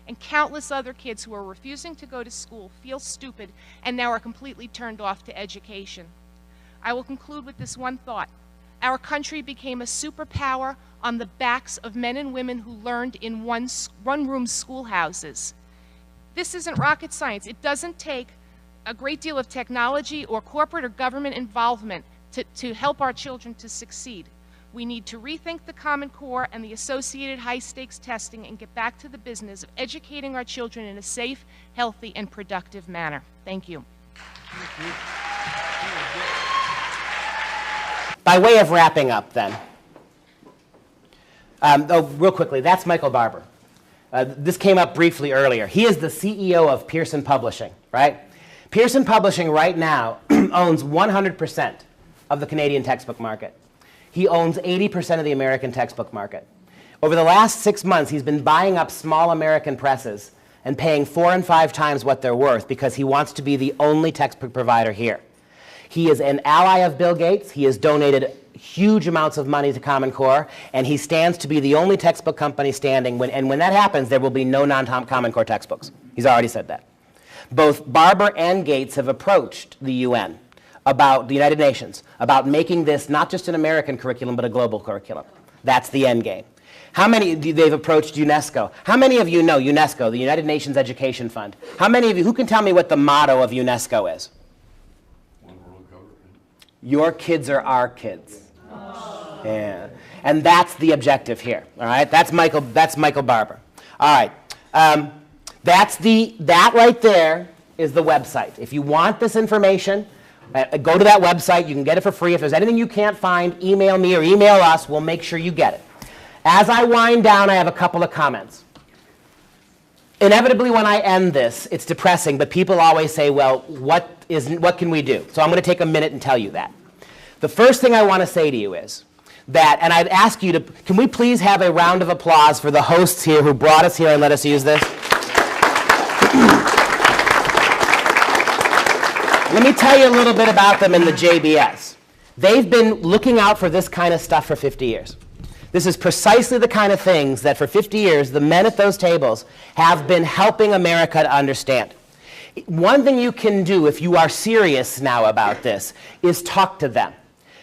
And countless other kids who are refusing to go to school, feel stupid, and now are completely turned off to education. I will conclude with this one thought. Our country became a superpower on the backs of men and women who learned in one-room schoolhouses. This isn't rocket science. It doesn't take a great deal of technology or corporate or government involvement to help our children to succeed. We need to rethink the Common Core and the associated high-stakes testing and get back to the business of educating our children in a safe, healthy, and productive manner. Thank you. By way of wrapping up, then, real quickly, that's Michael Barber. This came up briefly earlier. He is the CEO of Pearson Publishing, right? Pearson Publishing right now owns 100% of the Canadian textbook market. He owns 80% of the American textbook market. Over the last 6 months, he's been buying up small American presses and paying 4 and 5 times what they're worth because he wants to be the only textbook provider here. He is an ally of Bill Gates. He has donated huge amounts of money to Common Core, and he stands to be the only textbook company standing. And when that happens, there will be no non-Common Core textbooks. He's already said that. Both Barber and Gates have approached the UN, about the United Nations, about making this not just an American curriculum, but a global curriculum. That's the end game. How many, they've approached UNESCO. How many of you know UNESCO, the United Nations Education Fund? How many of you, who can tell me what the motto of UNESCO is? Your kids are our kids. Yeah. And that's the objective here, all right? That's Michael Barber. All right. That right there is the website. If you want this information, go to that website. You can get it for free. If there's anything you can't find, email me or email us. We'll make sure you get it. As I wind down, I have a couple of comments. Inevitably, when I end this, it's depressing, but people always say, well, what can we do? So I'm going to take a minute and tell you that. The first thing I want to say to you is that, and I'd ask you to, can we please have a round of applause for the hosts here who brought us here and let us use this? Let me tell you a little bit about them in the JBS. They've been looking out for this kind of stuff for 50 years. This is precisely the kind of things that for 50 years the men at those tables have been helping America to understand. One thing you can do if you are serious now about this is talk to them.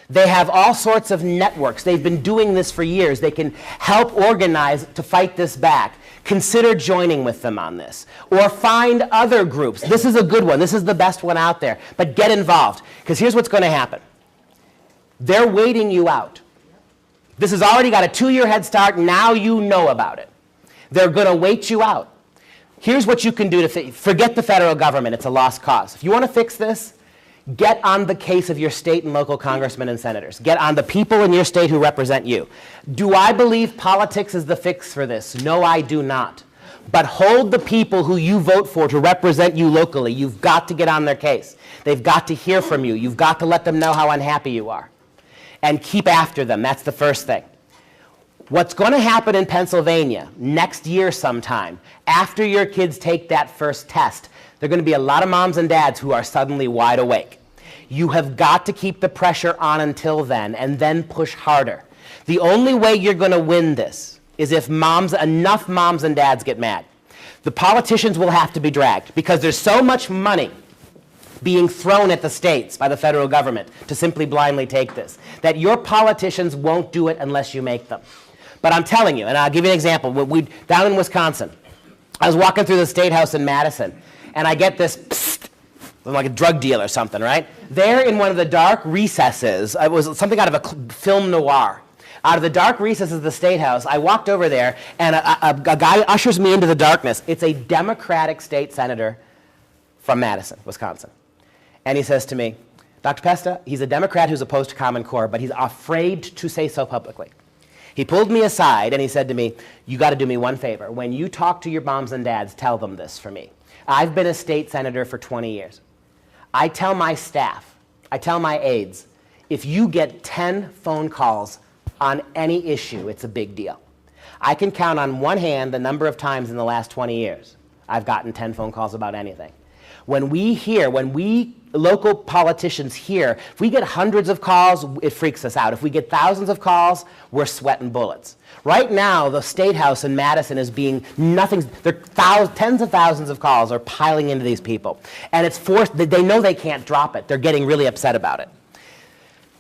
They have all sorts of networks. They've been doing this for years. They can help organize to fight this back. Consider joining with them on this. Or find other groups. This is a good one. This is the best one out there. But get involved. Because here's what's going to happen. They're waiting you out. This has already got a 2-year head start. Now you know about it. They're going to wait you out. Here's what you can do to forget the federal government. It's a lost cause. If you want to fix this, get on the case of your state and local congressmen and senators. Get on the people in your state who represent you. Do I believe politics is the fix for this? No, I do not. But hold the people who you vote for to represent you locally. You've got to get on their case. They've got to hear from you. You've got to let them know how unhappy you are. And keep after them. That's the first thing. What's going to happen in Pennsylvania next year sometime, after your kids take that first test, there are going to be a lot of moms and dads who are suddenly wide awake. You have got to keep the pressure on until then, and then push harder. The only way you're going to win this is if enough moms and dads get mad. The politicians will have to be dragged, because there's so much money being thrown at the states by the federal government to simply blindly take this, that your politicians won't do it unless you make them. But I'm telling you, and I'll give you an example. Down in Wisconsin, I was walking through the State House in Madison, and I get this psst, like a drug deal or something, right? There in one of the dark recesses, it was something out of a film noir. Out of the dark recesses of the State House, I walked over there, and a guy ushers me into the darkness. It's a Democratic state senator from Madison, Wisconsin. And he says to me, Dr. Pesta, he's a Democrat who's opposed to Common Core, but he's afraid to say so publicly. He pulled me aside and he said to me, you got to do me one favor. When you talk to your moms and dads, tell them this for me. I've been a state senator for 20 years. I tell my staff, I tell my aides, if you get 10 phone calls on any issue, it's a big deal. I can count on one hand the number of times in the last 20 years I've gotten 10 phone calls about anything. When we local politicians hear, if we get hundreds of calls, it freaks us out. If we get thousands of calls, we're sweating bullets. Right now, the State House in Madison is being nothing. Tens of thousands of calls are piling into these people. And it's forced, they know they can't drop it. They're getting really upset about it.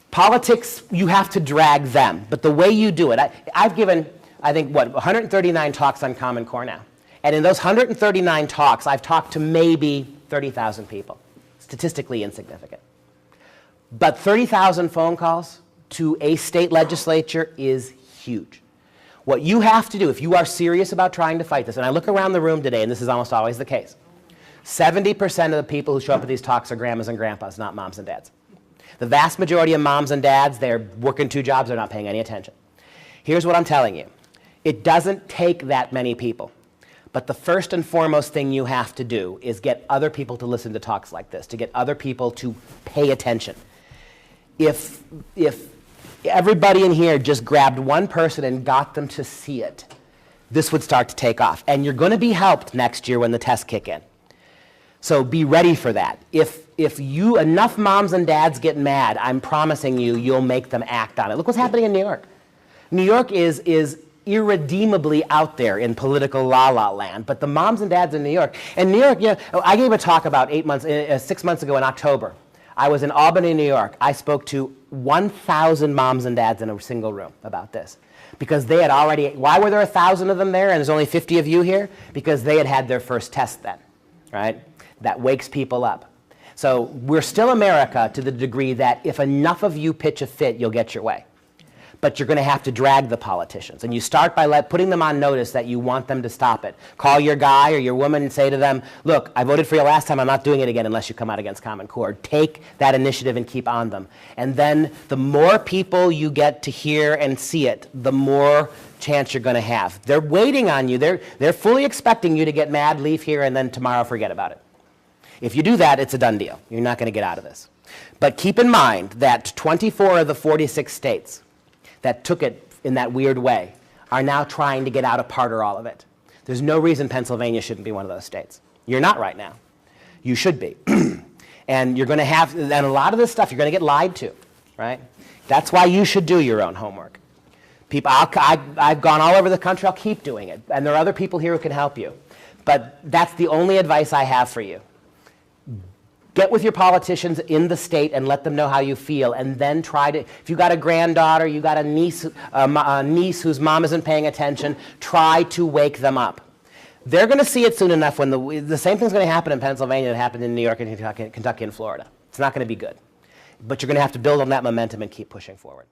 Politics, you have to drag them. But the way you do it, I've given, I think, 139 talks on Common Core now. And in those 139 talks, I've talked to maybe 30,000 people. Statistically insignificant. But 30,000 phone calls to a state legislature is huge. What you have to do, if you are serious about trying to fight this, and I look around the room today, and this is almost always the case, 70% of the people who show up at these talks are grandmas and grandpas, not moms and dads. The vast majority of moms and dads, they're working 2 jobs, they're not paying any attention. Here's what I'm telling you. It doesn't take that many people. But the first and foremost thing you have to do is get other people to listen to talks like this, to get other people to pay attention. If everybody in here just grabbed one person and got them to see it, this would start to take off. And you're going to be helped next year when the tests kick in. So be ready for that. If enough moms and dads get mad, I'm promising you, you'll make them act on it. Look what's happening in New York. New York is irredeemably out there in political la-la land, but the moms and dads in New York, I gave a talk about 6 months ago in October. I was in Albany, New York. I spoke to 1,000 moms and dads in a single room about this. Because they had already, why were there 1,000 of them there and there's only 50 of you here? Because they had had their first test then, right? That wakes people up. So we're still America to the degree that if enough of you pitch a fit, you'll get your way. But you're going to have to drag the politicians. And you start by putting them on notice that you want them to stop it. Call your guy or your woman and say to them, look, I voted for you last time. I'm not doing it again unless you come out against Common Core. Take that initiative and keep on them. And then the more people you get to hear and see it, the more chance you're going to have. They're waiting on you. They're fully expecting you to get mad, leave here, and then tomorrow forget about it. If you do that, it's a done deal. You're not going to get out of this. But keep in mind that 24 of the 46 states that took it in that weird way are now trying to get out of part or all of it. There's no reason Pennsylvania shouldn't be one of those states. You're not right now. You should be. And you're going to have, and a lot of this stuff you're going to get lied to, right? That's why you should do your own homework. People, I've gone all over the country. I'll keep doing it. And there are other people here who can help you. But that's the only advice I have for you. Get with your politicians in the state and let them know how you feel, and then try to, if you got a granddaughter, you got a niece whose mom isn't paying attention, try to wake them up. They're going to see it soon enough when the same thing's going to happen in Pennsylvania that happened in New York and Kentucky and Florida. It's not going to be good. But you're going to have to build on that momentum and keep pushing forward.